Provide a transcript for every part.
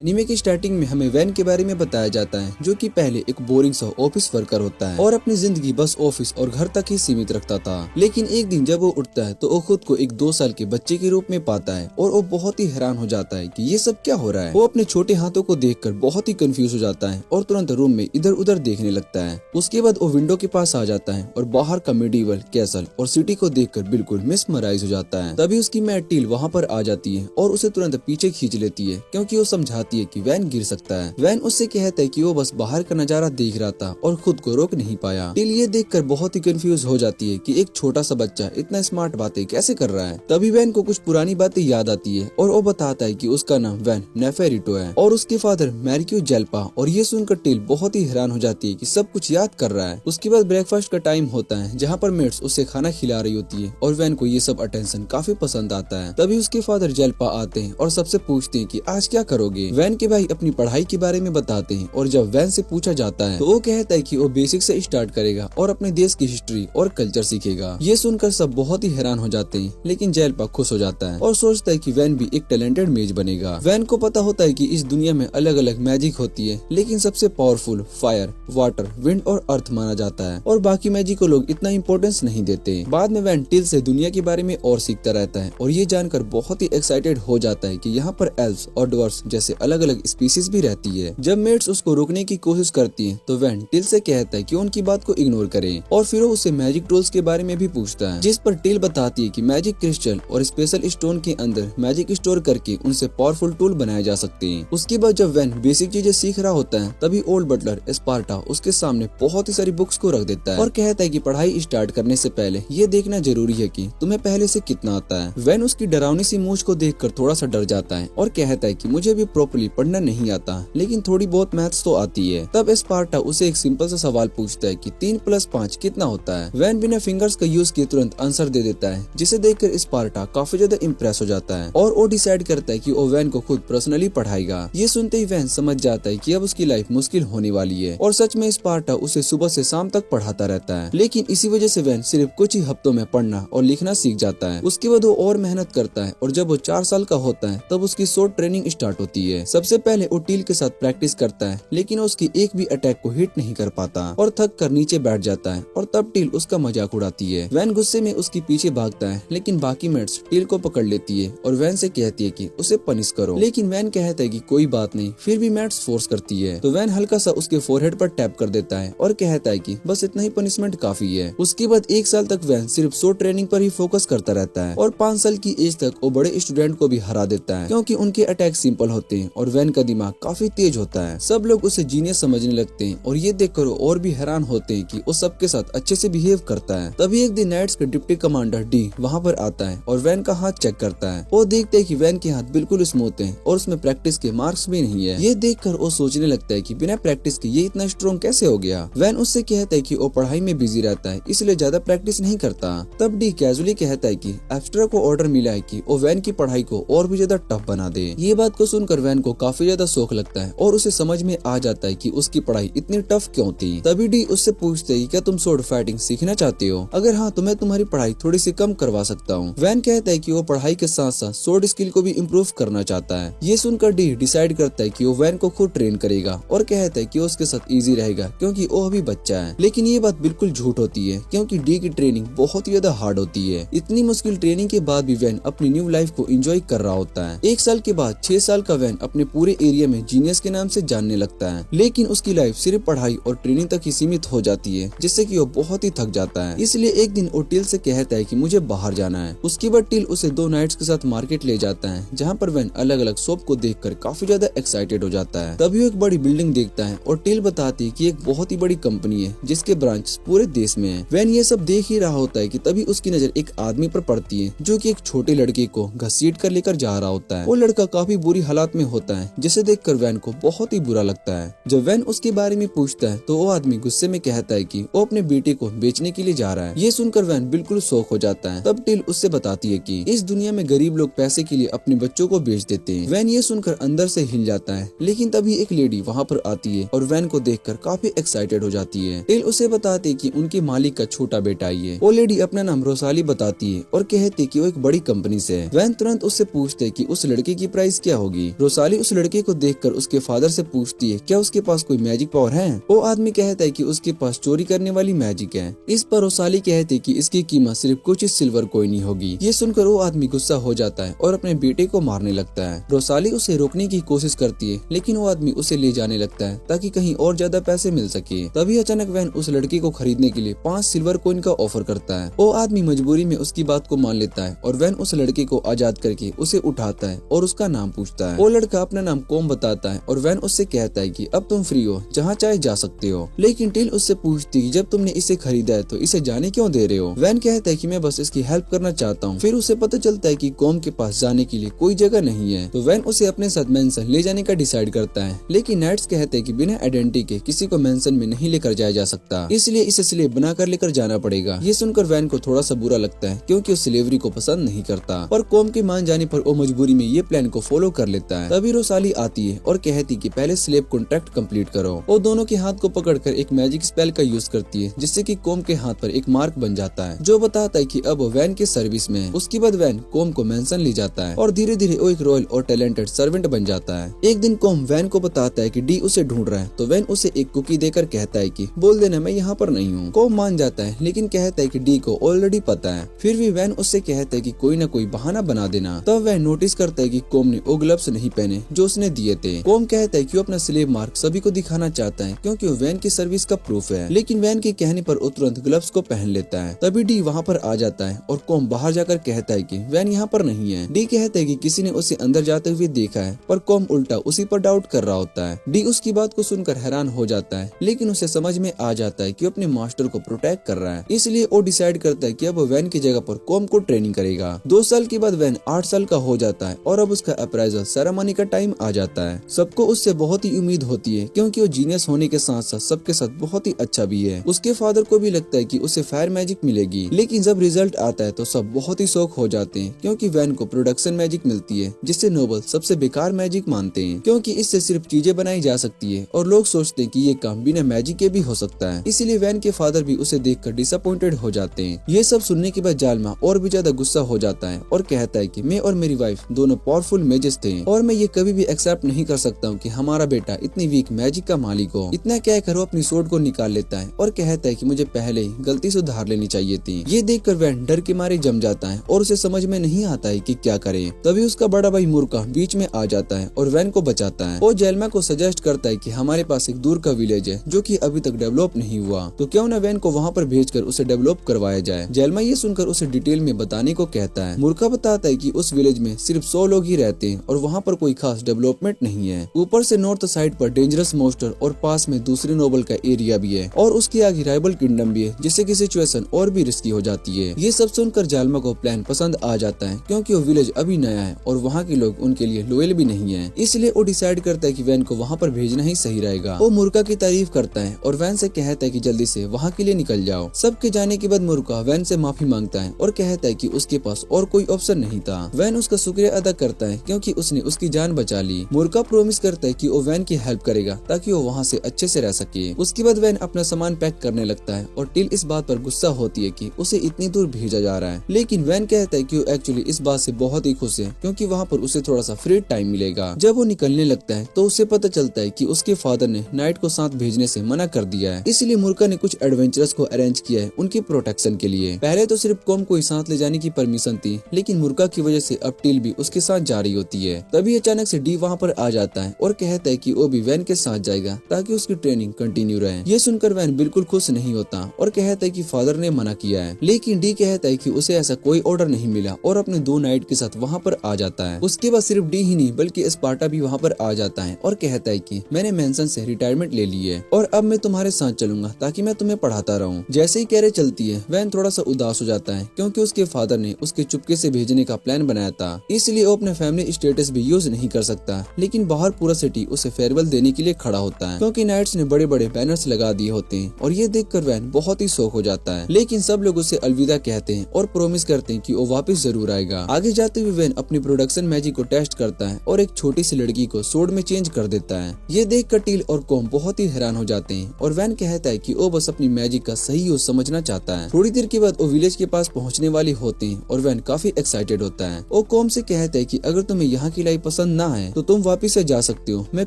Anime की starting में हमें वैन के बारे में बताया जाता है, जो कि पहले एक बोरिंग सा ऑफिस वर्कर होता है और अपनी जिंदगी बस ऑफिस और घर तक ही सीमित रखता था। लेकिन एक दिन जब वो उठता है तो वो खुद को एक 2 साल के बच्चे के रूप में पाता है और वो बहुत ही हैरान हो जाता है कि ये सब क्या हो रहा है। वो अपने छोटे हाथों को देखकर बहुत ही कंफ्यूज हो जाता है और तुरंत रूम में इधर उधर देखने लगता है। उसके बाद वो विंडो के पास आ जाता है और बाहर का मेडिवल कैसल और सिटी को देखकर बिल्कुल मिसमराइज हो जाता है। तभी उसकी मैट टील वहाँ पर आ जाती है और उसे तुरंत पीछे खींच लेती है, क्योंकि वो समझाती है कि वैन गिर सकता है। वैन उससे कहता है कि वो बस बाहर का नजारा देख रहा था और खुद को रोक नहीं पाया। टिल ये देखकर बहुत ही कंफ्यूज हो जाती है कि एक छोटा सा बच्चा इतना स्मार्ट बातें कैसे कर रहा है। तभी वैन को कुछ पुरानी बातें याद आती है और वो बताता है कि उसका नाम वैन नेफेरिटो है और उसके फादर मैरिक्यू जेल्पा। और ये सुनकर टिल बहुत ही हैरान हो जाती है कि सब कुछ याद कर रहा है। उसके बाद ब्रेकफास्ट का टाइम होता है, जहाँ पर मेट्स उसे खाना खिला रही होती है और वैन को ये सब अटेंशन काफी पसंद आता है। तभी उसके फादर जेल्पा आते हैं और सबसे पूछते हैं कि आज क्या करोगे। वैन के भाई अपनी पढ़ाई के बारे में बताते हैं और जब वैन से पूछा जाता है तो वो कहता है कि वो बेसिक से स्टार्ट करेगा और अपने देश की हिस्ट्री और कल्चर सीखेगा। ये सुनकर सब बहुत ही हैरान हो जाते हैं, लेकिन जेल्पा खुश हो जाता है और सोचता है कि वैन भी एक टैलेंटेड मेज बनेगा। वैन को पता होता है कि इस दुनिया में अलग अलग मैजिक होती है, लेकिन सबसे पावरफुल फायर, वाटर, विंड और अर्थ माना जाता है और बाकी मैजिक को लोग इतना इम्पोर्टेंस नहीं देते। बाद में वैन टिल से दुनिया के बारे में और सीखता रहता है और ये जानकर बहुत ही एक्साइटेड हो जाता है कि यहाँ पर एल्व्स और ड्वार्फ्स जैसे अलग अलग स्पीसीज भी रहती है। जब मेट्स उसको रोकने की कोशिश करती है तो वैन टिल से कहता है कि उनकी बात को इग्नोर करें और फिर वो उससे मैजिक टूल्स के बारे में भी पूछता है, जिस पर टिल बताती है कि मैजिक क्रिस्टल और स्पेशल स्टोन के अंदर मैजिक स्टोर करके उनसे पावरफुल टूल बनाए जा सकते हैं। उसके बाद जब वैन बेसिक चीजें सीख रहा होता है तभी ओल्ड बटलर स्पार्टा उसके सामने बहुत ही सारी बुक्स को रख देता है और कहता है कि पढ़ाई स्टार्ट करने से पहले ये देखना जरूरी है कि तुम्हें पहले से कितना आता है। वैन उसकी डरावनी सी मूंछ को देखकर थोड़ा सा डर जाता है और कहता है कि मुझे भी प्रॉपर्ली पढ़ना नहीं आता, लेकिन थोड़ी बहुत मैथ्स तो आती है। तब स्पार्टा उसे एक सिंपल सा सवाल पूछता है कि 3 + 5 कितना होता है। वैन बिना फिंगर्स का यूज किए तुरंत आंसर दे देता है, जिसे देखकर स्पार्टा काफी ज्यादा इम्प्रेस हो जाता है और वो डिसाइड करता है कि वो वैन को खुद पर्सनली पढ़ाएगा। ये सुनते ही वैन समझ जाता है कि अब उसकी लाइफ मुश्किल होने वाली है और सच में स्पार्टा उसे सुबह से शाम तक पढ़ाता रहता है। लेकिन इसी वजह से वैन सिर्फ कुछ ही हफ्तों में पढ़ना और लिखना सीख जाता है। उसके बाद वो और मेहनत करता है और जब वो 4 साल का होता है तब उसकी शॉर्ट ट्रेनिंग स्टार्ट होती है। सबसे पहले वो टील के साथ प्रैक्टिस करता है, लेकिन उसकी एक भी अटैक को हिट नहीं कर पाता और थक कर नीचे बैठ जाता है और तब टील उसका मजाक उड़ाती है। वैन गुस्से में उसके पीछे भागता है, लेकिन बाकी मेट्स टील को पकड़ लेती है और वैन से कहती है कि उसे पनिश करो, लेकिन वैन कहता है कि कोई बात नहीं। फिर भी मेट्स फोर्स करती है तो वैन हल्का सा उसके फोरहेड पर टैप कर देता है और कहता है कि बस इतना ही पनिशमेंट काफी है। उसके बाद 1 साल तक वैन सिर्फ शॉर्ट ट्रेनिंग पर ही फोकस करता रहता है और 5 साल की एज तक वो बड़े स्टूडेंट को भी हरा देता है, क्योंकि उनके अटैक सिंपल होते हैं और वैन का दिमाग काफी तेज होता है। सब लोग उसे जीनियस समझने लगते हैं और ये देखकर और भी हैरान होते हैं कि वो सबके साथ अच्छे से बिहेव करता है। तभी एक दिन नाइट्स का डिप्टी कमांडर डी वहाँ पर आता है और वैन का हाथ चेक करता है। वो देखते है कि वैन के हाथ बिल्कुल स्मूथ हैं और उसमें प्रैक्टिस के मार्क्स भी नहीं है। ये देखकर वो सोचने लगता है कि बिना प्रैक्टिस के ये इतना स्ट्रॉन्ग कैसे हो गया। वैन उससे कहता है कि वो पढ़ाई में बिजी रहता है, इसलिए ज्यादा प्रैक्टिस नहीं करता। तब डी कैजुअली कहता है कि एब्स्ट्रा को ऑर्डर मिला है कि वो वैन की पढ़ाई को और भी ज्यादा टफ बना दे। ये बात को सुनकर वैन को काफी ज्यादा शौक लगता है और उसे समझ में आ जाता है कि उसकी पढ़ाई इतनी टफ क्यों थी। तभी डी उससे पूछते है क्या तुम स्वॉर्ड फाइटिंग सीखना चाहते हो? अगर हाँ तो मैं तुम्हारी पढ़ाई थोड़ी सी कम करवा सकता हूँ। वैन कहता है कि वो पढ़ाई के साथ साथ स्वॉर्ड स्किल को भी इम्प्रूव करना चाहता है। ये सुनकर डी डिसाइड करता है कि वो वैन को खुद ट्रेन करेगा और कहता है कि उसके साथ इजी रहेगा क्योंकि वो अभी बच्चा है। लेकिन ये बात बिल्कुल झूठ होती है, क्योंकि डी की ट्रेनिंग बहुत ही ज्यादा हार्ड होती है। इतनी मुश्किल ट्रेनिंग के बाद भी वैन अपनी न्यू लाइफ को एंजॉय कर रहा होता है। 1 साल के बाद 6 साल का वैन अपने पूरे एरिया में जीनियस के नाम से जानने लगता है, लेकिन उसकी लाइफ सिर्फ पढ़ाई और ट्रेनिंग तक ही सीमित हो जाती है, जिससे कि वो बहुत ही थक जाता है। इसलिए एक दिन वो टिल से कहता है कि मुझे बाहर जाना है। उसके बाद टिल उसे 2 नाइट्स के साथ मार्केट ले जाता है, जहाँ पर वैन अलग अलग शॉप को देखकर काफी ज्यादा एक्साइटेड हो जाता है। तभी वो एक बड़ी बिल्डिंग देखता है और टिल बताती है कि एक बहुत ही बड़ी कंपनी है जिसके ब्रांच पूरे देश में है। वैन ये सब देख ही रहा होता है कि तभी उसकी नजर एक आदमी पर पड़ती है, जो कि एक छोटे लड़के को घसीट कर लेकर जा रहा होता है। वो लड़का काफी बुरी हालात में होता है, जिसे देखकर वैन को बहुत ही बुरा लगता है। जब वैन उसके बारे में पूछता है तो वो आदमी गुस्से में कहता है कि वो अपने बेटे को बेचने के लिए जा रहा है। ये सुनकर वैन बिल्कुल शॉक हो जाता है। तब टिल उससे बताती है कि इस दुनिया में गरीब लोग पैसे के लिए अपने बच्चों को बेच देते हैं। वैन ये सुनकर अंदर से हिल जाता है, लेकिन तभी एक लेडी वहाँ पर आती है और वैन को देखकर काफी एक्साइटेड हो जाती है। टिल उसे बताती है कि उनके मालिक का छोटा बेटा ही है। वो लेडी अपना नाम रोसाली बताती है और कहती है कि वो एक बड़ी कंपनी से है। वैन तुरंत उससे पूछते है कि उस लड़के की प्राइस क्या होगी। रोसाली रोसाली उस लड़के को देखकर उसके फादर से पूछती है क्या उसके पास कोई मैजिक पावर है। वो आदमी कहता है कि उसके पास चोरी करने वाली मैजिक है। इस पर रोसाली कहती है कि इसकी कीमत सिर्फ कुछ सिल्वर कॉइन ही होगी। ये सुनकर वो आदमी गुस्सा हो जाता है और अपने बेटे को मारने लगता है। रोसाली उसे रोकने की कोशिश करती है लेकिन वो आदमी उसे ले जाने लगता है ताकि कहीं और ज्यादा पैसे मिल सके। तभी अचानक वैन उस लड़के को खरीदने के लिए 5 सिल्वर कॉइन का ऑफर करता है। वो आदमी मजबूरी में उसकी बात को मान लेता है और वैन उस लड़के को आजाद करके उसे उठाता है और उसका नाम पूछता है। वो लड़का अपना नाम कॉम बताता है और वैन उससे कहता है कि अब तुम फ्री हो, जहाँ चाहे जा सकते हो। लेकिन टिल उससे पूछती है जब तुमने इसे खरीदा है तो इसे जाने क्यों दे रहे हो। वैन कहता है कि मैं बस इसकी हेल्प करना चाहता हूँ। फिर उसे पता चलता है कि कॉम के पास जाने के लिए कोई जगह नहीं है तो वैन उसे अपने साथ मेंशन ले जाने का डिसाइड करता है। लेकिन नाइट्स कहते हैं कि बिना आइडेंटिटी के किसी को मेंशन में नहीं लेकर जाया जा सकता, इसलिए इसे स्लेव बनाकर लेकर जाना पड़ेगा। ये सुनकर वैन को थोड़ा सा बुरा लगता है क्योंकि वो स्लेवरी को पसंद नहीं करता, पर कॉम के मान जाने पर वो मजबूरी में ये प्लान को फॉलो कर लेता है। तभी रोसाली आती है और कहती कि पहले स्लेव कॉन्ट्रैक्ट कंप्लीट करो। वो दोनों के हाथ को पकड़कर एक मैजिक स्पेल का यूज करती है जिससे कि कॉम के हाथ पर एक मार्क बन जाता है जो बताता है कि अब वैन के सर्विस में है। उसके बाद वैन कॉम को मेंशन ले जाता है और धीरे धीरे वो एक रॉयल और टैलेंटेड सर्वेंट बन जाता है। एक दिन कॉम वैन को बताता है कि डी उसे ढूंढ रहा है तो वैन उसे एक कुकी देकर कहता है कि बोल देना मैं यहाँ पर नहीं हूँ। कॉम मान जाता है लेकिन कहता है कि डी को ऑलरेडी पता है। फिर भी वैन उससे कहता है कि कोई न कोई बहाना बना देना। तब वह नोटिस करता है कि कॉम ने वो ग्लव्स नहीं पहने जो उसने दिए थे। कॉम कहता है कि वो अपना स्लेव मार्क सभी को दिखाना चाहता है क्योंकि वो वैन की सर्विस का प्रूफ है। लेकिन वैन के कहने पर वो तुरंत ग्लव्स को पहन लेता है। तभी डी वहाँ पर आ जाता है और कॉम बाहर जाकर कहता है कि वैन यहाँ पर नहीं है। डी कहता है कि किसी ने उसे अंदर जाते हुए देखा है, पर कॉम उल्टा उसी पर डाउट कर रहा होता है। डी उसकी बात को सुनकर हैरान हो जाता है लेकिन उसे समझ में आ जाता है कि वो अपने मास्टर को प्रोटेक्ट कर रहा है, इसलिए वो डिसाइड करता है कि अब वैन की जगह पर कॉम को ट्रेनिंग करेगा। 2 साल के बाद वैन 8 साल का हो जाता है और अब उसका अप्राइजल सेरेमनी का टाइम आ जाता है। सबको उससे बहुत ही उम्मीद होती है क्योंकि वो जीनियस होने के साथ साथ सबके साथ बहुत ही अच्छा भी है। उसके फादर को भी लगता है कि उसे फायर मैजिक मिलेगी, लेकिन जब रिजल्ट आता है तो सब बहुत ही शौक हो जाते हैं क्योंकि वैन को प्रोडक्शन मैजिक मिलती है जिसे नोबल सबसे बेकार मैजिक मानते हैं क्योंकि इससे सिर्फ चीजें बनाई जा सकती है और लोग सोचते हैं कि ये काम बिना मैजिक के भी हो सकता है। इसीलिए वैन के फादर भी उसे देखकर डिसअपॉइंटेड हो जाते हैं। ये सब सुनने के बाद जालमा और भी ज्यादा गुस्सा हो जाता है और कहता है कि मैं और मेरी वाइफ दोनों पावरफुल मैजेस थे और मैं ये कभी भी एक्सेप्ट नहीं कर सकता हूँ कि हमारा बेटा इतनी वीक मैजिक का मालिक हो। इतना कहकर वो अपनी सोर्ड को निकाल लेता है और कहता है कि मुझे पहले ही गलती सुधार लेनी चाहिए थी। ये देखकर वैन डर के मारे जम जाता है और उसे समझ में नहीं आता है कि क्या करे। तभी उसका बड़ा भाई मुर्का बीच में आ जाता है और वैन को बचाता है। वो जेलमा को सजेस्ट करता है कि हमारे पास एक दूर का विलेज है जो कि अभी तक डेवलप नहीं हुआ, तो क्यों न वैन को वहाँ पर भेजकर उसे डेवलप करवाया जाए। जेलमा ये सुनकर उसे डिटेल में बताने को कहता है। मुर्का बताता है कि उस विलेज में सिर्फ 100 लोग ही रहते हैं और वहाँ पर कोई खास डेवलपमेंट नहीं है। ऊपर से नॉर्थ साइड पर डेंजरस मॉन्स्टर और पास में दूसरे नोबल का एरिया भी है और उसके आगे राइवल किंगडम भी है जिससे की सिचुएशन और भी रिस्की हो जाती है। ये सब सुनकर जालमा को प्लान पसंद आ जाता है क्योंकि वो विलेज अभी नया है और वहाँ के लोग उनके लिए लॉयल भी नहीं है, इसलिए वो डिसाइड करता है कि वैन को वहाँ पर भेजना ही सही रहेगा। वो मुर्का की तारीफ करता है और वैन से कहता है कि जल्दी से वहाँ के लिए निकल जाओ। सबके जाने के बाद मुर्का वैन से माफी मांगता है और कहता है कि उसके पास और कोई ऑप्शन नहीं था। वैन उसका शुक्रिया अदा करता है क्योंकि उसने उसकी जान बचा ली। मुर्का प्रॉमिस करता है कि वो वैन की हेल्प करेगा ताकि वो वहाँ से अच्छे से रह सके। उसके बाद वैन अपना सामान पैक करने लगता है और टिल इस बात पर गुस्सा होती है कि उसे इतनी दूर भेजा जा रहा है, लेकिन वैन कहता है कि वो एक्चुअली इस बात से बहुत ही खुश है क्योंकि वहाँ पर उसे थोड़ा सा फ्री टाइम मिलेगा। जब वो निकलने लगता है तो उसे पता चलता है कि उसके फादर ने नाइट को साथ भेजने से मना कर दिया है, इसलिए मुर्का ने कुछ एडवेंचरस को अरेंज किया है उनकी प्रोटेक्शन के लिए। पहले तो सिर्फ कॉम को साथ ले जाने की परमिशन थी, लेकिन मुर्का की वजह से अब टिल भी उसके साथ जा रही होती है। तभी अचानक से डी वहाँ पर आ जाता है और कहता है कि वो भी वैन के साथ जाएगा ताकि उसकी ट्रेनिंग कंटिन्यू रहे। ये सुनकर वैन बिल्कुल खुश नहीं होता और कहता है कि फादर ने मना किया है, लेकिन डी कहता है कि उसे ऐसा कोई ऑर्डर नहीं मिला और अपने 2 नाइट के साथ वहाँ पर आ जाता है। उसके बाद सिर्फ डी ही नहीं बल्कि स्पार्टा भी वहाँ पर आ जाता है और कहता है कि मैंने मेंशन से रिटायरमेंट ले ली है और अब मैं तुम्हारे साथ चलूंगा ताकि मैं तुम्हें पढ़ाता रहूं। जैसे ही कैरे चलती है वैन थोड़ा सा उदास हो जाता है क्योंकि उसके फादर ने उसके चुपके से भेजने का प्लान बनाया था, इसलिए वो अपने फैमिली स्टेटस भी यूज नहीं कर सकता। लेकिन बाहर पूरा सिटी उसे फेयरवेल देने के लिए खड़ा होता है क्योंकि नाइट्स ने बड़े बड़े बैनर्स लगा दिए होते हैं और ये देखकर वैन बहुत ही शौक हो जाता है। लेकिन सब लोग उसे अलविदा कहते हैं और प्रॉमिस करते हैं कि वो वापस जरूर आएगा। आगे जाते हुए वैन अपनी प्रोडक्शन मैजिक को टेस्ट करता है और एक छोटी सी लड़की को सोड में चेंज कर देता है। ये देखकर टिल और कॉम बहुत ही हैरान हो जाते हैं और वैन कहता है कि वो बस अपनी मैजिक का सही यूज समझना चाहता है। थोड़ी देर के बाद वो विलेज के पास पहुंचने वाली होते हैं और वैन काफी एक्साइटेड होता है। वो कॉम से कहता है कि अगर तुम्हें यहाँ की लाइफ पसंद ना आए तो तुम वापिस से जा सकते हो, मैं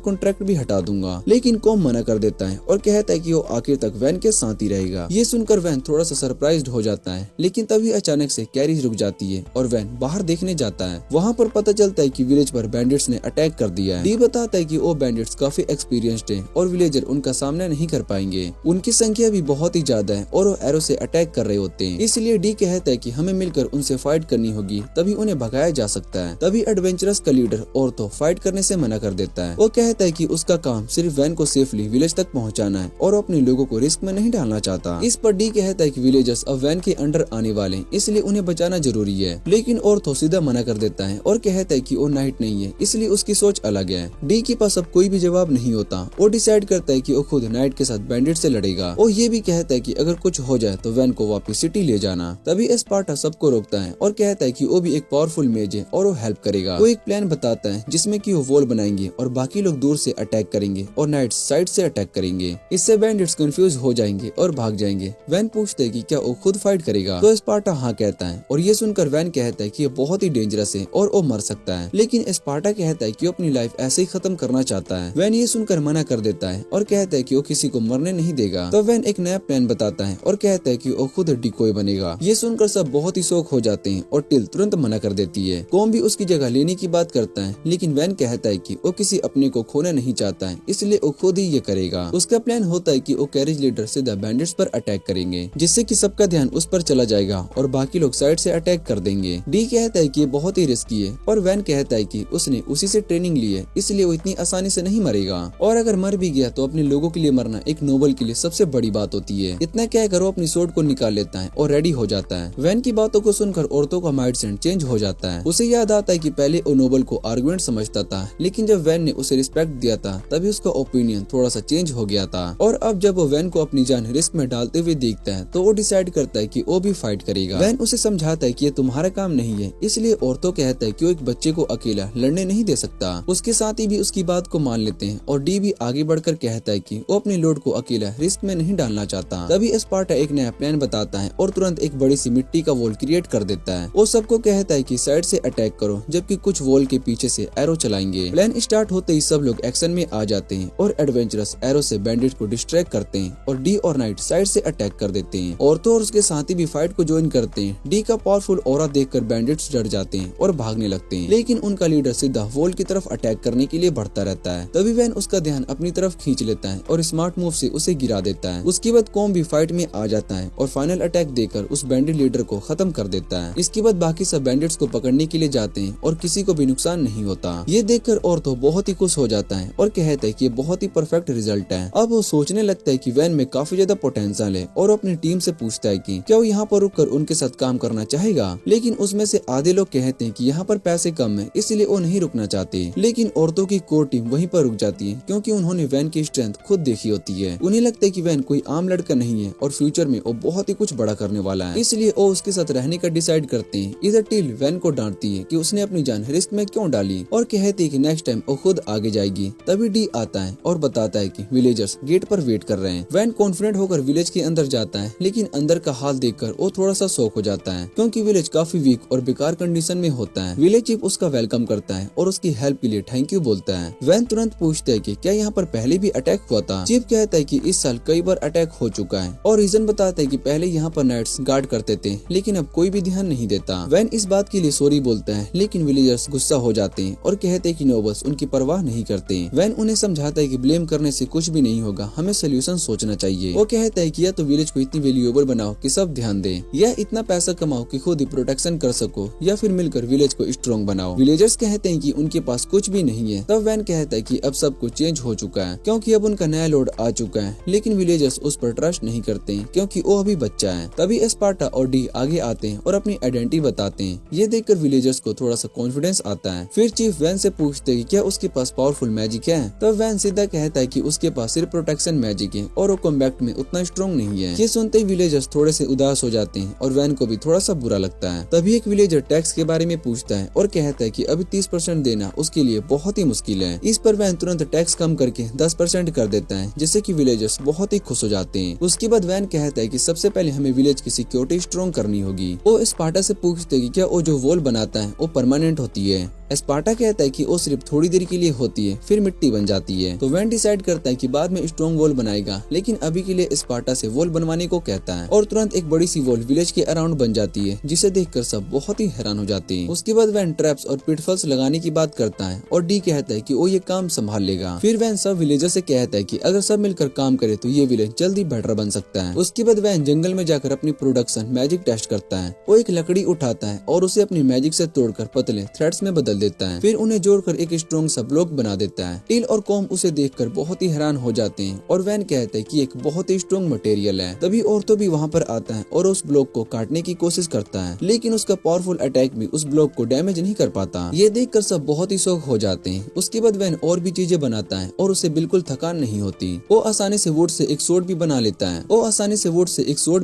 कॉन्ट्रैक्ट भी हटा दूंगा। लेकिन कॉम मना कर देता है और कहता है कि वो आखिर तक वैन के साथ ही रहेगा। ये सुनकर वैन थोड़ा सा सरप्राइज्ड हो जाता है, लेकिन तभी अचानक से कैरी रुक जाती है और वैन बाहर देखने जाता है। वहाँ पर पता चलता है कि विलेज पर बैंडिट्स ने अटैक कर दिया है। डी बताता है कि वो बैंडिट्स काफी एक्सपीरियंस्ड हैं और विलेजर उनका सामना नहीं कर पाएंगे। उनकी संख्या भी बहुत ही ज्यादा है और वो एरो से अटैक कर रहे होते हैं। इसलिए डी कहता है कि हमें मिलकर उनसे फाइट करनी होगी, तभी उन्हें भगाया जा सकता है। तभी एडवेंचरस का लीडर ऑर्थो फाइट करने से मना कर देता है। वो कहता है कि उसका काम सिर्फ वैन को सेफली विलेज तक पहुंचाना है और अपने लोगों को रिस्क में नहीं डालना चाहता। इस पर डी कहता है कि विलेजर्स अब वैन के अंडर आने वाले हैं, इसलिए उन्हें बचाना जरूरी है। लेकिन ऑर्थो सीधा मना कर देता है और कहता है कि वो नाइट नहीं है, इसलिए उसकी सोच अलग है। डी के पास अब कोई भी जवाब नहीं होता। वो डिसाइड करता है कि वो खुद नाइट के साथ बैंडिट से लड़ेगा। वो ये भी कहता है कि अगर कुछ हो जाए तो वैन को वापस सिटी ले जाना। तभी स्पार्टा सबको रोकता है और कहता है कि वो भी एक पावरफुल मेज है और वो हेल्प करेगा। वो एक प्लान बताता है जिसमें कि वो वॉल बनाएंगे और बाकी लोग दूर से अटैक करेंगे और नाइट साइड से अटैक करेंगे। इससे बैंडिट्स कंफ्यूज हो जाएंगे और भाग जाएंगे। वैन पूछते है कि क्या वो खुद फाइट करेगा, तो स्पार्टा हाँ कहता है और ये सुनकर वैन कहता है कि ये बहुत ही डेंजरस है और वो मर सकता है। लेकिन स्पार्टा कहता है कि वो अपनी लाइफ ऐसे ही खत्म करना चाहता है। वैन ये सुनकर मना कर देता है और कहता है कि वो किसी को मरने नहीं देगा। तो वैन एक नया प्लान बताता है और कहता है कि वो खुद डिकोय बनेगा। ये सुनकर सब बहुत ही शौक हो जाते हैं और टिल तुरंत मना कर देती है। कॉम भी उसकी जगह लेने की बात करता है, लेकिन वैन कहता है कि वो किसी अपने को खोना नहीं चाहता है, इसलिए वो खुद ही ये करेगा। उसका प्लान होता है कि वो कैरेज लीडर सीधा बैंडिट्स पर अटैक करेंगे, जिससे कि सबका ध्यान उस पर चला जाएगा और बाकी लोग साइड से अटैक कर देंगे। डी कहता है कि ये बहुत ही रिस्की है और वैन कहता है कि उसने उसी से ट्रेनिंग ली है, इसलिए वो इतनी आसानी से नहीं मरेगा और अगर मर भी गया तो अपने लोगों के लिए मरना एक नोबल के लिए सबसे बड़ी बात होती है। इतना कहकर वो अपनी सोर्ड को निकाल लेता है और रेडी हो जाता है। वैन की बातों को सुनकर औरतों का माइंडसेट चेंज हो जाता है। उसे याद आता है कि पहले वो नोबल को आर्गुमेंट समझता था, लेकिन जब वैन ने उसे रिस्पेक्ट दिया था तभी उसका ओपिनियन थोड़ा सा चेंज हो गया था। और अब जब वो वैन को अपनी जान रिस्क में डालते हुए देखता है तो वो डिसाइड करता है कि वो भी फाइट करेगा। वैन उसे समझाता है कि ये तुम्हारा काम नहीं है, इसलिए औरतों कहता है कि वो एक बच्चे को अकेला लड़ने नहीं दे सकता। उसके साथ ही भी उसकी बात को मान लेते हैं और डी भी आगे बढ़कर कहता है कि वो अपने लोड को अकेला रिस्क में नहीं डालना चाहता। तभी स्पार्टा एक नया प्लान बताता है और तुरंत एक बड़ी सी मिट्टी का वॉल क्रिएट कर देता है। वो सबको कहता है कि साइड से अटैक करो, जबकि कुछ वॉल के पीछे से एरो चलाएंगे। प्लान स्टार्ट होते ही सब लोग एक्शन में आ जाते हैं और एडवेंचरस एरो से बैंडिट को डिस्ट्रैक्ट करते हैं और डी और नाइट साइड से अटैक कर देते हैं। औरतों और उसके साथी भी फाइट को ज्वाइन करते हैं। डी का पावरफुल ऑरा देखकर बैंडिट्स डर जाते हैं और भागने लगते हैं, लेकिन उनका लीडर सीधा वॉल की तरफ अटैक करने के लिए बढ़ता रहता है। तभी वैन उसका ध्यान अपनी तरफ खींच लेता है और स्मार्ट मूव से उसे गिरा देता है। उसके बाद कॉम भी फाइट में आ जाता है और फाइनल अटैक देकर उस बैंडिट लीडर को खत्म कर देता है। इसके बाद बाकी सब बैंडिट्स को पकड़ने के लिए जाते हैं और किसी को भी नुकसान नहीं होता। ये देखकर औरतों बहुत ही खुश हो जाता है और कहता है कि ये बहुत ही परफेक्ट रिजल्ट है। अब वो सोचने लगता है कि वैन में काफी ज्यादा पोटेंशियल है और अपनी टीम से पूछता है कि क्या वो यहाँ पर रुककर उनके साथ काम करना चाहेगा। लेकिन उसमें से आधे लोग कहते हैं कि यहाँ पर पैसे कम है, इसलिए वो नहीं रुकना चाहते। लेकिन औरतों की कोर टीम वहीं पर रुक जाती है क्योंकि उन्होंने वैन की स्ट्रेंथ खुद देखी होती है। उन्हें लगता है कि वैन कोई आम लड़का नहीं है और फ्यूचर में वो बहुत ही कुछ बड़ा करने वाला है, इसलिए वो उसके साथ रहने का डिसाइड करते हैं। इधर टिल वैन को डांटती है कि उसने अपनी जान रिस्क में क्यों डाली और कहती है कि नेक्स्ट टाइम वो खुद आगे जाएगी। तभी डी आता है और बताता है कि विलेजर्स गेट पर वेट कर रहे हैं। वैन कॉन्फिडेंट होकर विलेज के अंदर जाता है, लेकिन अंदर का हाल देखकर वो थोड़ा सा शॉक हो जाता है क्योंकि विलेज काफी वीक और बेकार कंडीशन में होता है। विलेज चीफ उसका वेलकम करता है और उसकी हेल्प के लिए थैंक यू बोलता है। वैन तुरंत पूछता है कि क्या यहाँ पर पहले भी अटैक हुआ था। चीफ कहता है कि इस साल कई बार अटैक हो चुका है और रीजन बताता है कि पहले यहाँ पर नाइट्स गार्ड करते थे, लेकिन अब कोई भी ध्यान नहीं देता। वैन इस बात के लिए सॉरी बोलता है, लेकिन विलेजर्स गुस्सा हो जाते हैं और कहते हैं कि नोबल्स उनकी परवाह नहीं करते। वैन उन्हें समझाता है कि ब्लेम करने से कुछ भी नहीं होगा, हमें सोल्यूशन सोचना चाहिए। वो कहता है कि या तो विलेज को इतनी वैल्यूएबल बनाओ कि सब ध्यान दें, या इतना पैसा कमाओ कि खुद ही प्रोटेक्शन कर सको, या फिर मिलकर विलेज को स्ट्रॉन्ग बनाओ। विलेजर्स कहते हैं कि उनके पास कुछ भी नहीं है। तब वैन कहता है कि अब सब कुछ चेंज हो चुका है क्योंकि अब उनका नया लोड आ चुका है, लेकिन विलेजर्स उस पर ट्रस्ट नहीं करते हैं क्योंकि वो अभी बच्चा है। तभी स्पार्टा और डी आगे आते हैं और अपनी आइडेंटिटी बताते हैं। ये देखकर विलेजर्स को थोड़ा सा कॉन्फिडेंस आता है। फिर चीफ वैन से पूछते हैं कि क्या उसके पास पावरफुल मैजिक है। तब वैन सीधा कहता है कि उसके पास सिर्फ प्रोटेक्शन मैजिक है और वो कॉम्बैट में उतना स्ट्रॉन्ग नहीं है। ये सुनते ही विलेजर्स थोड़े से उदास हो जाते हैं और वैन को भी थोड़ा सा बुरा लगता है। तभी एक विलेजर टैक्स के बारे में पूछता है और कहता है कि अभी 30% देना उसके लिए बहुत ही मुश्किल है। इस पर वैन तुरंत टैक्स कम करके 10% कर देता है, जिससे कि विलेजर्स बहुत ही खुश हो जाते हैं। उसके बाद वैन कहता है कि सबसे पहले हमें विलेज की सिक्योरिटी स्ट्रॉन्ग करनी होगी। वो स्पार्टा से पूछते हैं कि क्या वो जो वॉल बनाता है वो परमानेंट होती है। स्पार्टा स्पार्टा कहता है कि वो सिर्फ थोड़ी देर के लिए होती है, फिर मिट्टी बन जाती है। तो वैन डिसाइड करता है कि बाद में स्ट्रॉन्ग वॉल बनाएगा, लेकिन अभी के लिए स्पार्टा से वॉल बनवाने को कहता है और तुरंत एक बड़ी सी वॉल विलेज के अराउंड बन जाती है, जिसे देखकर सब बहुत ही हैरान हो जाते हैं। उसके बाद वैन ट्रैप्स और पिटफॉल्स लगाने की बात करता है और डी कहता है कि वो ये काम संभाल लेगा। फिर वैन सब विलेजर से कहता है कि अगर सब मिलकर काम करे तो ये विलेज जल्दी बेटर बन सकता है। उसके बाद वैन जंगल में जाकर अपनी प्रोडक्शन मैजिक टेस्ट करता है। वो एक लकड़ी उठाता है और उसे अपनी मैजिक से तोड़कर पतले थ्रेड्स में बदल देता है, फिर उन्हें जोड़कर एक स्ट्रॉन्ग सा ब्लॉक बना देता है। टिल और कॉम उसे देखकर बहुत ही हैरान हो जाते हैं और वैन कहता है कि एक बहुत ही स्ट्रॉन्ग मटेरियल है। तभी औरतो भी वहाँ पर आता है और उस ब्लॉक को काटने की कोशिश करता है, लेकिन उसका पावरफुल अटैक भी उस ब्लॉक को डैमेज नहीं कर पाता। ये देखकर सब बहुत ही शॉक हो जाते हैं। उसके बाद वैन और भी चीजें बनाता है और उसे बिल्कुल थकान नहीं होती। वो आसानी से वुड से एक सोर्ड भी बना लेता है।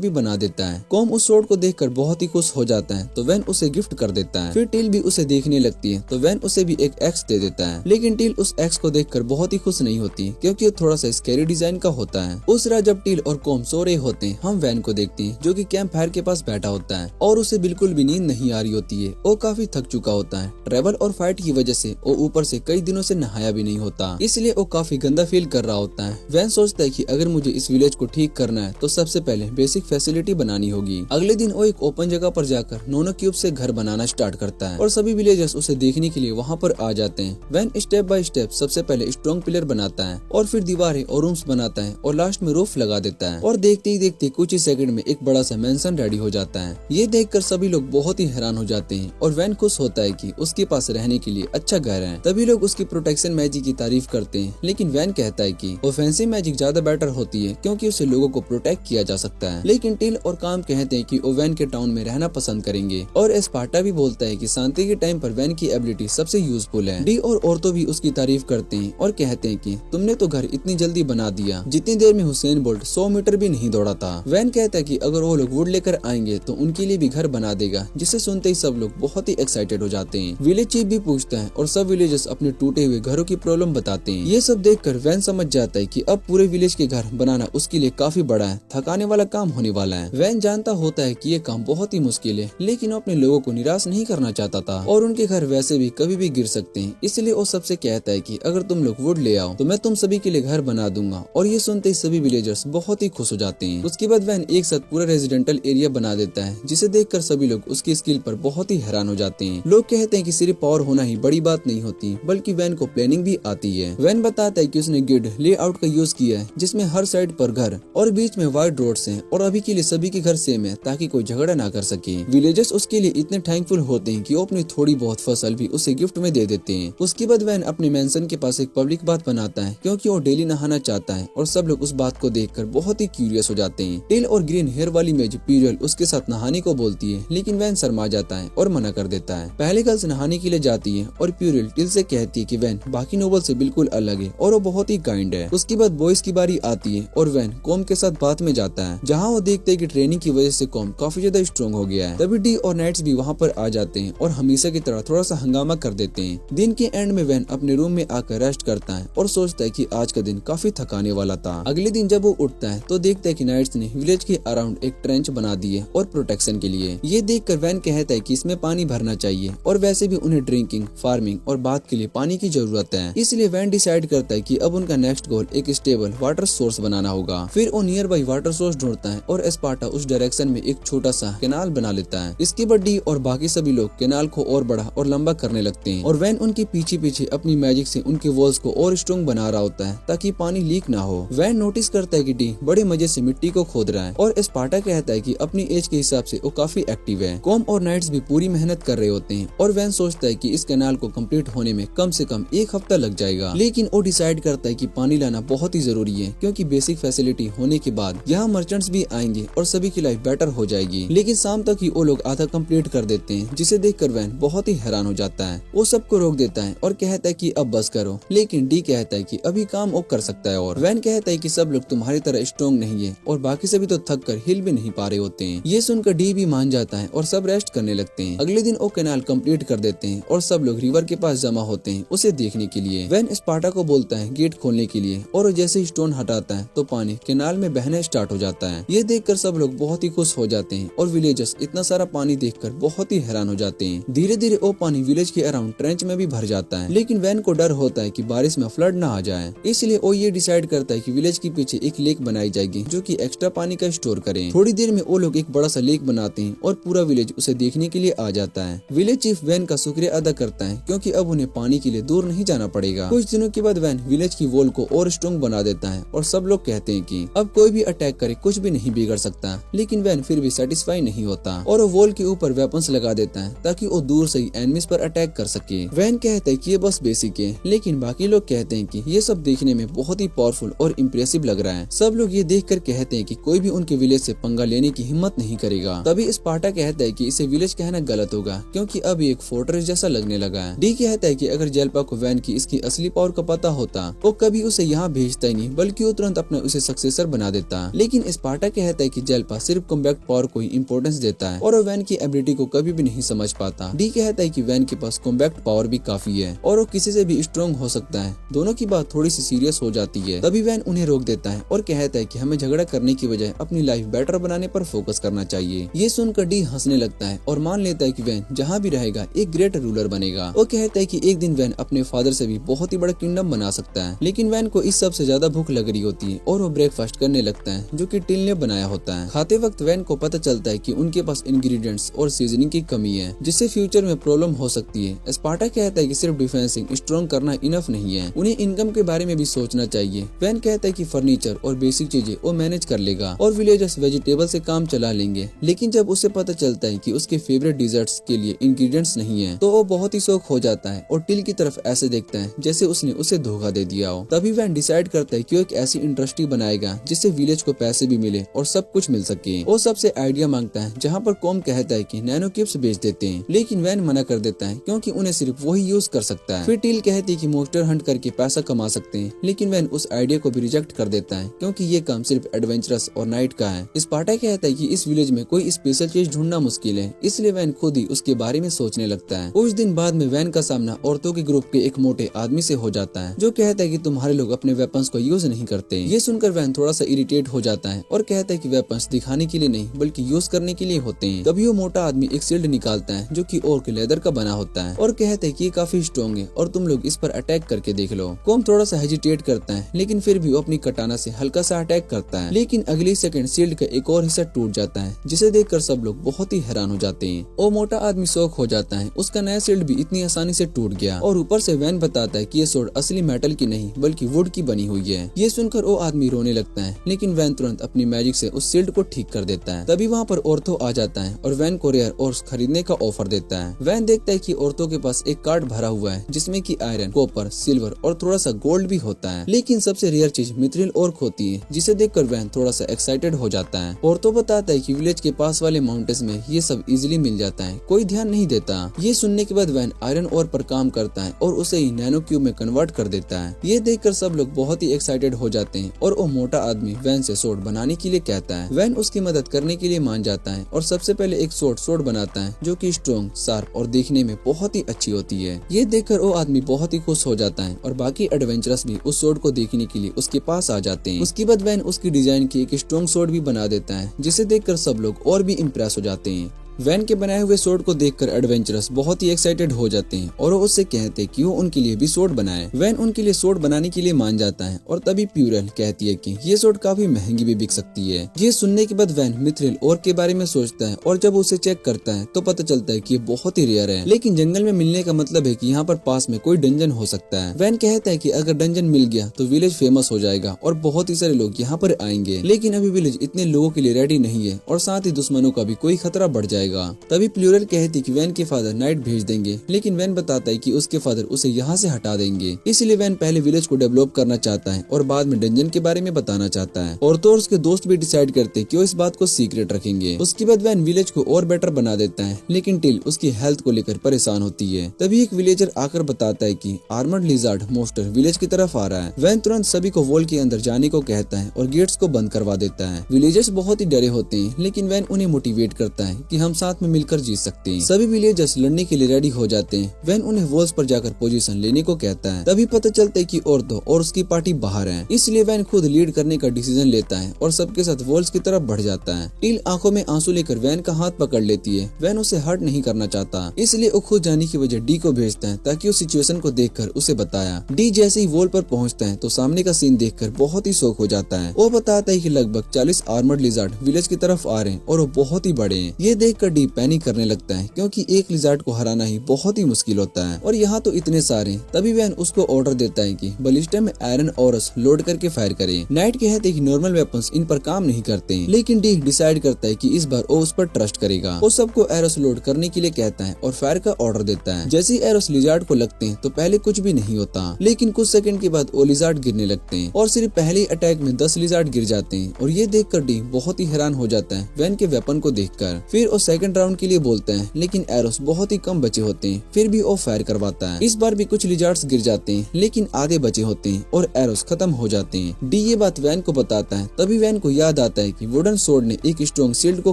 बना देता है। कॉम उस सोर्ड को देखकर बहुत ही खुश हो जाता है, तो वैन उसे गिफ्ट कर देता है। फिर टिल भी उसे देखने लगती है, तो वैन उसे भी एक एक्स दे देता है, लेकिन टिल उस एक्स को देखकर बहुत ही खुश नहीं होती, क्योंकि वो थोड़ा सा स्कैरी डिजाइन का होता है। उस रात जब टिल और कॉम सो रहे होते हैं, हम वैन को देखते हैं जो कि कैंप फायर के पास बैठा होता है और उसे बिल्कुल भी नींद नहीं आ रही होती है। वो काफी थक चुका होता है। ट्रेवल और फाइट की वजह से वो ऊपर से कई दिनों से नहाया भी नहीं होता, इसलिए वो काफी गंदा फील कर रहा होता है। वैन सोचता है कि अगर मुझे इस विलेज को ठीक करना है तो सबसे पहले बेसिक फैसिलिटी बनानी होगी। अगले दिन वो एक ओपन जगह पर जाकर नोनो क्यूब से घर बनाना स्टार्ट करता है और सभी विलेजर्स उसे देखने के लिए वहाँ पर आ जाते हैं। वैन स्टेप बाय स्टेप सबसे पहले स्ट्रॉन्ग पिलर बनाता है और फिर दीवारें और रूम्स बनाता है और लास्ट में रूफ लगा देता है और देखते ही देखते कुछ ही सेकंड में एक बड़ा सा मेंशन रेडी हो जाता है। ये देखकर सभी लोग बहुत ही हैरान हो जाते हैं और वैन खुश होता है कि उसके पास रहने के लिए अच्छा घर है। तभी लोग उसकी प्रोटेक्शन मैजिक की तारीफ करते हैं, लेकिन वैन कहता है कि ऑफेंसिव मैजिक ज्यादा बेटर होती है क्योंकि उससे लोगों को प्रोटेक्ट किया जा सकता है। लेकिन टिल और काम कहते हैं कि वो वैन के टाउन में रहना पसंद करेंगे और स्पार्टा भी बोलता है कि शांति के टाइम पर वैन की एबिलिटी सबसे यूजफुल है। डी और औरतों भी उसकी तारीफ करते हैं और कहते हैं कि तुमने तो घर इतनी जल्दी बना दिया जितनी देर में हुसैन बोल्ट 100 मीटर भी नहीं दौड़ा था। वैन कहता है कि अगर वो लोग वुड लेकर आएंगे तो उनके लिए भी घर बना देगा, जिसे सुनते ही सब लोग बहुत ही एक्साइटेड हो जाते हैं। विलेज चीफ भी पूछता है और सब विलेजर्स अपने टूटे हुए घरों की प्रॉब्लम बताते हैं। ये सब देखकर वैन समझ जाता है कि अब पूरे विलेज के घर बनाना उसके लिए काफी बड़ा है, थकाने वाला काम होने वाला है। वैन जानता होता है कि ये काम बहुत ही मुश्किल है, लेकिन वो अपने लोगों को निराश नहीं करना चाहता था और उनके घर वैसे भी कभी भी गिर सकते हैं, इसलिए वो सबसे कहता है कि अगर तुम लोग वुड ले आओ तो मैं तुम सभी के लिए घर बना दूंगा। और ये सुनते ही सभी विलेजर्स बहुत ही खुश हो जाते हैं। उसके बाद वैन एक साथ पूरा रेजिडेंटल एरिया बना देता है, जिसे देखकर सभी लोग उसकी स्किल पर बहुत ही हैरान हो जाते हैं। लोग कहते हैं कि सिर्फ पावर होना ही बड़ी बात नहीं होती, बल्कि वैन को प्लानिंग भी आती है। वैन बताता है कि उसने ग्रिड लेआउट का यूज किया है, जिसमें हर साइड पर घर और बीच में वाइड रोड्स हैं और अभी के लिए सभी के घर सेम है ताकि कोई झगड़ा ना कर सके। विलेजर्स उसके लिए इतने थैंकफुल होते हैं कि वो अपनी थोड़ी बहुत फसल भी उसे गिफ्ट में दे देते हैं। उसके बाद वैन अपने मेंशन के पास एक पब्लिक बात बनाता है, क्योंकि वो डेली नहाना चाहता है और सब लोग उस बात को देखकर बहुत ही क्यूरियस हो जाते हैं। टेल और ग्रीन हेयर वाली मेज प्यूरल उसके साथ नहाने को बोलती है, लेकिन वैन शर्मा जाता है और मना कर देता है। पहले गर्ल्स नहाने के लिए जाती है और प्यूरल टिल से कहती है कि वैन बाकी नोबल से बिल्कुल अलग है और वो बहुत ही काइंड है। उसके बाद बॉयज की बारी आती है और वैन कॉम के साथ बात में जाता है, जहाँ वो देखते हैं कि ट्रेनिंग की वजह से कॉम काफी ज्यादा स्ट्रॉन्ग हो गया है। तभी डी और नाइट्स भी वहाँ पर आ जाते हैं और हमेशा की तरह थोड़ा सा हंगामा कर देते हैं। दिन के एंड में वैन अपने रूम में आकर रेस्ट करता है और सोचता है कि आज का दिन काफी थकाने वाला था। अगले दिन जब वो उठता है तो देखता है कि नाइट्स ने विलेज के अराउंड एक ट्रेंच बना दी है और प्रोटेक्शन के लिए। ये देखकर वैन कहता है कि इसमें पानी भरना चाहिए और वैसे भी उन्हें ड्रिंकिंग, फार्मिंग और बाथ के लिए पानी की जरूरत है। इसलिए वैन डिसाइड करता है कि अब उनका नेक्स्ट गोल एक स्टेबल वाटर सोर्स बनाना होगा। फिर वो नियर बाई वाटर सोर्स ढूंढता है और स्पार्टा उस डायरेक्शन में एक छोटा सा कैनाल बना लेता है। इसके बाद डी और बाकी सभी लोग कैनाल को और बड़ा और लंबा करने लगते हैं और वैन उनके पीछे पीछे अपनी मैजिक से उनके वॉल्स को और स्ट्रॉन्ग बना रहा होता है ताकि पानी लीक ना हो। वैन नोटिस करता है कि डी बड़े मजे से मिट्टी को खोद रहा है और स्पार्टा कहता है कि अपनी एज के हिसाब से वो काफी एक्टिव है। कॉम और नाइट्स भी पूरी मेहनत कर रहे होते हैं और वैन सोचता है कि इस कैनाल को कंप्लीट होने में कम से कम 1 हफ्ता लग जाएगा, लेकिन वो डिसाइड करता है कि पानी लाना बहुत ही जरूरी है, क्योंकि बेसिक फैसिलिटी होने के बाद यहाँ मर्चेंट्स भी आएंगे और सभी की लाइफ बेटर हो जाएगी। लेकिन शाम तक ही वो लोग आधा कंप्लीट कर देते हैं, जिसे देखकर वैन बहुत ही हैरान हो जाता है। वो सबको रोक देता है और कहता है कि अब बस करो, लेकिन डी कहता है कि अभी काम वो कर सकता है। और वैन कहता है कि सब लोग तुम्हारी तरह स्ट्रॉन्ग नहीं है और बाकी सभी तो थक कर हिल भी नहीं पा रहे होते हैं। ये सुनकर डी भी मान जाता है और सब रेस्ट करने लगते हैं। अगले दिन वो कैनाल कंप्लीट कर देते हैं और सब लोग रिवर के पास जमा होते हैं उसे देखने के लिए। वैन स्पार्टा को बोलता है गेट खोलने के लिए और जैसे ही स्टोन हटाता है तो पानी कैनाल में बहना स्टार्ट हो जाता है। ये देखकर सब लोग बहुत ही खुश हो जाते हैं और विलेजर्स इतना सारा पानी देखकर बहुत ही हैरान हो जाते हैं। धीरे धीरे वो पानी विलेज के अंडरग्राउंड ट्रेंच में भी भर जाता है। लेकिन वैन को डर होता है कि बारिश में फ्लड ना आ जाए, इसलिए वो ये डिसाइड करता है कि विलेज के पीछे एक लेक बनाई जाएगी जो कि एक्स्ट्रा पानी का स्टोर करे। थोड़ी देर में वो लोग एक बड़ा सा लेक बनाते हैं और पूरा विलेज उसे देखने के लिए आ जाता है। विलेज चीफ वैन का शुक्रिया अदा करता है क्योंकि अब उन्हें पानी के लिए दूर नहीं जाना पड़ेगा। कुछ दिनों के बाद वैन विलेज की वॉल को और स्ट्रॉन्ग बना देता है और सब लोग कहते हैं कि अब कोई भी अटैक करे कुछ भी नहीं बिगड़ सकता। लेकिन वैन फिर भी सेटिस्फाई नहीं होता और वो वॉल के ऊपर वेपन्स लगा देता है ताकि वो दूर से ही एनिमीज पर अटैक कर सके। वैन कहता है कि ये बस बेसिक है, लेकिन बाकी लोग कहते हैं कि ये सब देखने में बहुत ही पावरफुल और इम्प्रेसिव लग रहा है। सब लोग ये देखकर कहते हैं कि कोई भी उनके विलेज से पंगा लेने की हिम्मत नहीं करेगा। तभी स्पार्टा कहता है कि इसे विलेज कहना गलत होगा क्योंकि अब ये एक फोर्ट्रेस जैसा लगने लगा है। डी कहता है कि अगर जेल्पा को वैन की इसकी असली पावर का पता होता वो कभी उसे यहाँ भेजता ही नहीं, बल्कि वो तुरंत अपना उसे सक्सेसर बना देता। लेकिन स्पार्टा कहता है कि जेल्पा सिर्फ कॉम्बैक्ट पावर को ही इम्पोर्टेंस देता है और वो वैन की एबिलिटी को कभी भी नहीं समझ पाता। डी कहता है कि वैन के पास कॉम्बैक्ट पावर भी काफी है और वो किसी से भी स्ट्रॉन्ग हो सकता है। दोनों की बात थोड़ी सी सीरियस हो जाती है। तभी वैन उन्हें रोक देता है और कहता है कि हमें झगड़ा करने की बजाय अपनी लाइफ बेटर बनाने पर फोकस करना चाहिए। ये सुनकर डी हंसने लगता है और मान लेता है कि वैन जहाँ भी रहेगा एक ग्रेट रूलर बनेगा। वो कहता है कि एक दिन वैन अपने फादर से भी बहुत ही बड़ा किंगडम बना सकता है। लेकिन वैन को इस सब से ज्यादा भूख लग रही होती है और वो ब्रेकफास्ट करने लगता है जो कि टिल ने बनाया होता है। खाते वक्त वैन को पता चलता है कि उनके पास इंग्रेडिएंट्स और सीजनिंग की कमी है जिससे फ्यूचर में प्रॉब्लम हो सकती है। स्पार्टा कहता है कि सिर्फ डिफेंसिंग स्ट्रॉन्ग करना इनफ नहीं है, उन्हें इनकम के बारे में भी सोचना चाहिए। वैन कहता है कि फर्नीचर और बेसिक चीजें वो मैनेज कर लेगा और विलेजर्स वेजिटेबल से काम चला लेंगे। लेकिन जब उसे पता चलता है कि उसके फेवरेट डिजर्ट्स के लिए इंग्रेडिएंट्स नहीं है तो वो बहुत ही शौक हो जाता है और टिल की तरफ ऐसे देखता है जैसे उसने उसे धोखा दे दिया हो। तभी वैन डिसाइड करता है कि वो एक ऐसी इंडस्ट्री बनाएगा जिससे विलेज को पैसे भी मिले और सब कुछ मिल सके। वो सबसे आइडिया मांगता है जहाँ पर कॉम कहता है कि नैनो क्यूब्स बेच देते हैं, लेकिन वैन मना कर देता है क्योंकि उन्हें सिर्फ वही यूज कर सकता है। फिर टिल कहती है कि मॉन्स्टर हंट करके पैसा कमा सकते हैं, लेकिन वैन उस आइडिया को भी रिजेक्ट कर देता है क्योंकि ये काम सिर्फ एडवेंचरस और नाइट का है। स्पार्टा कहता है कि इस विलेज में कोई स्पेशल चीज ढूंढना मुश्किल है, इसलिए वैन खुद ही उसके बारे में सोचने लगता है। कुछ दिन बाद में वैन का सामना औरतों के ग्रुप के एक मोटे आदमी से हो जाता है जो कहता है कि तुम्हारे लोग अपने वेपन्स को यूज नहीं करते। ये सुनकर वैन थोड़ा सा इरिटेट हो जाता है और कहता है कि वेपन्स दिखाने के लिए नहीं बल्कि यूज करने के लिए होते हैं। तभी वो मोटा आदमी एक शील्ड निकालता है जो कि ओर्क लेदर का बना होता है और कहता है कि ये काफी स्ट्रॉन्ग है और तुम लोग इस पर अटैक करके देख लो। कॉम थोड़ा सा हेजिटेट करता है लेकिन फिर भी वो अपनी कटाना से हल्का सा अटैक करता है, लेकिन अगली सेकंड शील्ड का एक और हिस्सा टूट जाता है जिसे देखकर सब लोग बहुत ही हैरान हो जाते हैं। वो मोटा आदमी शॉक हो जाता है, उसका नया शील्ड भी इतनी आसानी से टूट गया और ऊपर से वैन बताता है कि ये स्वॉर्ड असली मेटल की नहीं बल्कि वुड की बनी हुई है। ये सुनकर वो आदमी रोने लगता है, लेकिन वैन तुरंत अपनी मैजिक से उस शील्ड को ठीक कर देता है। तभी वहाँ पर औरतों आ जाता है और वैन को रेयर और खरीदने का ऑफर देता है। वैन देखता है कि औरतों के पास एक कार्ड भरा हुआ है जिसमें कि आयरन, कॉपर, सिल्वर और थोड़ा सा गोल्ड भी होता है, लेकिन सबसे रेयर चीज मिथ्रिल ऑर्क होती है जिसे देखकर वैन थोड़ा सा एक्साइटेड हो जाता है। औरतों बताता है कि विलेज के पास वाले माउंटेन्स में ये सब इजीली मिल जाता है, कोई ध्यान नहीं देता। ये सुनने के बाद वैन आयरन ओर पर काम करता है और उसे ही नैनो क्यूब में कन्वर्ट कर देता है। ये देखकर सब लोग बहुत ही एक्साइटेड हो जाते हैं और वो मोटा आदमी वैन से स्वॉर्ड बनाने के लिए कहता है। वैन उसकी मदद करने के लिए मान जाता है और सबसे पहले एक स्वॉर्ड बनाता है जो कि स्ट्रॉन्ग, शार्प और देखने में बहुत ही अच्छी होती है। ये देखकर वो आदमी बहुत ही खुश हो जाता है और बाकी एडवेंचरस भी उस स्वॉर्ड को देखने के लिए उसके पास आ जाते हैं। उसके बाद वैन उसकी डिजाइन की एक स्ट्रॉन्ग स्वॉर्ड भी बना देता है जिसे देखकर सब लोग और भी इम्प्रेस हो जाते हैं। वैन के बनाए हुए स्वॉर्ड को देखकर एडवेंचरस बहुत ही एक्साइटेड हो जाते हैं और वो उससे कहते हैं कि वो उनके लिए भी स्वॉर्ड बनाए। वैन उनके लिए स्वॉर्ड बनाने के लिए मान जाता है और तभी प्यूरल कहती है कि ये स्वॉर्ड काफी महंगी भी बिक सकती है। ये सुनने के बाद वैन मिथ्रिल ऑर्क के बारे में सोचता है और जब उसे चेक करता है तो पता चलता है कि ये बहुत ही रेयर है, लेकिन जंगल में मिलने का मतलब है कि यहाँ पर पास में कोई डंजन हो सकता है। वैन कहता है कि अगर डंजन मिल गया तो विलेज फेमस हो जाएगा और बहुत ही सारे लोग यहाँ पर आएंगे, लेकिन अभी विलेज इतने लोगों के लिए रेडी नहीं है और साथ ही दुश्मनों का भी कोई खतरा बढ़ जाएगा। तभी प्लूरल कहती कि वैन के फादर नाइट भेज देंगे, लेकिन वैन बताता है कि उसके फादर उसे यहाँ से हटा देंगे। इसलिए वैन पहले विलेज को डेवलप करना चाहता है और बाद में डंजन के बारे में बताना चाहता है। और तो उसके दोस्त भी डिसाइड करते हैं कि वो इस बात को सीक्रेट रखेंगे। उसके बाद वैन विलेज को और बेटर बना देता है, लेकिन टिल उसकी हेल्थ को लेकर परेशान होती है। तभी एक विलेजर आकर बताता है कि आर्मर्ड लिजार्ड मॉन्स्टर विलेज की तरफ आ रहा है। वैन तुरंत सभी को वॉल के अंदर जाने को कहता है और गेट्स को बंद करवा देता है। विलेजर्स बहुत ही डरे होते हैं, लेकिन वैन उन्हें मोटिवेट करता है कि हम साथ में मिलकर जीत सकते हैं। सभी विलेजर्स लड़ने के लिए रेडी हो जाते हैं। वैन उन्हें वॉल्स पर जाकर पोजीशन लेने को कहता है। तभी पता चलता है कि औरतों और उसकी पार्टी बाहर है, इसलिए वैन खुद लीड करने का डिसीजन लेता है और सबके साथ वॉल्स की तरफ बढ़ जाता है। टील आंखों में आंसू लेकर वैन का हाथ पकड़ लेती है। वैन उसे हर्ट नहीं करना चाहता, इसलिए वो खुद जाने की वजह डी को भेजता है ताकि उस सिचुएशन को देखकर उसे बताया। डी जैसे ही वॉल पर पहुंचता है तो सामने का सीन देखकर बहुत ही शॉक हो जाता है। वो बताता है कि लगभग 40 आर्मर्ड लिजार्ड विलेज की तरफ आ रहे हैं और वो बहुत ही बड़े हैं। ये देखकर डी पैनिक करने लगता है क्योंकि एक लिजार्ड को हराना ही बहुत ही मुश्किल होता है और यहाँ तो इतने सारे। तभी वैन उसको ऑर्डर देता है कि बलिस्टा में आयरन औरस लोड करके फायर करे। नाइट कहते हैं कि नॉर्मल वेपन्स इन पर काम नहीं करते, लेकिन डी डिसाइड करता है कि इस बार वो उस पर ट्रस्ट करेगा। वो सबको एरोस लोड करने के लिए कहता है और फायर का ऑर्डर देता है। जैसे ही एरोस लिजार्ड को लगते हैं तो पहले कुछ भी नहीं होता, लेकिन कुछ सेकंड के बाद वो लिजार्ड गिरने लगते हैं और सिर्फ पहले अटैक में 10 लिजार्ड गिर जाते हैं और ये देखकर डी बहुत ही हैरान हो जाता है वैन के वेपन को देखकर। फिर वो सेकंड राउंड के लिए बोलता है, लेकिन एरोस बहुत ही कम बचे होते हैं। फिर भी वो फायर करवाता है। इस बार भी कुछ लिजार्ड्स गिर जाते हैं, लेकिन आधे बचे होते हैं और एरोस खत्म हो जाते हैं। डी ये बात वैन को बताता है। तभी वैन को याद आता है कि वुडन सोर्ड ने एक स्ट्रॉन्ग शील्ड को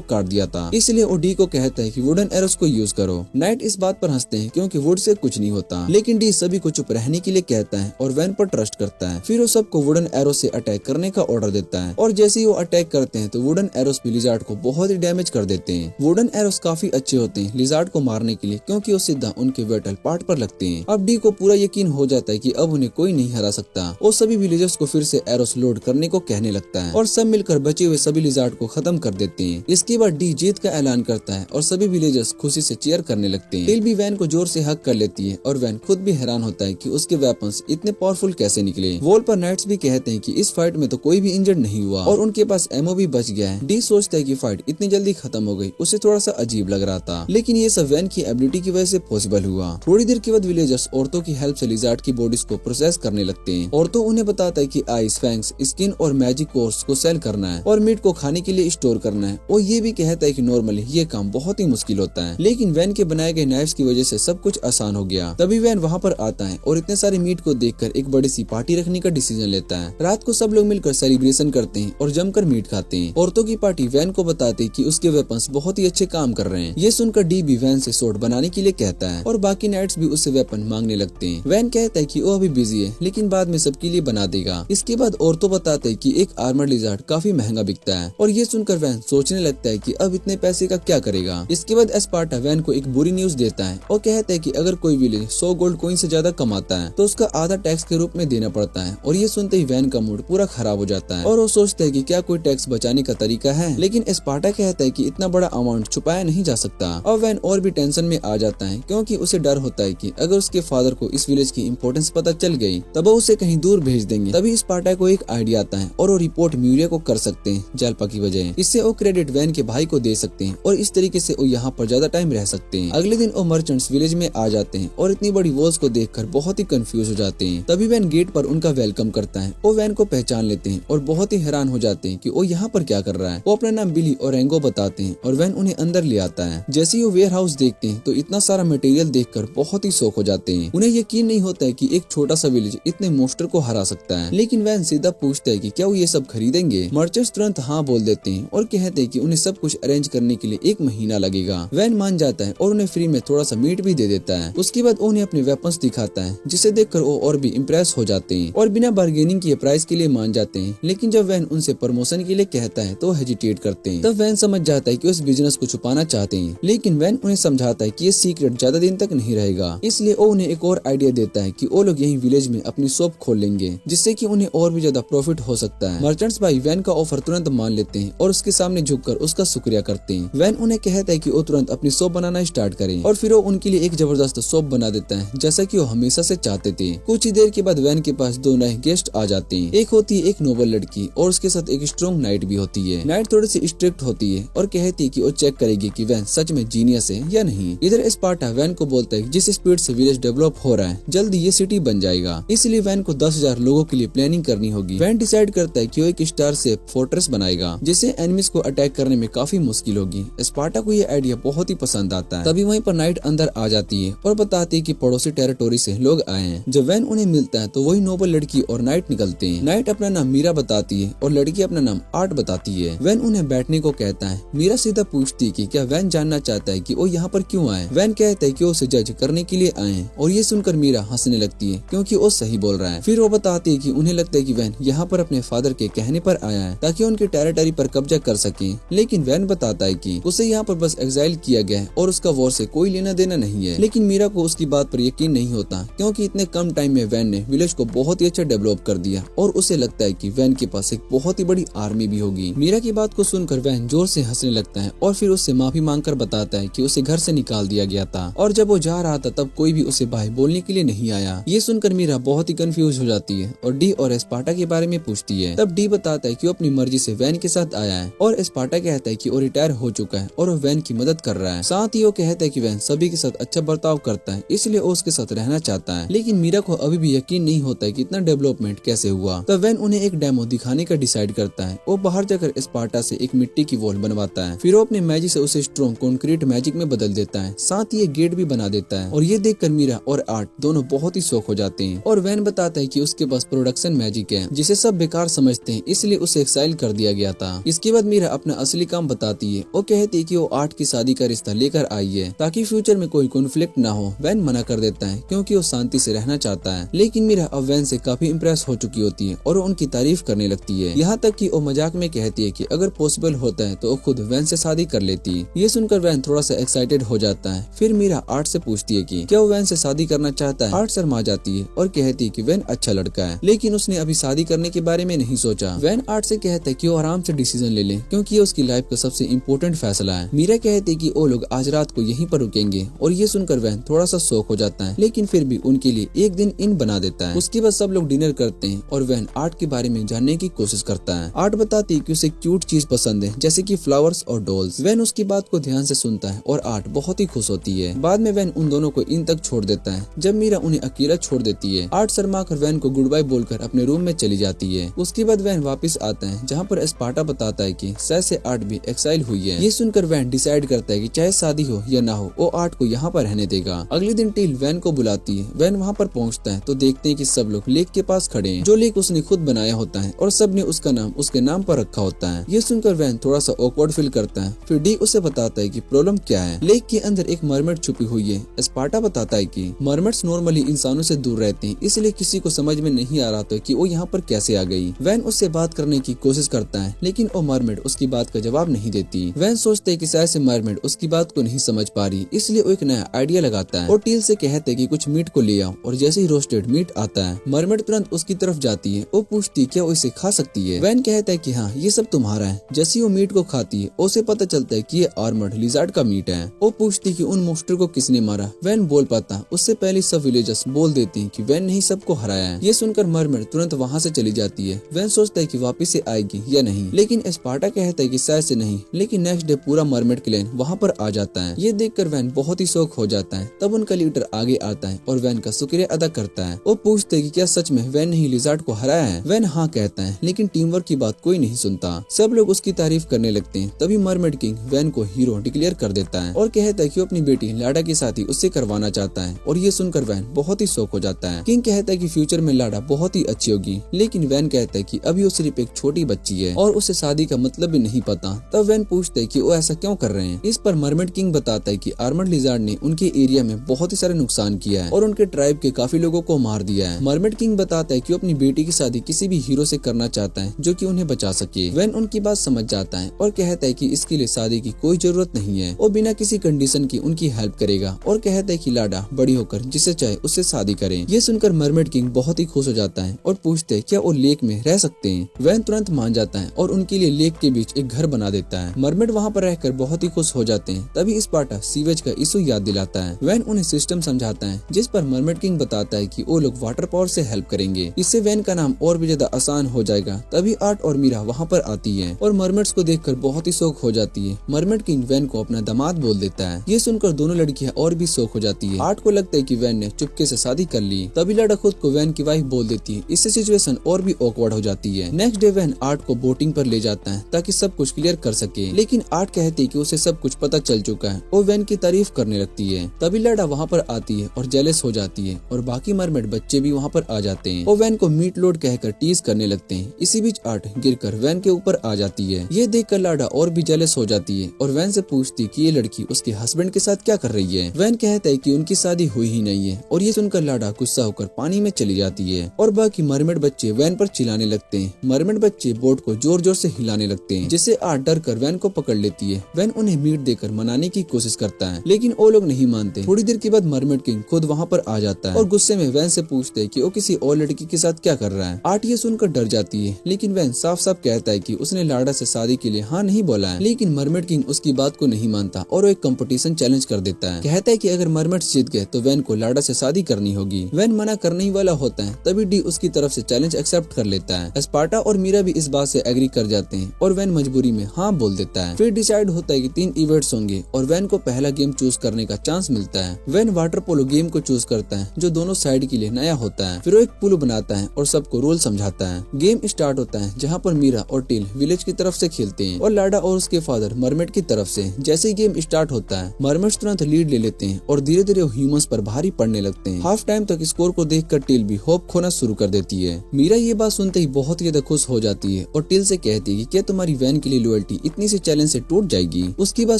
काट दिया था, इसलिए वो डी को कहता है कि वुडन एरोस को यूज करो। नाइट इस बात पर हंसते हैं क्योंकि वुड से कुछ नहीं होता, लेकिन डी सभी को चुप रहने के लिए कहता है और वैन पर ट्रस्ट करता है। फिर वो सबको वुडन एरो से अटैक करने का ऑर्डर देता है और जैसे ही वो अटैक करते हैं तो वुडन एरोस भी लिजार्ड को बहुत ही डैमेज कर देते हैं। वुडन एरोस काफी अच्छे होते हैं लिजार्ड को मारने के लिए क्योंकि वो सीधा उनके वेटल पार्ट पर लगते हैं। अब डी को पूरा यकीन हो जाता है कि अब उन्हें कोई नहीं हरा सकता। वो सभी विलेजर्स को फिर से एरोस लोड करने को कहने लगता है और सब मिलकर बचे हुए सभी लिजार्ड को खत्म कर देते हैं। इसके बाद डी जीत का ऐलान करता है और सभी विलेजर्स खुशी से चीयर करने लगते हैं। टिल भी वैन को जोर से हक कर लेती है और वैन खुद भी हैरान होता है कि उसके वेपन्स इतने पावरफुल कैसे निकले। वॉल पर नाइट्स भी कहते हैं कि इस फाइट में तो कोई भी इंजर्ड नहीं हुआ और उनके पास एमओ भी बच गया है। डी सोचता है कि फाइट इतनी जल्दी खत्म हो गई, उसे थोड़ा सा अजीब लग रहा था, लेकिन ये सब वैन की एबिलिटी की वजह से पॉसिबल हुआ। थोड़ी देर के बाद विलेजर्स औरतों की हेल्प से लिजार्ड की बॉडीज को प्रोसेस करने लगते हैं। औरतों उन्हें बताता है कि आइस, फैंग्स, स्किन और मैजिक कोर्स को सेल करना है और मीट को खाने के लिए स्टोर करना है। और ये भी कहता है कि नॉर्मली ये काम बहुत ही मुश्किल होता है, लेकिन वैन के बनाए गए नाइफ्स की वजह से सब कुछ आसान हो गया। तभी वैन वहाँ पर आता है और इतने सारे मीट को देखकर एक बड़ी सी पार्टी रखने का डिसीजन लेता है। रात को सब लोग मिलकर सेलिब्रेशन करते हैं और जमकर मीट खाते हैं। औरतों की पार्टी वैन को बताते हैं कि उसके वेपन्स बहुत ही अच्छे काम कर रहे हैं। ये सुनकर डी भी वैन से सोर्ड बनाने के लिए कहता है और बाकी नाइट्स भी उससे वेपन मांगने लगते हैं। वैन कहता है कि वो अभी बिजी है, लेकिन बाद में सबके लिए बना देगा। इसके बाद औरतों बताते हैं कि एक आर्मर्ड लिजार्ड काफी महंगा बिकता है और ये सुनकर वैन सोचने लगता है कि अब इतने पैसे का क्या करेगा। इसके बाद एस्पार्टा वैन को एक बुरी न्यूज देता है और कहता है कि अगर कोई विलेज 100 गोल्ड कॉइन से ज्यादा कमाता है तो उसका आधा टैक्स के रूप में देना पड़ता है। और ये सुनते ही वैन का मूड पूरा खराब हो जाता है और वो सोचता है कि क्या कोई टैक्स बचाने का तरीका है, लेकिन एस्पार्टा कहता है कि इतना बड़ा अमाउंट छुपाया नहीं जा सकता। और वैन और भी टेंशन में आ जाता है क्योंकि उसे डर होता है कि अगर उसके फादर को इस विलेज की इम्पोर्टेंस पता चल गई तब वो उसे कहीं दूर भेज देंगे। तभी स्पार्टा को एक आइडिया आता है और वो रिपोर्ट म्यूरिया को कर सकते हैं जालपा की वजह। इससे वो क्रेडिट वैन के भाई को दे सकते हैं और इस तरीके से वो यहाँ पर ज्यादा टाइम रह सकते हैं। अगले दिन वो मर्चेंट्स विलेज में आ जाते हैं और इतनी बड़ी वॉल्स को देखकर बहुत ही कंफ्यूज हो जाते हैं। तभी वैन गेट पर उनका वेलकम करता है। वो वैन को पहचान लेते हैं और बहुत ही हैरान हो जाते हैं कि वो यहाँ पर क्या कर रहा है। वो अपना नाम बिली और रेंगो बताते हैं और वैन उन्हें अंदर ले आता है। जैसे ही वो वेयर हाउस देखते हैं तो इतना सारा मटेरियल देखकर बहुत ही शॉक हो जाते हैं। उन्हें यकीन नहीं होता है कि एक छोटा सा विलेज इतने मोस्टर को हरा सकता है। लेकिन वैन सीधा पूछता है कि क्या वो ये सब खरीदेंगे। मर्चेंट्स तुरंत हाँ बोल देते हैं और कहते हैं कि उन्हें सब कुछ अरेंज करने के लिए 1 महीना लगेगा। वैन मान जाता है और उन्हें फ्री में थोड़ा सा मीट भी दे देता है। उसके बाद उन्हें अपने वेपन्स दिखाता है जिसे देखकर वो और भी इम्प्रेस हो जाते हैं और बिना बार्गेनिंग किए प्राइस के लिए मान जाते हैं। लेकिन जब वैन उनसे प्रमोशन के लिए कहता है तो हेजिटेट करते हैं। तब वैन समझ जाता है कि उस बिजनेस को छुपाना चाहते हैं, लेकिन वैन उन्हें समझाता है कि ये सीक्रेट ज्यादा दिन तक नहीं रहेगा। इसलिए वो उन्हें एक और आइडिया देता है कि वो लोग यही विलेज में अपनी शॉप खोल लेंगे जिससे कि उन्हें और भी ज्यादा प्रॉफिट हो सकता है। मर्चेंट्स भाई वैन का ऑफर तुरंत मान लेते हैं और उसके सामने झुककर उसका शुक्रिया करते हैं। वैन उन्हें कहता है कि वो तुरंत अपनी शॉप बनाना स्टार्ट करें और फिर वो उनके लिए एक जबरदस्त शॉप बना देता है जैसा कि वो हमेशा से चाहते थे। कुछ ही देर के बाद वैन के पास 2 नए गेस्ट आ जाते हैं। एक होती है एक नोबल लड़की और उसके साथ एक स्ट्रॉन्ग नाइट भी होती है। नाइट थोड़ी सी स्ट्रिक्ट होती है और कहती है कि वो चेक करेगी कि वैन सच में जीनियस है या नहीं। इधर स्पार्टा वैन को बोलता है जिस स्पीड से विलेज डेवलप हो रहा है जल्दी ये सिटी बन जाएगा, इसलिए वैन को 10,000 लोगों के लिए प्लानिंग करनी होगी। वैन डिसाइड करता है कि वो एक स्टार से फोर्ट्रेस बनाएगा जिससे एनिमीज को अटैक करने में काफी मुश्किल होगी। स्पार्टा को ये आइडिया बहुत ही पसंद आता है। तभी वहीं पर नाइट अंदर आ जाती है और बताती है कि पड़ोसी टेरिटोरी से लोग आए हैं। जब वैन उन्हें मिलता है तो वही नोबल लड़की और नाइट निकलते हैं। नाइट अपना नाम मीरा बताती है और लड़की अपना नाम आर्ट बताती है। वैन उन्हें बैठने को कहता है। मीरा सीधा पूछती पूछती है कि क्या वैन जानना चाहता है कि वो यहाँ पर क्यों आए। वैन कहता है कि वो उसे जज करने के लिए आए हैं और ये सुनकर मीरा हंसने लगती है क्योंकि वो सही बोल रहा है। फिर वो बताती है कि उन्हें लगता है कि वैन यहाँ पर अपने फादर के कहने पर आया है ताकि उनके टेरिटरी पर कब्जा कर सके, लेकिन वैन बताता है कि उसे यहाँ पर बस एक्साइल किया गया है और उसका वॉर से कोई लेना देना नहीं है। लेकिन मीरा को उसकी बात पर यकीन नहीं होता क्योंकि इतने कम टाइम में वैन ने विलेज को बहुत ही अच्छा डेवलप कर दिया और उसे लगता है कि वैन के पास एक बहुत ही बड़ी आर्मी भी होगी। मीरा की बात को सुनकर वैन जोर से हंसने लगता है और फिर उससे माफी मांगकर बताता है कि उसे घर से निकाल दिया गया था और जब वो जा रहा था तब कोई भी उसे बाय बोलने के लिए नहीं आया। ये सुनकर मीरा बहुत ही कंफ्यूज हो जाती है और डी और एस्पार्टा के बारे में पूछती है। तब डी बताता है कि वो अपनी मर्जी से वैन के साथ आया है और एस्पार्टा कहता है कि वो रिटायर हो चुका है और वो वैन की मदद कर रहा है। साथ ही वो कहता है कि वैन सभी के साथ अच्छा बर्ताव करता है इसलिए वो उसके साथ रहना चाहता है। लेकिन मीरा को अभी भी यकीन नहीं होता है कि इतना डेवलपमेंट कैसे हुआ। तब वैन उन्हें एक डेमो दिखाने का डिसाइड करता है। वो बाहर जाकर एस्पार्टा से एक मिट्टी की वॉल बनवाता है, फिर वो अपने मैजिक से उसे स्ट्रॉन्ग कंक्रीट मैजिक में बदल देता है, साथ ही एक गेट भी बना देता है। और ये देखकर मीरा और आर्ट दोनों बहुत ही शौक हो जाते हैं और वैन बताता है कि उसके पास प्रोडक्शन मैजिक है जिसे सब बेकार समझते हैं इसलिए उसे एक्साइल कर दिया गया था। इसके बाद मीरा अपना असली काम बताती है। वो कहती है कि वो आर्ट की शादी का रिश्ता लेकर आई है ताकि फ्यूचर में कोई कॉन्फ्लिक्ट ना हो। वैन मना कर देता है क्योंकि वो शांति से रहना चाहता है। लेकिन मीरा अब वैन से काफी इम्प्रेस हो चुकी होती है और वो उनकी तारीफ करने लगती है, यहाँ तक कि वो मजाक में कहती है कि अगर पॉसिबल होता है तो वो खुद वैन से शादी कर लेती है। ये सुनकर वैन थोड़ा सा एक्साइटेड हो जाता है। फिर मीरा आर्ट से पूछती है कि क्या वो वैन से शादी करना चाहता है। आर्ट शर्मा जाती है और कहती है कि वैन अच्छा लड़का है लेकिन उसने अभी शादी करने के बारे में नहीं सोचा। वैन आर्ट से कहता है कि वो आराम से डिसीजन ले ले क्योंकि ये उसकी लाइफ का सबसे इम्पोर्टेंट फैसला है। मीरा कहती है कि वो लोग आज रात को यहीं पर रुकेंगे और ये सुनकर वैन थोड़ा सा शौक हो जाता है लेकिन फिर भी उनके लिए एक दिन इन बना देता है। उसके बाद सब लोग डिनर करते हैं और वैन आर्ट के बारे में जानने की कोशिश करता है। आर्ट बताती है कि उसे क्यूट चीज पसंद है जैसे कि फ्लावर्स और डॉल्स। वैन उसकी बात को ध्यान से सुनता है और आर्ट बहुत ही खुश होती है। बाद में वैन उन दोनों को इन तक छोड़ देता है जब मीरा उन्हें अकेला छोड़ देती है। आर्ट शर्मा कर वैन को गुड बाय बोलकर अपने रूम में चली जाती है। उसके बाद वैन वापस आता है जहाँ पर एस्पार्टा बताता है कि शायद से आर्ट भी एक्साइल हुई है। ये सुनकर वैन डिसाइड करता है कि चाहे शादी हो या ना हो वो आर्ट को यहाँ पर रहने देगा। अगले दिन टील वैन को बुलाती है। वैन वहाँ पर पहुँचता है तो देखते हैं कि सब लोग लेक के पास खड़े हैं। जो लेक उसने खुद बनाया होता है और सबने उसका नाम उसके नाम पर रखा होता है। ये सुनकर वैन थोड़ा सा ऑकवर्ड फील करता है। फिर डी उसे बताता है कि प्रॉब्लम क्या है। लेक के अंदर एक मरमेड छुपी हुई है। एस्पार्टा बताता है कि मरमेड्स नॉर्मली इंसानों से दूर रहते हैं इसलिए किसी को समझ में नहीं आ रहा था कि वो यहाँ पर कैसे आ गई। वैन उससे बात करने की कोशिश करता है लेकिन वो मरमेड उसकी बात का जवाब नहीं देती। वैन सोचते है कि शायद से मरमेड उसकी बात को नहीं समझ पा रही इसलिए वो एक नया आइडिया लगाता है और टील से कहते है कि कुछ मीट को ले आओ और जैसे ही रोस्टेड मीट आता है मरमेड तुरंत उसकी तरफ जाती है। वो पूछती है क्या वो इसे खा सकती है। वैन कहता है कि हाँ ये सब तुम्हारा है। जैसे वो मीट को खाती है उसे पता चलता है कि ये आर्मर्ड लिजार्ड का मीट है। वो पूछती है कि उन मोस्टर को किसने मारा। वैन बोल पाता उससे पहले सब विलेजर्स बोल देते हैं कि वैन ने ही सबको हराया है। ये सुनकर मरमेड तुरंत वहाँ से चली जाती है। वैन सोचता है कि वापिस से आएगी या नहीं लेकिन एस्पार्टा कहता है कि शायद से नहीं। लेकिन नेक्स्ट डे पूरा मरमेड क्लैन वहाँ पर आ जाता है। ये देखकर वैन बहुत ही शौक हो जाता है। तब उनका लीडर आगे आता है और वैन का शुक्रिया अदा करता है। वो पूछते है कि क्या सच में वैन ने ही लिजार्ड को हराया है। वैन हाँ कहता है लेकिन टीम वर्क की बात कोई नहीं सुनता। सब लोग उसकी तारीफ करने लगते हैं। तभी मरमेड किंग वैन को हीरो डिक्लेयर कर देता है और कहता है कि वो अपनी बेटी लाडा की शादी उससे करवाना चाहता है और ये सुनकर वैन बहुत ही शौक हो जाता है। किंग कहता है कि फ्यूचर में लाडा बहुत ही अच्छी होगी लेकिन वैन कहता है कि अभी वो सिर्फ एक छोटी बच्ची है और उसे शादी का मतलब भी नहीं पता। तब वैन पूछते है कि वो ऐसा क्यों कर रहे हैं। इस पर मरमेड किंग बताता है कि आर्मर्ड लिजार्ड ने उनके एरिया में बहुत ही सारे नुकसान किया है और उनके ट्राइब के काफी लोगों को मार दिया है। मरमेड किंग बताता है कि वो अपनी बेटी की शादी किसी भी हीरो से करना चाहता है जो कि उन्हें बचा सके। वैन उनकी बात समझ जाता है और कहता है कि इसके लिए शादी की कोई जरूरत नहीं है। वो बिना किसी कंडीशन की उनकी हेल्प करेगा और कहता है कि लाडा बड़ी होकर जिसे चाहे उससे शादी करे। ये सुनकर मरमेड किंग बहुत ही खुश हो जाता है और पूछते है क्या वो लेक में रह सकते हैं। वैन तुरंत मान जाता है और उनके लिए लेक के बीच एक घर बना देता है। मरमेड वहाँ पर रहकर बहुत ही खुश हो जाते हैं। तभी स्पार्टा सीवेज का इशू याद दिलाता है। वैन उन्हें सिस्टम समझाता है जिस पर मरमेड किंग बताता है कि वो लोग वाटर पावर से हेल्प करेंगे। इससे वैन का नाम और भी ज्यादा आसान हो जाएगा। तभी आर्ट और मीरा वहाँ पर आती है और मरमेड्स को देखकर बहुत ही शौक हो जाती है। मरमेड किंग वैन को अपना दामाद बोल देता है। ये सुनकर दोनों लड़कियां और भी शौक हो जाती है। आर्ट को लगता है कि वैन ने चुपके से शादी कर ली। तभी लाडा खुद को वैन की वाइफ बोल देती है। इससे सिचुएशन और भी ऑकवर्ड हो जाती है। नेक्स्ट डे वैन आर्ट को बोटिंग पर ले जाता है ताकि सब कुछ क्लियर कर सके लेकिन आर्ट कहती है कि उसे सब कुछ पता चल चुका है। वो वैन की तारीफ करने लगती है। तभी लाडा वहाँ पर आती है और जेलस हो जाती है और बाकी मरमेड बच्चे भी वहाँ पर आ जाते हैं। वो वैन को मीट लोड कहकर टीज करने लगते हैं। इसी बीच आर्ट गिरकर वैन के ऊपर आ जाती है। ये देखकर लाडा और भी जेलस हो जाती जाती है और वैन से पूछती कि ये लड़की उसके हस्बैंड के साथ क्या कर रही है। वैन कहता है कि उनकी शादी हुई ही नहीं है और ये सुनकर लाडा गुस्सा होकर पानी में चली जाती है और बाकी मरमेड बच्चे वैन पर चिल्लाने लगते हैं। मरमेड बच्चे बोट को जोर जोर से हिलाने लगते हैं, जिससे आर्ट डर कर वैन को पकड़ लेती है। वैन उन्हें मीट देकर मनाने की कोशिश करता है, लेकिन वो लोग नहीं मानते। थोड़ी देर के बाद मरमेड किंग खुद वहाँ पर आ जाता है और गुस्से में वैन से पूछते है कि वो किसी और लड़की के साथ क्या कर रहा है। आर्ट ये सुनकर डर जाती है, लेकिन वैन साफ साफ कहता है कि उसने लाडा से शादी के लिए हाँ नहीं बोला है। लेकिन मरमेड किंग उसकी बात को नहीं मानता और वो एक कंपटीशन चैलेंज कर देता है। कहता है कि अगर मरमेड्स जीत गए तो वैन को लाडा से शादी करनी होगी। वैन मना करने ही वाला होता है, तभी डी उसकी तरफ से चैलेंज एक्सेप्ट कर लेता है। स्पार्टा और मीरा भी इस बात से एग्री कर जाते हैं और वैन मजबूरी में हाँ बोल देता है। फिर डिसाइड होता है कि 3 इवेंट्स होंगे और वैन को पहला गेम चूज करने का चांस मिलता है। वैन वाटर पोलो गेम को चूज करता है, जो दोनों साइड के लिए नया होता है। फिर वो एक पुल बनाता है और सबको रूल समझाता है। गेम स्टार्ट होता है, जहाँ पर मीरा और टिल विलेज की तरफ से खेलते हैं और लाडा और उसके फादर मरमेड की तरफ से। जैसे ही गेम स्टार्ट होता है, मरमेड्स तुरंत लीड ले लेते हैं और धीरे धीरे ह्यूमंस पर भारी पड़ने लगते हैं। हाफ टाइम तक स्कोर को देखकर टिल भी होप खोना शुरू कर देती है। मीरा ये बात सुनते ही बहुत ज्यादा खुश हो जाती है और टिल से कहती है कि क्या तुम्हारी वैन के लिए लॉयल्टी इतनी से चैलेंज से टूट जाएगी। उसकी बात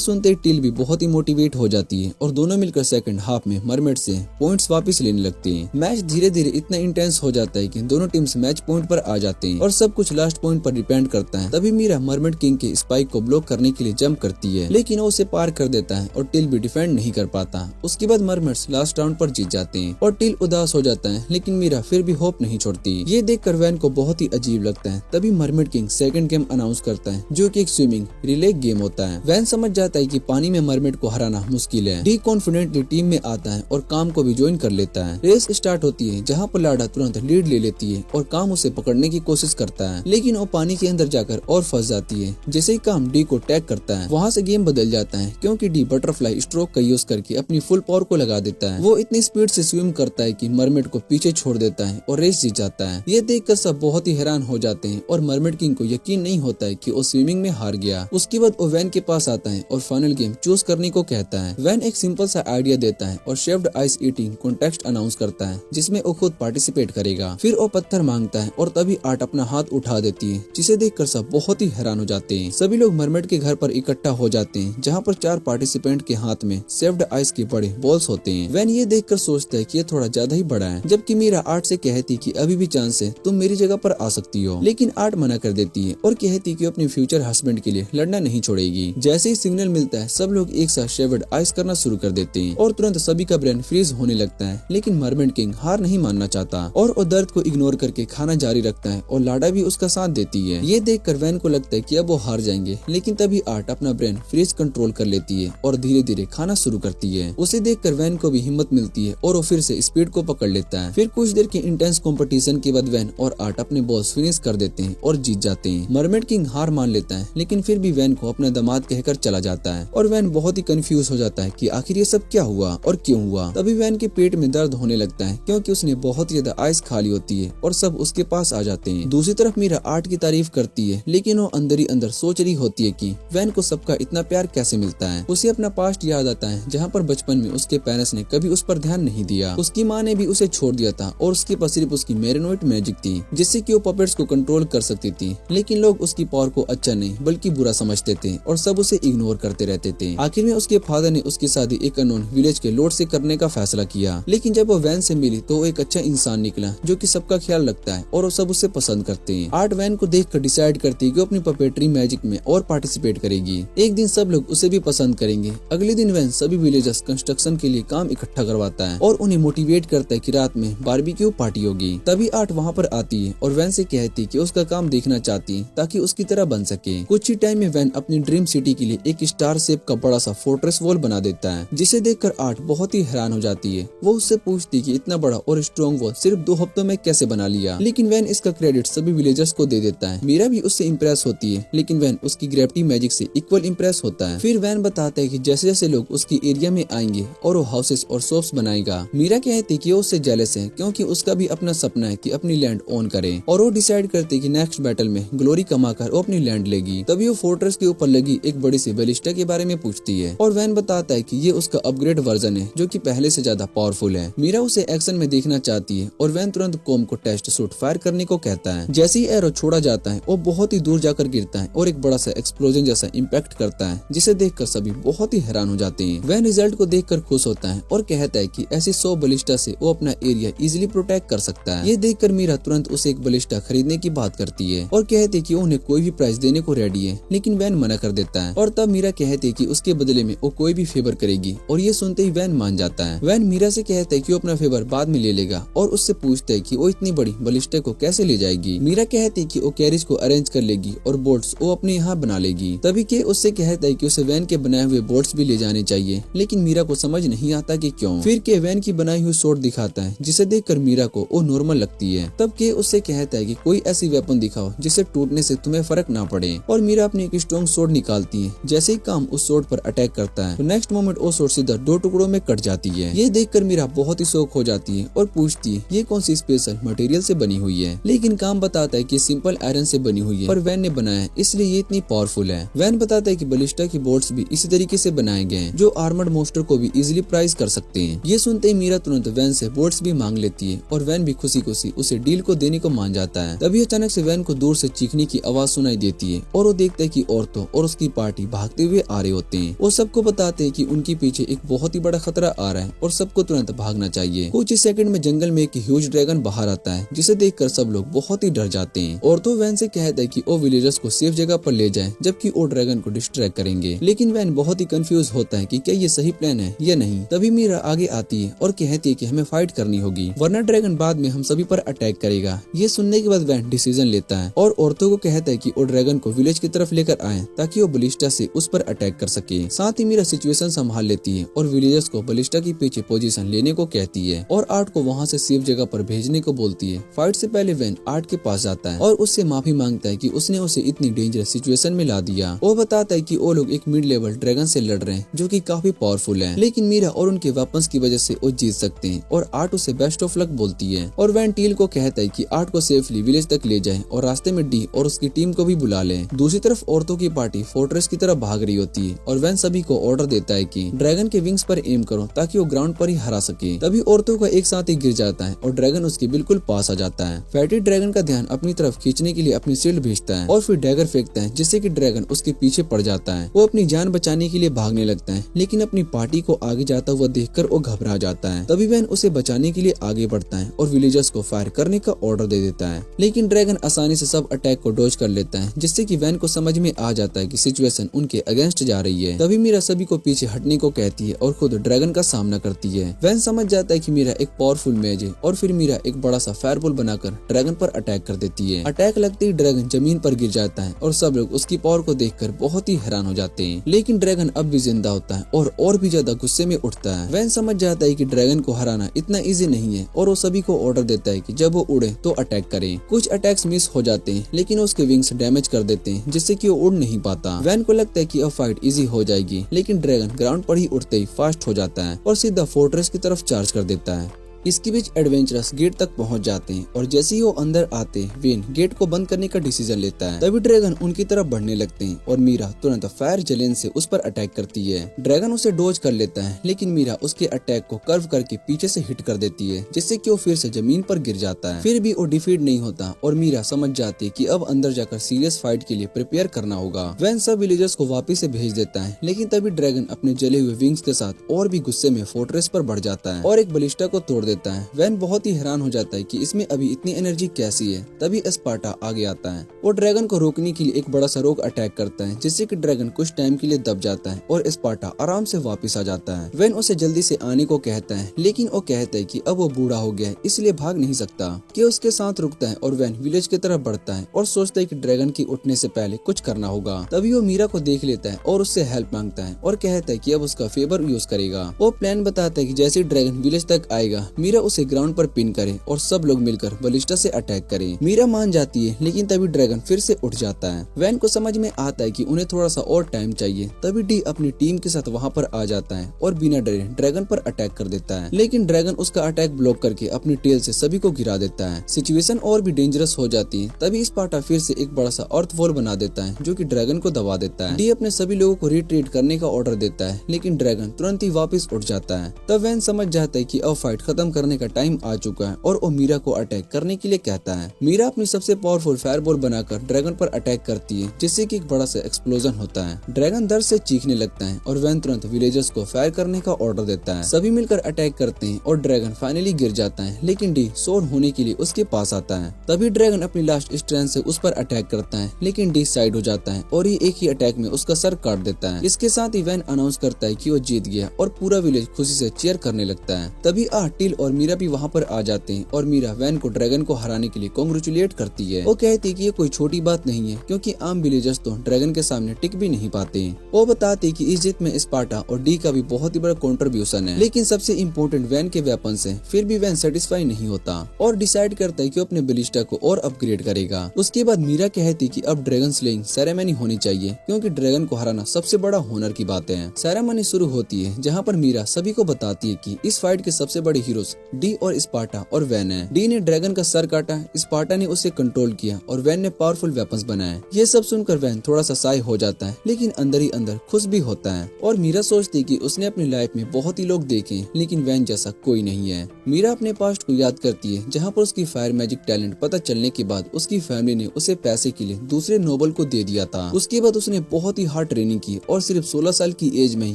सुनते ही टिल भी बहुत ही मोटिवेट हो जाती है और दोनों मिलकर सेकंड हाफ में मरमेड से पॉइंट्स वापस लेने लगते हैं। मैच धीरे धीरे इतना इंटेंस हो जाता है कि दोनों टीम्स मैच पॉइंट पर आ जाते हैं और सब कुछ लास्ट पॉइंट पर डिपेंड करता है। तभी मीरा मरमेड किंग के स्पाइक को ब्लॉक करने के लिए जंप करती है, लेकिन वो उसे पार कर देता है और टिल भी डिफेंड नहीं कर पाता। उसके बाद मरमेड्स लास्ट राउंड पर जीत जाते हैं और टिल उदास हो जाता है, लेकिन मीरा फिर भी होप नहीं छोड़ती। ये देखकर वैन को बहुत ही अजीब लगता है। तभी mermaid king second game announce करता है, जो कि एक स्विमिंग रिले गेम होता है। वैन समझ जाता है कि पानी में मरमेड को हराना मुश्किल है। डी कॉन्फिडेंटली टीम में आता है और काम को भी ज्वाइन कर लेता है। रेस स्टार्ट होती है, जहाँ पर लाडा तुरंत लीड ले लेती है और काम उसे पकड़ने की कोशिश करता है, लेकिन वो पानी के अंदर जाकर और फंस जाती है। जैसे ही काम डी को टैग करता है, वहाँ से गेम बदल जाता है, क्योंकि डी बटरफ्लाई स्ट्रोक का यूज करके अपनी फुल पावर को लगा देता है। वो इतनी स्पीड से स्विम करता है कि मरमेड को पीछे छोड़ देता है और रेस जीत जाता है। ये देखकर सब बहुत ही हैरान हो जाते हैं और मरमेड किंग को यकीन नहीं होता है कि वो स्विमिंग में हार गया। उसके बाद वो वैन के पास आता है और फाइनल गेम चूज करने को कहता है। वैन एक सिंपल सा आइडिया देता है और शेफ्ड आइस ईटिंग कॉन्टेस्ट अनाउंस करता है, जिसमें वो खुद पार्टिसिपेट करेगा। फिर वो पत्थर मांगता है और तभी आर्ट अपना हाथ उठा देती है, जिसे देखकर सब बहुत ही हैरान हो जाते हैं। सभी लोग मरमेड के घर पर इकट्ठा हो जाते हैं, जहाँ पर 4 पार्टिसिपेंट के हाथ में शेफ्ड आइस के बड़े बॉल्स होते हैं। वैन ये देखकर सोचता है कि ये थोड़ा ज्यादा ही बड़ा है, जबकि मीरा आर्ट से कहती कि अभी भी चांस है, तुम मेरी जगह पर आ सकती हो। लेकिन आर्ट मना कर देती है और कहती कि अपने फ्यूचर हस्बैंड के लिए लड़ना नहीं छोड़ेगी। जैसे ही सिग्नल मिलता है, सब लोग एक साथ शेफ्ड आइस करना शुरू कर देते हैं और तुरंत सभी का ब्रेन फ्रीज होने लगता है। लेकिन मरमेड किंग हार नहीं मानना चाहता और वो दर्द को इग्नोर करके खाना जारी रखता है और लाडा भी उसका साथ देती है। ये देखकर वैन को लगता है कि अब वो हार जाएंगे, लेकिन तभी आर्ट अपना ब्रेन फ्रीज कंट्रोल कर लेती है और धीरे धीरे खाना शुरू करती है। उसे देखकर वैन को भी हिम्मत मिलती है और वो फिर से स्पीड को पकड़ लेता है। फिर कुछ देर के इंटेंस कंपटीशन के बाद वैन और आर्ट अपने बॉस फिनिश कर देते हैं और जीत जाते हैं। मरमेड किंग हार मान लेता है, लेकिन फिर भी वैन को अपना दामाद कहकर चला जाता है और वैन बहुत ही कंफ्यूज हो जाता है कि आखिर ये सब क्या हुआ और क्यों हुआ। तभी वैन के पेट में दर्द होने लगता है, क्योंकि उसने बहुत ज्यादा आइस खा ली होती है और सब उसके पास आ जाते हैं। दूसरी तरफ मीरा आर्ट की तारीफ करती है, लेकिन वो अंदर ही अंदर सोच रही होती है कि वैन को सबका इतना प्यार कैसे मिलता है। उसे अपना पास्ट याद आता है, जहाँ पर बचपन में उसके पेरेंट्स ने कभी उस पर ध्यान नहीं दिया। उसकी माँ ने भी उसे छोड़ दिया था और उसके पास सिर्फ उसकी मेरिनोइट मैजिक थी, जिससे कि वो पपेट्स को कंट्रोल कर सकती थी। लेकिन लोग उसकी पावर को अच्छा नहीं बल्कि बुरा समझते थे और सब उसे इग्नोर करते रहते थे। आखिर में उसके फादर ने उसकी शादी एक अननोन विलेज के लॉर्ड से करने का फैसला किया। लेकिन जब वो वैन से मिली तो वो एक अच्छा इंसान निकला, जो कि सबका ख्याल रखता है और वो सब उसे पसंद करते हैं। आर्ट वैन को देखकर डिसाइड करती है कि अपनी पपेट्री मैजिक में और पार्टिसिपेट करेगी। एक दिन सब लोग उसे भी पसंद करेंगे। अगले दिन वैन सभी विलेजर्स कंस्ट्रक्शन के लिए काम इकट्ठा करवाता है और उन्हें मोटिवेट करता है कि रात में बारबेक्यू पार्टी होगी। तभी आर्ट वहाँ पर आती है और वैन से कहती है कि उसका काम देखना चाहती है ताकि उसकी तरह बन सके। कुछ ही टाइम में वैन अपनी ड्रीम सिटी के लिए एक स्टार शेप का बड़ा सा फोर्ट्रेस वॉल बना देता है, जिसे देखकर आर्ट बहुत ही हैरान हो जाती है। वो उससे पूछती कि इतना बड़ा और स्ट्रॉन्ग वॉल सिर्फ 2 हफ्तों में कैसे बना लिया। लेकिन वैन इसका क्रेडिट सभी विलेजर्स को दे देता है। मीरा भी उससे इम्प्रेस होती है, लेकिन वैन उसकी ग्रेविटी मैजिक से इक्वल इम्प्रेस होता है। फिर वैन बताता है कि जैसे जैसे लोग उसकी एरिया में आएंगे और वो हाउसेस और शॉप्स बनाएगा। मीरा कहती है कि वो उससे जेलस है, क्योंकि उसका भी अपना सपना है कि अपनी लैंड ओन करे, और वो डिसाइड करती है कि नेक्स्ट बैटल में ग्लोरी कमाकर वो अपनी लैंड लेगी। तभी वो फोर्ट्रेस के ऊपर लगी एक बड़ी सी बैलिस्टा के बारे में पूछती है और वैन बताता है कि ये उसका अपग्रेड वर्जन है, जो कि पहले से ज्यादा पावरफुल है। मीरा उसे एक्शन में देखना चाहती है और वैन तुरंत कॉम को टेस्ट शूट फायर करने को कहता है। जैसे ही एरो छोड़ा जाता है, वो बहुत ही दूर जाकर गिरता है और एक बड़ा सा एक्सप्लोजन जैसा इम्पैक्ट करता है, जिसे देखकर सभी बहुत ही हैरान हो जाते हैं। वैन रिजल्ट को देखकर खुश होता है और कहता है कि ऐसी 100 बलिस्टा से वो अपना एरिया इजीली प्रोटेक्ट कर सकता है। ये देखकर मीरा तुरंत उसे एक बलिस्टा खरीदने की बात करती है और कहती है कि उन्हें कोई भी प्राइस देने को रेडी है, लेकिन वैन मना कर देता है। और तब मीरा कहती है कि उसके बदले में वो कोई भी फेवर करेगी, और ये सुनते ही वैन मान जाता है। वैन मीरा से कहता है कि वो अपना फेवर बाद में ले लेगा और उससे पूछता है कि वो इतनी बड़ी बलिस्टा को कैसे ले जाएगी। मीरा कहती है कि वो कैरिज को अरेंज कर लेगी और बोट्स वो अपने यहाँ बना लेगी। तभी के उससे कहता है कि उसे वैन के बनाए हुए बोट्स भी ले जाने चाहिए, लेकिन मीरा को समझ नहीं आता कि क्यों। फिर के वैन की बनाई हुई सोर्ड दिखाता है, जिसे देखकर मीरा को वो नॉर्मल लगती है। तब के उससे कहता है कि कोई ऐसी वेपन दिखाओ जिसे टूटने से तुम्हें फर्क ना पड़े, और मीरा अपनी एक स्ट्रॉन्ग सोर्ड निकालती है। जैसे ही काम उस सोर्ड पर अटैक करता है तो नेक्स्ट मोमेंट वो सोर्ड सीधा 2 टुकड़ों में कट जाती है। ये देखकर मीरा बहुत ही शौक हो जाती है और पूछती है ये कौन सी स्पेशल मटेरियल से बनी हुई है, लेकिन काम बताता है कि सिंपल आयरन से बनी हुई है, पर वैन ने बनाया है इसलिए ये इतनी पावरफुल है। वैन बताता है कि बलिस्टा की बोट्स भी इसी तरीके से बनाए गए हैं जो आर्मर्ड मोस्टर को भी इजीली प्राइस कर सकते हैं। ये सुनते ही मीरा तुरंत वैन से बोट्स भी मांग लेती है और वैन भी खुशी खुशी उसे डील को देने को मान जाता है। तभी अचानक से वैन को दूर से चीखने की आवाज सुनाई देती है और वो देखता है कि औरतों और उसकी पार्टी भागते हुए आ रहे होते हैं। वो सबको बताते हैं कि उनके पीछे एक बहुत ही बड़ा खतरा आ रहा है और सबको तुरंत भागना चाहिए। कुछ ही सेकंड में जंगल में एक ह्यूज ड्रैगन बाहर आता है, जिसे देखकर सब लोग बहुत ही डर जाते हैं। औरतों वैन से कहता है कि वो विलेजर्स को सेफ जगह पर ले जाएं, जबकि वो ड्रैगन को डिस्ट्रैक्ट करेंगे। लेकिन वैन बहुत ही कंफ्यूज होता है कि क्या ये सही प्लान है या नहीं। तभी मीरा आगे आती है और कहती है कि हमें फाइट करनी होगी, वरना ड्रैगन बाद में हम सभी पर अटैक करेगा। ये सुनने के बाद वैन डिसीजन लेता है और औरतों को कहता है कि वो ड्रैगन को विलेज की तरफ लेकर आए ताकि वो बलिस्टा से उस पर अटैक कर सके। साथ ही मीरा सिचुएशन संभाल लेती है और विलेजर्स को बलिस्टा के पीछे पोजीशन लेने को कहती है और आर्ट को वहाँ से सेफ जगह पर भेजने को बोलती है। फाइट से पहले वैन आर्ट के पास जाता है और उससे माफी मांगता है कि उसने उसे इतनी डेंजरस सिचुएशन में ला दिया। वो बताता है कि वो लोग एक मिड लेवल ड्रैगन से लड़ रहे हैं जो कि काफी पावरफुल है, लेकिन मीरा और उनके वेपन्स की वजह से वो जीत सकते हैं और आर्ट उसे बेस्ट ऑफ लक बोलती है। और वैन टील को कहता है कि आर्ट को सेफली विलेज तक ले जाए और रास्ते में डी और उसकी टीम को भी बुला ले। दूसरी तरफ औरतों की पार्टी फोर्ट्रेस की तरफ भाग रही होती है और वैन सभी को ऑर्डर देता है कि ड्रैगन के विंग्स पर एम करो ताकि वो ग्राउंड पर ही हरा सके। तभी औरतों का एक साथ ही गिर जाता है और ड्रैगन उसके बिल्कुल पास आ जाता है। फैटी ड्रैगन का ध्यान अपनी तरफ खींचने के लिए अपनी शील्ड भेजता है और फिर डैगर फेंकता है, जिससे कि ड्रैगन उसके पीछे पड़ जाता है। वो अपनी जान बचाने के लिए भागने लगता है, लेकिन अपनी पार्टी को आगे जाता हुआ देखकर वो घबरा जाता है। तभी वैन उसे बचाने के लिए आगे बढ़ता है और विलेजर्स को फायर करने का ऑर्डर दे देता है, लेकिन ड्रैगन आसानी से सब अटैक को डॉज कर लेता है, जिससे कि वैन को समझ में आ जाता है कि सिचुएशन उनके अगेंस्ट जा रही है। तभी मीरा सभी को पीछे हटने को कहती है और खुद ड्रैगन का सामना करती है। वैन समझ जाता है कि मीरा एक पावरफुल मेज है और फिर मीरा एक बड़ा सा फायरबॉल बनाकर ड्रैगन पर अटैक कर देती है। अटैक लगते ही ड्रैगन जमीन पर गिर जाता है और सब लोग उसकी पावर को देखकर बहुत ही हैरान हो जाते हैं, लेकिन ड्रैगन अब भी जिंदा होता है और भी ज्यादा गुस्से में उठता है। वैन समझ जाता है कि ड्रैगन को हराना इतना इजी नहीं है और वो सभी को ऑर्डर देता है कि जब वो उड़े तो अटैक करे। कुछ अटैक्स मिस हो जाते हैं, लेकिन उसके विंग्स डैमेज कर देते हैं, जिससे कि वो उड़ नहीं पाता। वैन को लगता है कि अब फाइट इजी हो जाएगी, लेकिन ड्रैगन ग्राउंड पर ही उड़ते ही फास्ट हो जाता है और सीधा फोर्ट्रेस की तरफ चार्ज कर देता है। इसके बीच एडवेंचरस गेट तक पहुंच जाते हैं और जैसे ही वो अंदर आते हैं वेन गेट को बंद करने का डिसीजन लेता है। तभी ड्रैगन उनकी तरफ बढ़ने लगते हैं और मीरा तुरंत फायर जलेन से उस पर अटैक करती है। ड्रैगन उसे डोज कर लेता है, लेकिन मीरा उसके अटैक को कर्व करके पीछे से हिट कर देती है, जिससे कि वो फिर से जमीन पर गिर जाता है। फिर भी वो डिफीट नहीं होता और मीरा समझ जाती है कि अब अंदर जाकर सीरियस फाइट के लिए प्रिपेयर करना होगा। वैन सब विलेजर्स को वापिस से भेज देता है, लेकिन तभी ड्रैगन अपने जले हुए विंग्स के साथ और भी गुस्से में फोर्ट्रेस पर बढ़ जाता है और एक बलिस्टा को तोड़ देता है। वैन बहुत ही हैरान हो जाता है कि इसमें अभी इतनी एनर्जी कैसी है। तभी स्पार्टा आगे आता है। वो ड्रैगन को रोकने के लिए एक बड़ा सा रोक अटैक करता है, जिससे कि ड्रैगन कुछ टाइम के लिए दब जाता है और स्पार्टा आराम से वापस आ जाता है। वैन उसे जल्दी से आने को कहता है, लेकिन वो कहता है कि अब वो बूढ़ा हो गया है इसलिए भाग नहीं सकता। कि उसके साथ रुकता है और वैन विलेज की तरफ बढ़ता है और सोचता है कि ड्रैगन की उठने से पहले कुछ करना होगा। तभी वो मीरा को देख लेता है और उससे हेल्प मांगता है और कहता है कि अब उसका फेवर यूज करेगा। वो प्लान बताता है कि जैसे ड्रैगन विलेज तक आएगा मीरा उसे ग्राउंड पर पिन करे और सब लोग मिलकर बलिस्टा से अटैक करें। मीरा मान जाती है, लेकिन तभी ड्रैगन फिर से उठ जाता है। वैन को समझ में आता है कि उन्हें थोड़ा सा और टाइम चाहिए। तभी डी अपनी टीम के साथ वहाँ पर आ जाता है और बिना डरे ड्रैगन पर अटैक कर देता है, लेकिन ड्रैगन उसका अटैक ब्लॉक करके अपनी टेल से सभी को गिरा देता है। सिचुएशन और भी डेंजरस हो जाती है। तभी स्पार्टा फिर से एक बड़ा सा अर्थ वॉल बना देता है जो कि ड्रैगन को दबा देता है। डी अपने सभी लोगों को रिट्रीट करने का ऑर्डर देता है, लेकिन ड्रैगन तुरंत ही वापस उठ जाता है। तब वैन समझ जाता है कि अब फाइट खत्म खत्म करने का टाइम आ चुका है और वो मीरा को अटैक करने के लिए कहता है। मीरा अपनी सबसे पावरफुल फायरबॉल बनाकर ड्रैगन पर अटैक करती है, जिससे कि एक बड़ा सा एक्सप्लोजन होता है। ड्रैगन दर्द से चीखने लगता है और वैन तुरंत विलेजर्स को फायर करने का ऑर्डर देता है। सभी मिलकर अटैक करते हैं और ड्रैगन फाइनली गिर जाता है, लेकिन डी सोर होने के लिए उसके पास आता है। तभी ड्रैगन अपनी लास्ट स्ट्रेंथ से उस पर अटैक करता है, लेकिन डी साइड हो जाता है और ये एक ही अटैक में उसका सर काट देता है। इसके साथ ही वैन अनाउंस करता है कि वो जीत गया और पूरा विलेज खुशी से चीयर करने लगता है। तभी टिल और मीरा भी वहाँ पर आ जाते हैं और मीरा वैन को ड्रैगन को हराने के लिए कांग्रेचुलेट करती है। वो कहती है कि ये कोई छोटी बात नहीं है, क्योंकि आम विलेजर्स तो ड्रैगन के सामने टिक भी नहीं पाते। वो बताते कि इस जीत में स्पार्टा और डी का भी बहुत ही बड़ा कंट्रीब्यूशन है, लेकिन सबसे इम्पोर्टेंट वैन के वेपन्स है। फिर भी वैन सेटिस्फाई नहीं होता और डिसाइड करता है कि अपने बलिस्टा को और अपग्रेड करेगा। उसके बाद मीरा कहती कि अब ड्रैगन स्लेइंग सेरेमनी होनी चाहिए, क्योंकि ड्रैगन को हराना सबसे बड़ा होनर की बात है। सेरेमनी शुरू होती है, जहाँ पर मीरा सभी को बताती है कि इस फाइट के सबसे बड़े हीरोज डी और स्पार्टा और वैन है। डी ने ड्रैगन का सर काटा, स्पार्टा ने उसे कंट्रोल किया और वैन ने पावरफुल वेपन्स बनाए। ये सब सुनकर वैन थोड़ा सा साय हो जाता है, लेकिन अंदर ही अंदर खुश भी होता है। और मीरा सोचती कि उसने अपनी लाइफ में बहुत ही लोग देखे, लेकिन वैन जैसा कोई नहीं है। मीरा अपने पास्ट को याद करती है, जहाँ पर उसकी फायर मैजिक टैलेंट पता चलने के बाद उसकी फैमिली ने उसे पैसे के लिए दूसरे नोबल को दे दिया था। उसके बाद उसने बहुत ही हार्ड ट्रेनिंग की और सिर्फ 16 साल की एज में ही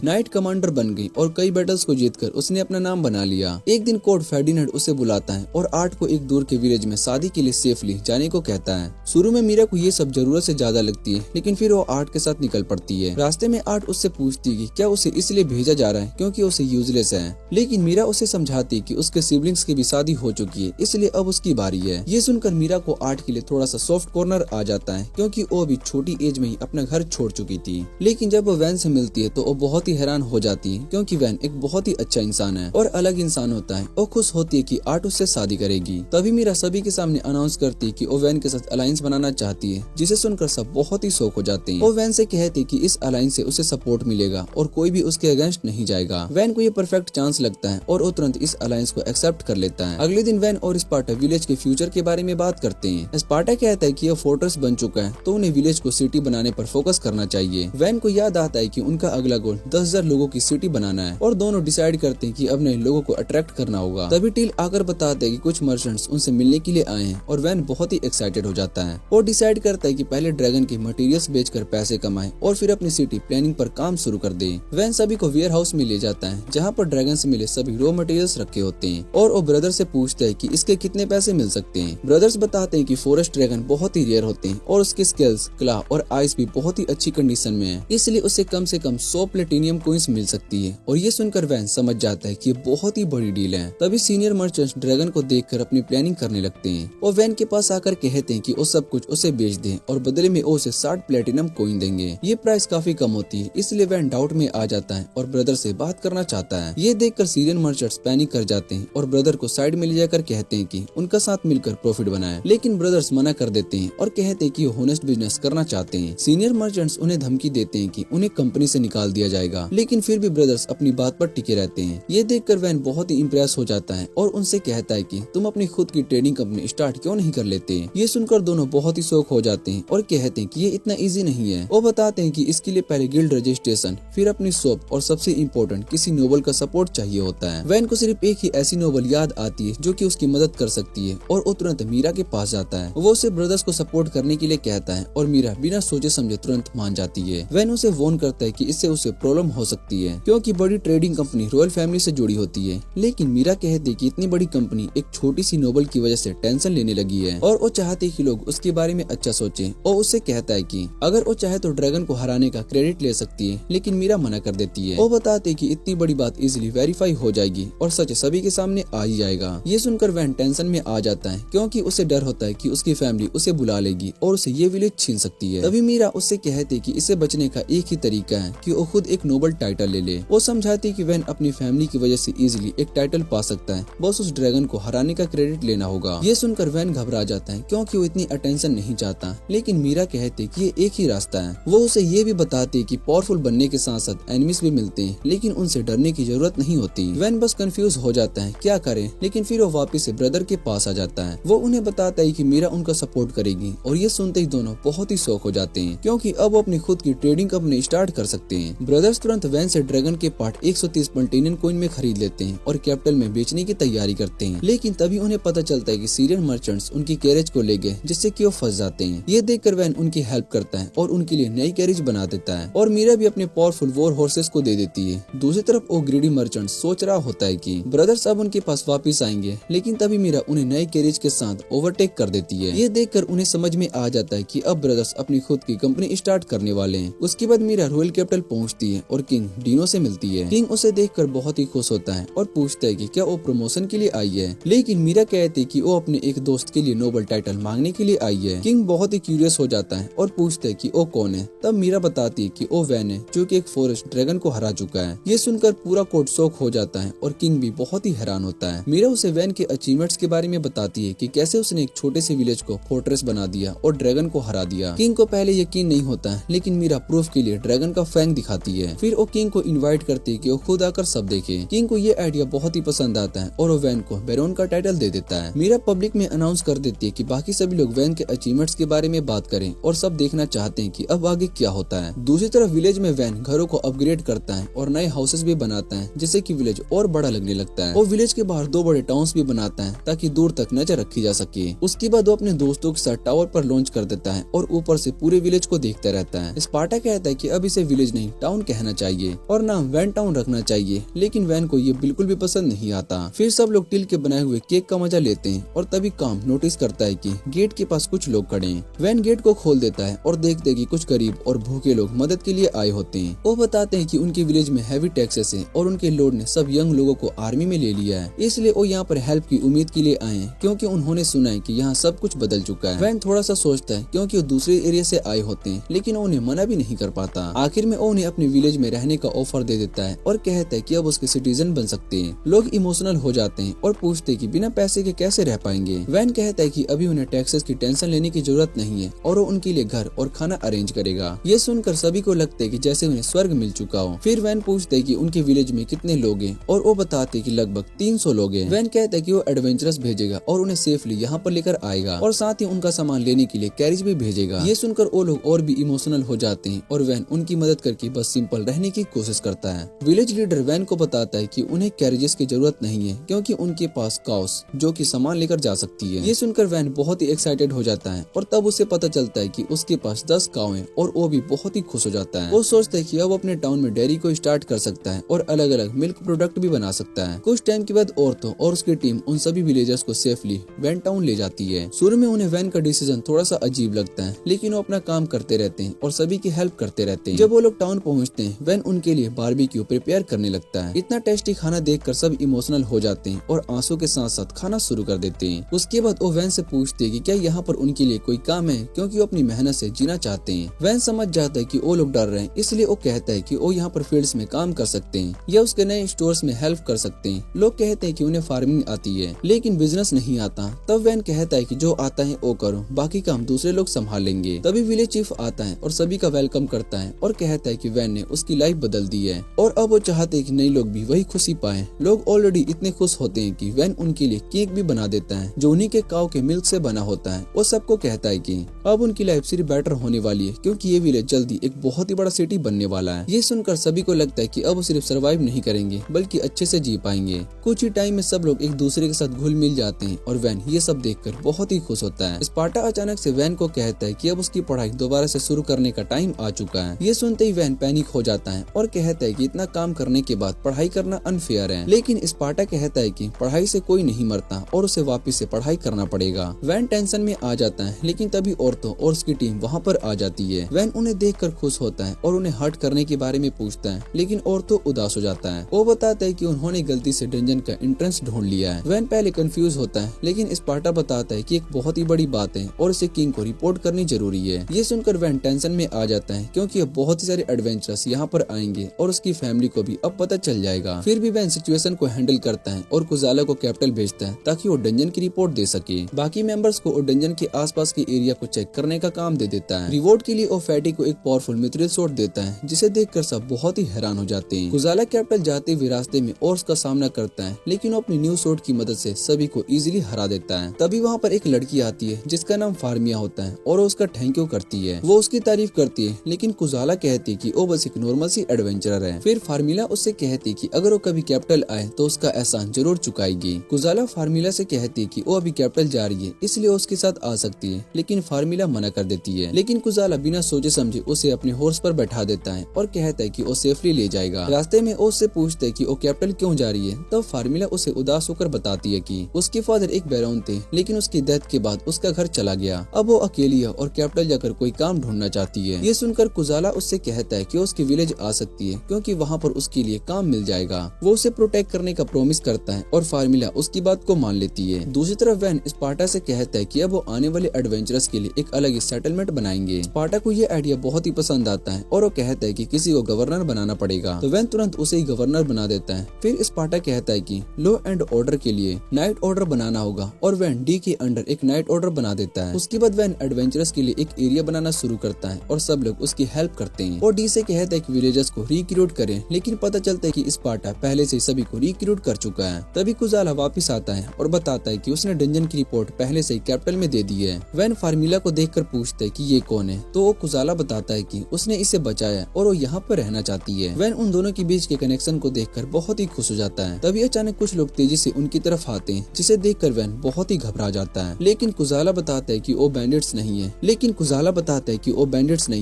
नाइट कमांडर बन गई और कई बैटल्स को जीतकर उसने अपना नाम बना लिया। एक दिन कोड फेर्डिनेंड उसे बुलाता है और आर्ट को एक दूर के विलेज में शादी के लिए सेफली जाने को कहता है। शुरू में मीरा को ये सब जरूरत से ज्यादा लगती है, लेकिन फिर वो आर्ट के साथ निकल पड़ती है। रास्ते में आर्ट उससे पूछती है कि क्या उसे इसलिए भेजा जा रहा है क्योंकि उसे यूजलेस है, लेकिन मीरा उसे समझाती है कि उसके सिबलिंग्स की भी शादी हो चुकी है, इसलिए अब उसकी बारी है। ये सुनकर मीरा को आर्ट के लिए थोड़ा सा सॉफ्ट कॉर्नर आ जाता है, क्योंकि वो अभी छोटी एज में ही अपना घर छोड़ चुकी थी। लेकिन जब वो वैन से मिलती है तो वो बहुत ही हैरान हो जाती है, क्योंकि वैन एक बहुत ही अच्छा इंसान है और अलग इंसान होता है। वो खुश होती है कि आर्ट उससे शादी करेगी। तभी मीरा सभी के सामने अनाउंस करती है कि वो वैन के साथ अलायंस बनाना चाहती है, जिसे सुनकर सब बहुत ही शौक हो जाते हैं। वो वैन से कहती है कि इस अलायंस से उसे सपोर्ट मिलेगा और कोई भी उसके अगेंस्ट नहीं जाएगा। वैन को ये परफेक्ट चांस लगता है और वो तुरंत इस अलायंस को एक्सेप्ट कर लेता है। अगले दिन वैन और स्पार्टा विलेज के फ्यूचर के बारे में बात करते हैं। स्पार्टा कहता है कि यह फोर्ट्रेस बन चुका है, तो उन्हें विलेज को सिटी बनाने पर फोकस करना चाहिए। वैन को याद आता है कि उनका अगला गोल 10,000 लोगों की सिटी बनाना है और दोनों डिसाइड करते हैं कि अब नए लोगों को अट्रैक्ट करना होगा। तभी टिल आकर बताते हैं कि कुछ मर्चेंट्स उनसे मिलने के लिए आए हैं और वैन बहुत ही एक्साइटेड हो जाता है और डिसाइड करता है कि पहले ड्रैगन के मटेरियल्स बेचकर पैसे कमाए और फिर अपनी सिटी प्लानिंग पर काम शुरू कर दे। वैन सभी को वेयर हाउस में ले जाता है, जहाँ पर ड्रैगन से मिले सभी रॉ मटेरियल्स रखे होते हैं और वो ब्रदर से पूछता है कि इसके कितने पैसे मिल सकते हैं। ब्रदर्स बताते हैं कि फॉरेस्ट ड्रैगन बहुत ही रेयर होते हैं और उसके स्केल्स, क्ला और आइस भी बहुत ही अच्छी कंडीशन में है, इसलिए उसे कम से कम 100 प्लेटिनियम कॉइंस मिल सकती है। और ये सुनकर वैन समझ जाता है कि ये बहुत ही बड़ी डील है। तभी सीनियर मर्चेंट्स ड्रैगन को देखकर अपनी प्लानिंग करने लगते हैं और वैन के पास आकर कहते हैं कि वो सब कुछ उसे बेच दें और बदले में वो उसे 60 प्लेटिनम कॉइन देंगे। ये प्राइस काफी कम होती है, इसलिए वैन डाउट में आ जाता है और ब्रदर से बात करना चाहता है। ये देखकर सीनियर मर्चेंट्स पैनिक कर जाते हैं और ब्रदर को साइड में ले जाकर कहते हैं कि उनका साथ मिलकर प्रॉफिट बनाए, लेकिन ब्रदर्स मना कर देते हैं और कहते हैं कि वो होनेस्ट बिजनेस करना चाहते हैं। सीनियर मर्चेंट्स उन्हें धमकी देते हैं कि उन्हें कंपनी से निकाल दिया जाएगा, लेकिन फिर भी ब्रदर्स अपनी बात पर टिके रहते हैं। ये देखकर वैन बहुत ही इम्प्रेस हो जाता है और उनसे कहता है कि तुम अपनी खुद की ट्रेडिंग कंपनी स्टार्ट क्यों नहीं कर लेते। ये सुनकर दोनों बहुत ही शौक हो जाते हैं और कहते हैं कि ये इतना इजी नहीं है। वो बताते हैं कि इसके लिए पहले गिल्ड रजिस्ट्रेशन, फिर अपनी शॉप और सबसे इम्पोर्टेंट किसी नोबल का सपोर्ट चाहिए होता है। वैन को सिर्फ एक ही ऐसी नोबल याद आती है जो कि उसकी मदद कर सकती है और वो तुरंत मीरा के पास जाता है। वो उसे ब्रदर्स को सपोर्ट करने के लिए कहता है और मीरा बिना सोचे समझे तुरंत मान जाती है। वैन उसे वार्न करता है कि इससे उसे प्रॉब्लम हो सकती है, क्योंकि बड़ी ट्रेडिंग कंपनी रॉयल फैमिली से जुड़ी होती है। लेकिन मीरा कहती है कि इतनी बड़ी कंपनी एक छोटी सी नोबल की वजह से टेंशन लेने लगी है और वो चाहती है कि लोग उसके बारे में अच्छा सोचें। और उससे कहता है कि अगर वो चाहे तो ड्रैगन को हराने का क्रेडिट ले सकती है, लेकिन मीरा मना कर देती है। वो बताते हैं कि इतनी बड़ी बात इजीली वेरीफाई हो जाएगी और सच सभी के सामने आ ही जाएगा। ये सुनकर वैन टेंशन में आ जाता है, क्योंकि उसे डर होता है कि उसकी फैमिली उसे बुला लेगी और उसे ये विलेज छीन सकती है। तभी मीरा उससे कहती है कि इसे बचने का एक ही तरीका है कि वो खुद एक नोबल टाइटल ले ले। वो समझाती है कि वैन अपनी फैमिली की वजह से इजीली एक टाइटल पा सकता है, बस उस ड्रैगन को हराने का क्रेडिट लेना होगा। ये सुनकर वैन घबरा जाता है, क्योंकि वो इतनी अटेंशन नहीं चाहता। लेकिन मीरा कहती है कि ये एक ही रास्ता है। वो उसे ये भी बताती है कि पावरफुल बनने के साथ साथ एनिमीज भी मिलते हैं, लेकिन उनसे डरने की जरूरत नहीं होती। वैन बस कंफ्यूज हो जाता है क्या करे, लेकिन फिर वो वापस से ब्रदर के पास आ जाता है। वो उन्हें बताता है कि मीरा उनका सपोर्ट करेगी और ये सुनते ही दोनों बहुत ही शौक हो जाते हैं, क्योंकि अब वो अपनी खुद की ट्रेडिंग कंपनी स्टार्ट कर सकते हैं। ब्रदर्स तुरंत वैन से ड्रैगन के पार्ट 130 प्लेटिनियम कॉइन में खरीद लेते हैं और कैपिटल में बेचने की तैयारी करते हैं, लेकिन तभी उन्हें पता चलता है कि सीरियन मर्चेंट्स उनकी कैरेज को ले गए, जिससे कि वो फंस जाते हैं। ये देखकर वैन उनकी हेल्प करता है और उनके लिए नई कैरेज बना देता है और मीरा भी अपने पावरफुल वॉर हॉर्सेस को दे देती है। दूसरी तरफ वो ग्रीडी मर्चेंट सोच रहा होता है कि ब्रदर्स अब उनके पास वापस आएंगे, लेकिन तभी मीरा उन्हें नई कैरेज के साथ ओवरटेक कर देती है। ये देखकर उन्हें समझ में आ जाता है कि अब ब्रदर्स अपनी खुद की कंपनी स्टार्ट करने वाले हैं। उसके बाद मीरा रॉयल कैपिटल पहुंचती है और किंग डीनो से मिलती है। किंग उसे देखकर बहुत ही खुश होता है और पूछता है कि क्या वो प्रमोशन के लिए आई है, लेकिन मीरा कहती है कि वो अपने एक दोस्त के लिए नोबल टाइटल मांगने के लिए आई है। किंग बहुत ही क्यूरियस हो जाता है और पूछता है कि वो कौन है। तब मीरा बताती है कि वो वैन है जो कि एक फॉरेस्ट ड्रैगन को हरा चुका है। ये सुनकर पूरा कोर्ट शॉक हो जाता है और किंग भी बहुत ही हैरान होता है। मीरा उसे वैन के अचीवमेंट्स के बारे में बताती है कि कैसे उसने एक छोटे से विलेज को फोर्ट्रेस बना दिया और ड्रैगन को हरा दिया। किंग को पहले यकीन नहीं होता है, लेकिन मीरा प्रूफ के लिए ड्रैगन का फैंग दिखाती है। फिर वो किंग को इनवाइट करती है कि वो खुद आकर सब देखे। किंग को ये आइडिया बहुत ही पसंद आता है और वो वैन को बैरोन का टाइटल दे देता है। मीरा पब्लिक में अनाउंस कर देती है कि बाकी सभी लोग वैन के अचीवमेंट्स के बारे में बात करें और सब देखना चाहते हैं कि अब आगे क्या होता है। दूसरी तरफ विलेज में वैन घरों को अपग्रेड करता है और नए हाउसेस भी बनाता है, जिससे कि विलेज और बड़ा लगने लगता है। और विलेज के बाहर 2 बड़े टाउन्स भी बनाता है ताकि दूर तक नजर रखी जा सके। उसके बाद वो अपने दोस्तों के साथ टावर पर लॉन्च कर देता है और ऊपर से पूरे विलेज को देखता रहता है। स्पार्टा कहता है कि अब इसे विलेज नहीं टाउन कहना चाहिए और नाम वैन टाउन रखना चाहिए, लेकिन वैन को ये बिल्कुल भी पसंद नहीं आता। फिर सब लोग टिल के बनाए हुए केक का मजा लेते हैं और तभी काम नोटिस करता है कि गेट के पास कुछ लोग खड़े हैं। वैन गेट को खोल देता है और देखते हैं कि कुछ गरीब और भूखे लोग मदद के लिए आए होते हैं। वो बताते हैं कि उनके विलेज में हैवी टैक्सेस हैं और उनके लॉर्ड ने सब यंग लोगों को आर्मी में ले लिया है, इसलिए वो यहाँ पर हेल्प की उम्मीद के लिए आए हैं, क्योंकि उन्होंने सुना है कि यहाँ सब कुछ बदल चुका है। वैन थोड़ा सा सोचता है क्योंकि वो दूसरे एरिया से आए होते हैं, लेकिन उन्हें मना भी नहीं कर पाता। आखिर में वो उन्हें अपने विलेज में रहने का ऑफर दे देता है और कहता है कि अब उसके सिटीजन बन सकते हैं। लोग इमोशनल हो जाते हैं और पूछते हैं कि बिना पैसे के कैसे रह पाएंगे। वैन कहता है कि अभी उन्हें टैक्सेस की टेंशन लेने की जरूरत नहीं है और वो उनके लिए घर और खाना अरेंज करेगा। ये सुनकर सभी को लगता है कि जैसे उन्हें स्वर्ग मिल चुका हो। फिर वैन पूछते है कि उनके विलेज में कितने लोग हैं और वो बताते हैं कि लगभग 300 लोग हैं। वैन कहता है कि वो एडवेंचरस भेजेगा और उन्हें सेफली यहाँ पर लेकर आएगा और साथ ही उनका सामान लेने के लिए कैरेज भी भेजेगा। ये सुनकर वो लोग और भी इमोशनल हो जाते हैं और वैन उनकी मदद करके बस सिंपल रहने की कोशिश करता है। विलेज लीडर वैन को बताता है कि उन्हें कैरेजेस की जरूरत नहीं है, क्योंकि उनके पास काउस जो कि सामान लेकर जा सकती है। ये सुनकर वैन बहुत ही एक्साइटेड हो जाता है और तब उसे पता चलता है कि उसके पास 10 काऊ हैं और वो भी बहुत ही खुश हो जाता है। वो सोचता है कि अब अपने टाउन में डेयरी को स्टार्ट कर सकता है और अलग अलग मिल्क प्रोडक्ट भी बना सकता है। कुछ टाइम के बाद औरतों और उसकी टीम उन सभी विलेजर्स को सेफली वैन टाउन ले जाती है। शुरू में उन्हें वैन का डिसीजन थोड़ा सा अजीब लगता है, लेकिन वो अपना काम करते रहते हैं और सभी की हेल्प करते रहते हैं। जब वो लोग टाउन पहुँचते हैं, वैन उनके लिए बारबेक्यू प्रिपेयर करने लगता है। इतना टेस्टी खाना देखकर सब इमोशनल हो जाते हैं और आंसू के साथ साथ खाना शुरू कर देते हैं। उसके बाद वो वैन से पूछते हैं कि क्या यहाँ पर उनके लिए कोई काम है, क्योंकि वो अपनी मेहनत से जीना चाहते हैं। वैन समझ जाता है कि वो लोग डर रहे हैं, इसलिए वो कहता है कि वो यहाँ पर फील्ड्स में काम कर सकते हैं या उसके नए स्टोर्स में हेल्प कर सकते हैं। लोग कहते हैं कि उन्हें फार्मिंग आती है, लेकिन बिजनेस नहीं आता। तब वैन कहता है कि जो आता है वो करो, बाकी काम दूसरे लोग संभाल लेंगे। तभी विलेज चीफ आता है और सभी का वेलकम करता है और कहता है कि वैन ने उसकी लाइफ बदल दी है और अब वो चाहते हैं कि नए लोग भी वही खुशी पाए। लोग ऑलरेडी इतने खुश होते हैं कि वैन उनके लिए केक भी बना देता है जो उन्हीं के काऊ के मिल्क से बना होता है। वो सबको कहता है कि अब उनकी लाइफ सिर्फ बेटर होने वाली है, क्योंकि ये विलेज जल्दी एक बहुत ही बड़ा सिटी बनने वाला है। ये सुनकर सभी को लगता है कि अब वो सिर्फ सर्वाइव नहीं करेंगे बल्कि अच्छे से जी पाएंगे। कुछ ही टाइम में सब लोग एक दूसरे के साथ घुल मिल जाते हैं और वैन ये सब देखकर बहुत ही खुश होता है। स्पार्टा अचानक से वैन को कहता है कि अब उसकी पढ़ाई दोबारा से शुरू करने का टाइम आ चुका है। ये सुनते ही वैन पैनिक हो जाता है और कहता है कि इतना काम करने के बाद पढ़ाई करना अनफेयर है, लेकिन स्पार्टा कहता है कि पढ़ाई से कोई नहीं मरता और उसे वापस से पढ़ाई करना पड़ेगा। वैन टेंशन में आ जाता है, लेकिन तभी औरतों और उसकी टीम वहाँ पर आ जाती है। वैन उन्हें देखकर खुश होता है और उन्हें हर्ट करने के बारे में पूछता है, लेकिन औरतों उदास हो जाता है। वो बताता है कि उन्होंने गलती से डंजन का एंट्रेंस ढूंढ लिया है। वैन पहले कंफ्यूज होता है, लेकिन स्पार्टा बताता है कि एक बहुत ही बड़ी बात है और इसे किंग को रिपोर्ट करनी जरूरी है। ये सुनकर वैन टेंशन में आ जाता है, क्योंकि अब बहुत ही सारे एडवेंचरस यहाँ पर आएंगे और उसकी फैमिली को भी अब पता चल जाएगा। फिर भी वैन सिचुएशन को हैंडल करता है और कुजाला को कैपिटल भेजता है ताकि वो डंजन की रिपोर्ट दे सके। बाकी मेंबर्स को डंजन के आसपास के एरिया को चेक करने का काम दे देता है। रिवॉर्ड के लिए वो फैटी को एक पावरफुल मिथ्रिल शॉट देता है, जिसे देखकर सब बहुत ही हैरान हो जाते हैं। कुजाला कैपिटल जाते हुए रास्ते में ओर्स का सामना करता है, लेकिन वो अपनी न्यू शॉट की मदद से सभी को इजीली हरा देता है। तभी वहाँ पर एक लड़की आती है जिसका नाम फार्मिया होता है और वो उसका थैंक यू करती है। वो उसकी तारीफ करती है, लेकिन कुजाला कहती है कि वो बस एक नॉर्मल सी एडवेंचरर है। फिर फार्मिला उससे कहती है कि अगर वो कभी कैपिटल आए तो उसका एहसान जरूर चुकाएगी। कुजाला फार्मिला से कहती है कि वो अभी कैपिटल जा रही है, इसलिए उसके साथ आ सकती है, लेकिन फार्मिला मना कर देती है। लेकिन कुजाला बिना सोचे समझे उसे अपने हॉर्स पर बैठा देता है और कहता है कि वो सेफली ले जाएगा। रास्ते में वो उससे पूछता है कि वो कैपिटल क्यों जा रही है। तब फार्मिला उसे उदास होकर बताती है कि उसके फादर एक बैरोन थे, लेकिन उसकी डेथ के बाद उसका घर चला गया। अब वो अकेली है और कैपिटल जाकर कोई काम ढूंढना चाहती है। ये सुनकर कुजाला उससे कहता है कि वो उसके विलेज आ सकती है, क्योंकि वहाँ पर उसके लिए काम मिल जाएगा। वो उसे प्रोटेक्ट करने का प्रॉमिस करता है और फार्मिला उसकी बात को मान लेती है। दूसरी तरफ वैन स्पार्टा से कहता है कि अब वो आने वाले एडवेंचरस के लिए एक अलग सेटलमेंट बनाएंगे। स्पार्टा को ये आइडिया बहुत ही पसंद आता है और वो कहता है कि किसी को गवर्नर बनाना पड़ेगा, तो वैन तुरंत उसे ही गवर्नर बना देता है। फिर स्पार्टा कहता है कि लॉ एंड ऑर्डर के लिए नाइट ऑर्डर बनाना होगा और वैन डी के अंडर एक नाइट ऑर्डर बना देता है। उसके बाद वैन एडवेंचरस के लिए एक एरिया बनाना शुरू करता है और सब लोग उसकी हेल्प करते हैं। और डी से कहता है कि विलेजर्स को रिक्रूट करें, लेकिन पता चलता है कि स्पार्टा पहले से सभी को रिक्रूट कर चुका है। तभी कुजाला वापस आता है और बताता है कि उसने डंजन की रिपोर्ट पहले से ही कैपिटल में दे दी है। वैन फार्मिला को देखकर पूछता है कि ये कौन है, तो वो कुजाला बताता है कि उसने इसे बचाया और वो यहाँ पर रहना चाहती है। वैन उन दोनों के बीच के कनेक्शन को देखकर बहुत ही खुश हो जाता है। तभी अचानक कुछ लोग तेजी से उनकी तरफ आते हैं, जिसे देखकर वैन बहुत ही घबरा जाता है। लेकिन कुजाला बताता है कि वो बैंडिट्स नहीं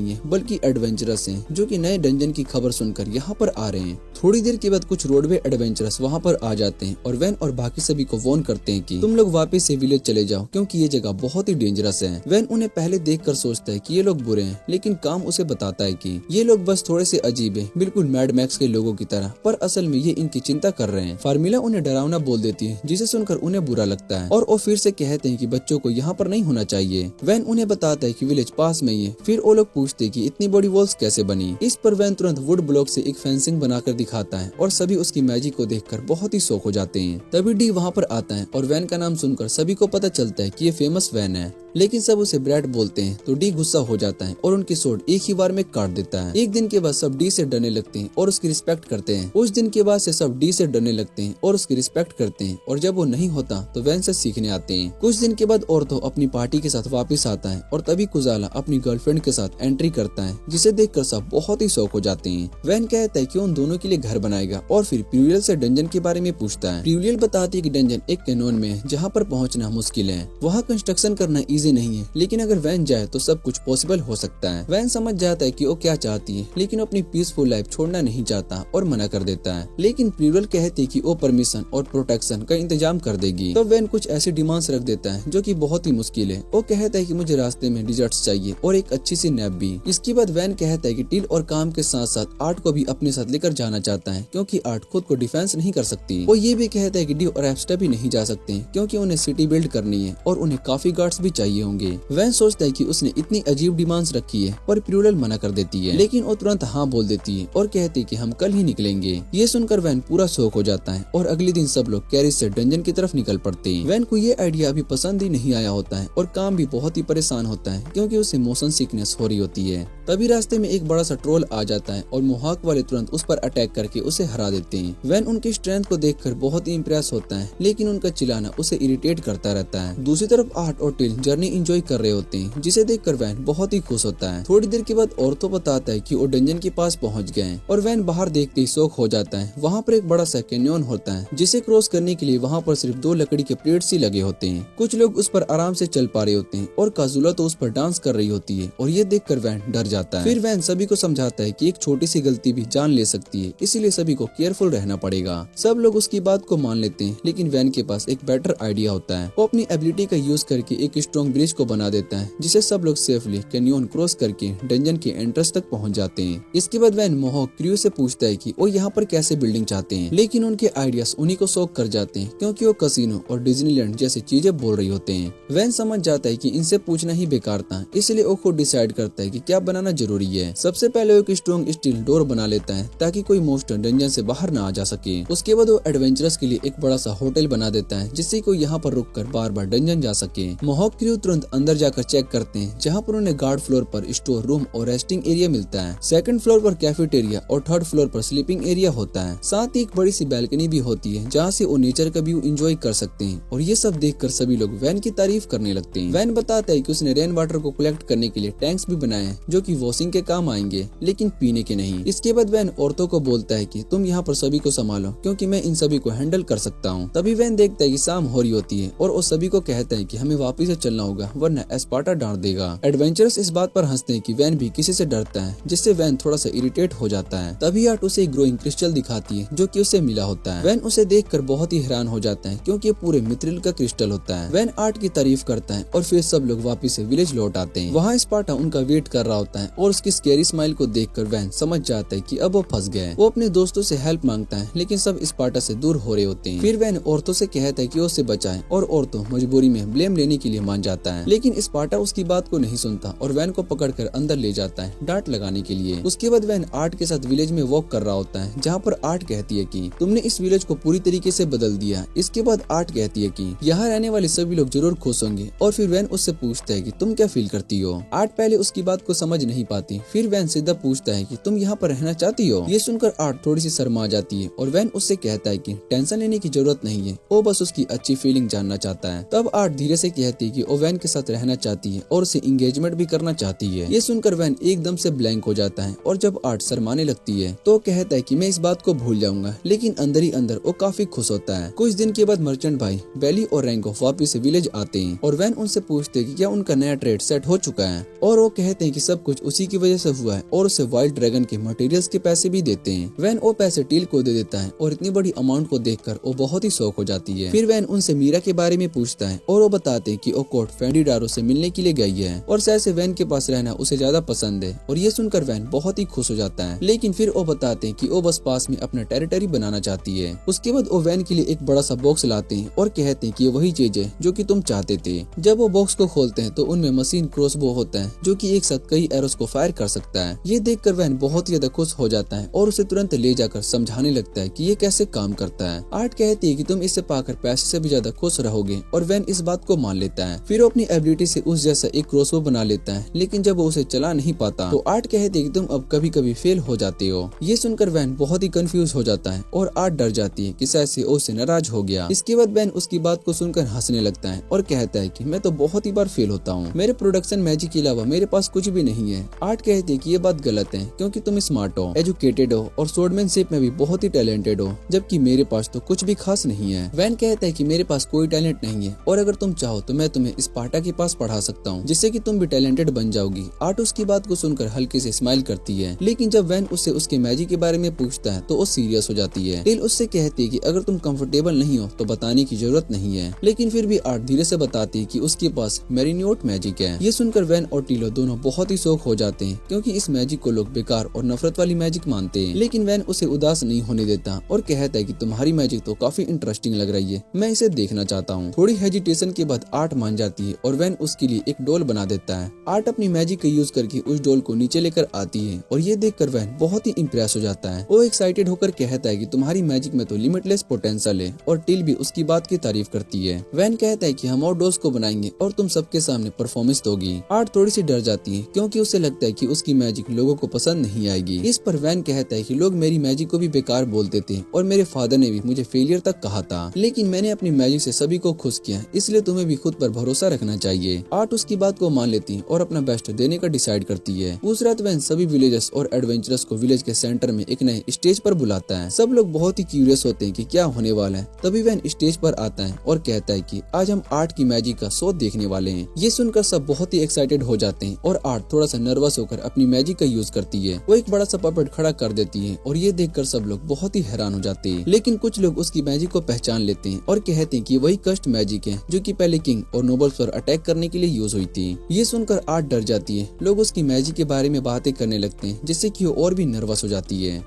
है, बल्कि एडवेंचरस हैं, जो कि नए डंजन की खबर सुनकर यहाँ पर आ रहे हैं। थोड़ी देर के बाद कुछ रोडवे एडवेंचरस वहाँ पर आ जाते हैं और वैन और बाकी सभी को वार्न करते हैं कि तुम लोग वापस से विलेज चले जाओ, क्योंकि ये जगह बहुत ही डेंजरस है। वैन उन्हें पहले देखकर सोचता है कि ये लोग बुरे हैं, लेकिन काम उसे बताता है कि ये लोग बस थोड़े से अजीब हैं, बिल्कुल मैड मैक्स के लोगों की तरह, पर असल में ये इनकी चिंता कर रहे हैं। फार्मिला उन्हें डरावना बोल देती है, जिसे सुनकर उन्हें बुरा लगता है और वो फिर से कहते हैं कि बच्चों को यहाँ पर नहीं होना चाहिए। वैन उन्हें बताता है कि विलेज पास में ही है। फिर वो लोग पूछते हैं कि इतनी बड़ी वॉल्स कैसे बनी। इस पर वैन तुरंत वुड ब्लॉक से एक फेंसिंग बनाकर दिखाता है और सभी उसकी मैजिक को देखकर बहुत ही शौक हो जाते हैं। तभी डी वहाँ पर आता है और वैन का नाम सुनकर सभी को पता चलता है कि ये फेमस वैन है, लेकिन सब उसे ब्रैड बोलते हैं। तो डी गुस्सा हो जाता है और उनकी सोड एक ही बार में काट देता है। एक दिन के बाद सब डी से डरने लगते हैं और उसकी रिस्पेक्ट करते हैं। उस दिन के बाद से सब डी से डरने लगते हैं और उसकी रिस्पेक्ट करते हैं, और जब वो नहीं होता तो वैन से सीखने आते हैं। कुछ दिन के बाद औरतो अपनी पार्टी के साथ वापस आता है और तभी कुजाला अपनी गर्लफ्रेंड के साथ एंट्री करता है, जिसे देखकर सब बहुत ही शौक हो जाते हैं। वैन कहता है कि उन दोनों के लिए घर बनाएगा और फिर प्यूरियल से डंजन के बारे में पूछता है। प्यूरियल बताती है कि डंजन एक कैनोन में है, जहाँ पर पहुँचना मुश्किल है। वहाँ कंस्ट्रक्शन करना इजी नहीं है, लेकिन अगर वैन जाए तो सब कुछ पॉसिबल हो सकता है। वैन समझ जाता है कि वो क्या चाहती है, लेकिन अपनी पीसफुल लाइफ छोड़ना नहीं चाहता और मना कर देता है। लेकिन प्यूरियल कहती है कि वो परमिशन और प्रोटेक्शन का इंतजाम कर देगी। तो वैन कुछ ऐसी डिमांड्स रख देता है जो कि बहुत ही मुश्किल है। वो कहता है कि मुझे रास्ते में डिजर्ट्स चाहिए और एक अच्छी सी नैप भी। इसके बाद वैन कहता है कि टिल और काम के साथ साथ आर्ट को भी अपने साथ लेकर जाना चाहता है, क्योंकि आर्ट खुद को डिफेंस नहीं कर सकती। वो ये भी कहता है कि डी और एब्स्टा भी नहीं जा सकते, क्योंकि उन्हें सिटी बिल्ड करनी है और उन्हें काफी गार्ड्स भी चाहिए होंगे। वैन सोचता है कि उसने इतनी अजीब डिमांड्स रखी है, पर प्यूरियल मना कर देती है, लेकिन वो तुरंत हाँ बोल देती है और कहती है कि हम कल ही निकलेंगे। ये सुनकर वैन पूरा शौक हो जाता है और अगले दिन सब लोग कैरिज से डंजन की तरफ निकल पड़ते हैं। वैन को ये आइडिया अभी पसंद ही नहीं आया होता है और काम भी बहुत ही परेशान होता है, क्योंकि उसे मोशन सिकनेस हो रही होती है। तभी रास्ते में एक बड़ा सा ट्रोल आ जाता है और मोहाक वाले तुरंत उस पर अटैक करके उसे हरा देते हैं। वैन उनकी स्ट्रेंथ को देखकर बहुत ही इम्प्रेस होता है, लेकिन उनका चिल्लाना उसे इरिटेट करता रहता है। दूसरी तरफ आर्ट और टिल जर्नी एंजॉय कर रहे होते हैं, जिसे देखकर वैन बहुत ही खुश होता है। थोड़ी देर के बाद औरतों बताता है कि वो डंजन के पास पहुंच गए हैं और वैन बाहर देखते ही शौक हो जाता है। वहाँ पर एक बड़ा सा कैन्यन होता है, जिसे क्रॉस करने के लिए वहाँ पर सिर्फ 2 लकड़ी के प्लेट्स ही लगे होते हैं। कुछ लोग उस पर आराम से चल पा रहे होते हैं और काजुला तो उस पर डांस कर रही होती है, और ये देखकर वैन डर जाता है। फिर वैन सभी को समझाता है कि एक छोटी सी गलती भी जान ले सकती है, इसीलिए सभी को केयरफुल रहना पड़ेगा। सब लोग उसकी बात को मान लेते हैं, लेकिन वैन के पास एक बेटर आइडिया होता है। वो अपनी एबिलिटी का यूज करके एक स्ट्रॉन्ग ब्रिज को बना देता है, जिसे सब लोग सेफली कैन्यन क्रॉस करके डंजन के एंट्रेंस तक पहुंच जाते हैं। इसके बाद वैन मोहॉक क्रू से पूछता है कि वो यहाँ पर कैसे बिल्डिंग चाहते हैं, लेकिन उनके आइडियाज उन्हीं को शॉक कर जाते हैं, क्योंकि वो कसिनो और डिज्नीलैंड जैसी चीजें बोल रही होते हैं। वैन समझ जाता है कि इनसे पूछना ही बेकार था, इसलिए वो खुद डिसाइड करता है कि क्या बनाना जरूरी है। सबसे पहले वो एक स्ट्रॉन्ग स्टील डोर बना लेता है, ताकि कोई मोस्टर डंजन से बाहर ना आ जा सके। उसके बाद वो एडवेंचरस के लिए एक बड़ा सा होटल बना देता है, जिससे कोई यहाँ पर रुककर बार बार डंजन जा सके। मोहॉक क्रू तुरंत अंदर जाकर चेक करते हैं, जहाँ पर उन्हें गार्ड फ्लोर पर स्टोर रूम और रेस्टिंग एरिया मिलता है। सेकंड फ्लोर पर कैफेटेरिया और थर्ड फ्लोर पर स्लीपिंग एरिया होता है। साथ ही एक बड़ी सी बैल्कनी भी होती है, जहाँ से वो नेचर का व्यू एंजॉय कर सकते हैं। और ये सब देखकर सभी लोग वैन की तारीफ करने लगते हैं। वैन बताता है कि उसने रेन वाटर को कलेक्ट करने के लिए टैंक्स भी बनाए हैं, जो कि वॉशिंग के काम आएंगे, लेकिन पीने के नहीं। इसके बाद वैन औरतों को बोलता है कि तुम यहाँ पर सभी को संभालो, क्योंकि क्योंकि मैं इन सभी को हैंडल कर सकता हूँ। तभी वैन देखता है कि शाम हो रही होती है और वो सभी को कहता है कि हमें वापस से चलना होगा वरना एस्पार्टा डांट देगा। एडवेंचरस इस बात पर हंसते हैं कि वैन भी किसी से डरता है, जिससे वैन थोड़ा सा इरिटेट हो जाता है। तभी आर्ट उसे एक ग्रोइंग क्रिस्टल दिखाती है जो कि उसे मिला होता है। वैन उसे देखकर बहुत ही हैरान हो जाता है क्योंकि ये पूरे मिथ्रिल का क्रिस्टल होता है। वैन आर्ट की तारीफ करता है और फिर सब लोग वापस से विलेज लौट आते हैं। वहाँ स्पार्टा उनका वेट कर रहा होता है और उसकी स्कैरी स्माइल को देखकर वैन समझ जाता है कि अब वो फंस गया है। वो अपने दोस्तों से हेल्प मांगता है लेकिन सब स्पार्टा से दूर हो रहे होते हैं। फिर वैन औरतों से कहता है कि उसे बचाएं और औरतों मजबूरी में ब्लेम लेने के लिए मान जाता है, लेकिन स्पार्टा उसकी बात को नहीं सुनता और वैन को पकड़कर अंदर ले जाता है डांट लगाने के लिए। उसके बाद वैन आर्ट के साथ विलेज में वॉक कर रहा होता है जहाँ पर आर्ट कहती है कि तुमने इस विलेज को पूरी तरीके से बदल दिया। इसके बाद आर्ट कहती है कि यहाँ रहने वाले सभी लोग जरूर खुश होंगे और फिर वैन उससे पूछता है कि तुम क्या फील करती हो। आर्ट पहले उसकी बात को समझ नहीं पाती, फिर वैन सीधा पूछता है कि तुम यहाँ पर रहना चाहती हो। ये सुनकर आर्ट थोड़ी सी शर्मा जाती है और वैन उससे कहता है कि टेंशन लेने की जरूरत नहीं है, वो बस उसकी अच्छी फीलिंग जानना चाहता है। तब आर्ट धीरे से कहती है कि वो वैन के साथ रहना चाहती है और उसे एंगेजमेंट भी करना चाहती है। ये सुनकर वैन एकदम से ब्लैंक हो जाता है और जब आर्ट शर्माने लगती है तो कहता है कि मैं इस बात को भूल जाऊंगा, लेकिन अंदर ही अंदर वो काफी खुश होता है। कुछ दिन के बाद मर्चेंट भाई बेली और रैंको वापिस से विलेज आते हैं और वैन उनसे पूछते हैं कि क्या उनका नया ट्रेड सेट हो चुका है और वो कहते हैं कि सब कुछ उसी की वजह से हुआ है और उसे वाइल्ड ड्रैगन के मटेरियल्स के पैसे भी देते हैं। वैन वो पैसे टील को दे देता है और इतनी बड़ी अमाउंट को देखकर वो बहुत ही शौक हो जाती है। फिर वैन उनसे मीरा के बारे में पूछता है और वो बताते हैं कि वो कोर्ट फेंडिडारो से मिलने के लिए गई है और शायद से वैन के पास रहना उसे ज्यादा पसंद है और ये सुनकर वैन बहुत ही खुश हो जाता है। लेकिन फिर वो बताते हैं कि वो बस पास में अपना टेरिटरी बनाना चाहती है। उसके बाद वो वैन के लिए एक बड़ा सा बॉक्स लाते हैं और कहते हैं कि ये वही चीज है जो कि तुम चाहते थे। जब वो बॉक्स को खोलते हैं तो उनमें मशीन क्रॉसबो होता है जो कि एक साथ कई एरोस को फायर कर सकता है। ये देखकर वैन बहुत ही ज्यादा खुश हो जाता है और उसे तुरंत ले जाकर समझाने लगता है कि ये कैसे काम करता है। आर्ट कहती है कि तुम इसे पाकर पैसे से भी ज्यादा खुश रहोगे और वैन इस बात को मान लेता है। फिर वो अपनी एबिलिटी से उस जैसा एक क्रॉसबो बना लेता है, लेकिन जब वो उसे चला नहीं पाता तो आर्ट कहती है कि तुम अब कभी कभी फेल हो जाते हो। ये सुनकर वैन बहुत ही कंफ्यूज हो जाता है और आर्ट डर जाती है कि शायद से उससे नाराज हो गया। इसके बाद वैन उसकी बात को सुनकर हंसने लगता है और कहता है कि मैं तो बहुत ही बार फेल होता हूँ, मेरे प्रोडक्शन मैजिक के अलावा मेरे पास कुछ भी नहीं है। आर्ट कहती है कि ये बात गलत है क्योंकि तुम स्मार्ट हो, एजुकेटेड हो और स्वॉर्डमैनशिप में भी बहुत ही टैलेंटेड हो, जबकि मेरे पास तो कुछ भी खास नहीं है। वैन कहता है कि मेरे पास कोई टैलेंट नहीं है और अगर तुम चाहो तो मैं तुम्हें स्पार्टा के पास पढ़ा सकता हूँ जिससे कि तुम भी टैलेंटेड बन जाओगी। आर्ट उसकी बात को सुनकर हल्के से स्माइल करती है, लेकिन जब वैन उससे उसके मैजिक के बारे में पूछता है तो वो सीरियस हो जाती है। टिल उससे कहती है कि अगर तुम कंफर्टेबल नहीं हो तो बताने की जरूरत नहीं है, लेकिन फिर भी आर्ट धीरे से बताती है कि उसके पास मेरिनियोट मैजिक है। ये सुनकर वैन और टिलो दोनों बहुत ही शौक हो जाते हैं क्योंकि इस मैजिक को लोग बेकार और नफरत वाली मैजिक मानते हैं, लेकिन वैन उसे उदास नहीं होने देता और कहता है कि तुम्हारी मैजिक तो काफी इंटरेस्टिंग लग रही है, मैं इसे देखना चाहता हूँ। थोड़ी हेजिटेशन के बाद आर्ट मान जाती है और वैन उसके लिए एक डॉल बना देता है। आर्ट अपनी मैजिक का यूज करके उस डॉल को नीचे लेकर आती है और ये देखकर वैन बहुत ही इम्प्रेस हो जाता है। वो एक्साइटेड होकर कहता है कि तुम्हारी मैजिक में तो लिमिटलेस पोटेंशियल है और टिल भी उसकी बात की तारीफ करती है। वैन कहता है कि हम और डॉल्स को बनाएंगे और तुम सबके सामने परफॉर्मेंस दोगी। आर्ट थोड़ी सी डर जाती है क्योंकि उसे लगता है कि उसकी मैजिक लोगों को पसंद नहीं आएगी। इस पर वैन कहता है कि लोग मेरी मैजिक को भी बेकार बोलते थे और मेरे फादर ने भी मुझे फेलियर तक कहा था, लेकिन मैंने अपनी मैजिक से सभी को खुश किया, इसलिए तुम्हें भी खुद पर भरोसा रखना चाहिए। आर्ट उसकी बात को मान लेती है और अपना बेस्ट देने का डिसाइड करती है। उस रात वैन सभी विलेजर्स और एडवेंचरर्स को विलेज के सेंटर में एक नए स्टेज पर बुलाता है। सब लोग बहुत ही क्यूरियस होते हैं कि क्या होने वाला है। तभी वैन स्टेज पर आता है और कहता है कि आज हम आर्ट की मैजिक का शो देखने वाले हैं। ये सुनकर सब बहुत ही एक्साइटेड हो जाते हैं और आर्ट थोड़ा सा नर्वस होकर अपनी मैजिक का यूज करती है। वो एक बड़ा सा पपेट खड़ा कर देती है और ये देखकर सब लोग बहुत ही हैरान हो जाते हैं, लेकिन कुछ लोग उसकी मैजिक को पहचान लेते हैं और कहते हैं कि वही कस्ट मैजिक है जो कि पहले किंग और नोबल्स पर अटैक करने के लिए यूज हुई थी। ये सुनकर आर्ट डर जाती है। लोग उसकी मैजिक के बारे में बातें करने लगते हैं जिससे कि वो और भी नर्वस हो जाती है।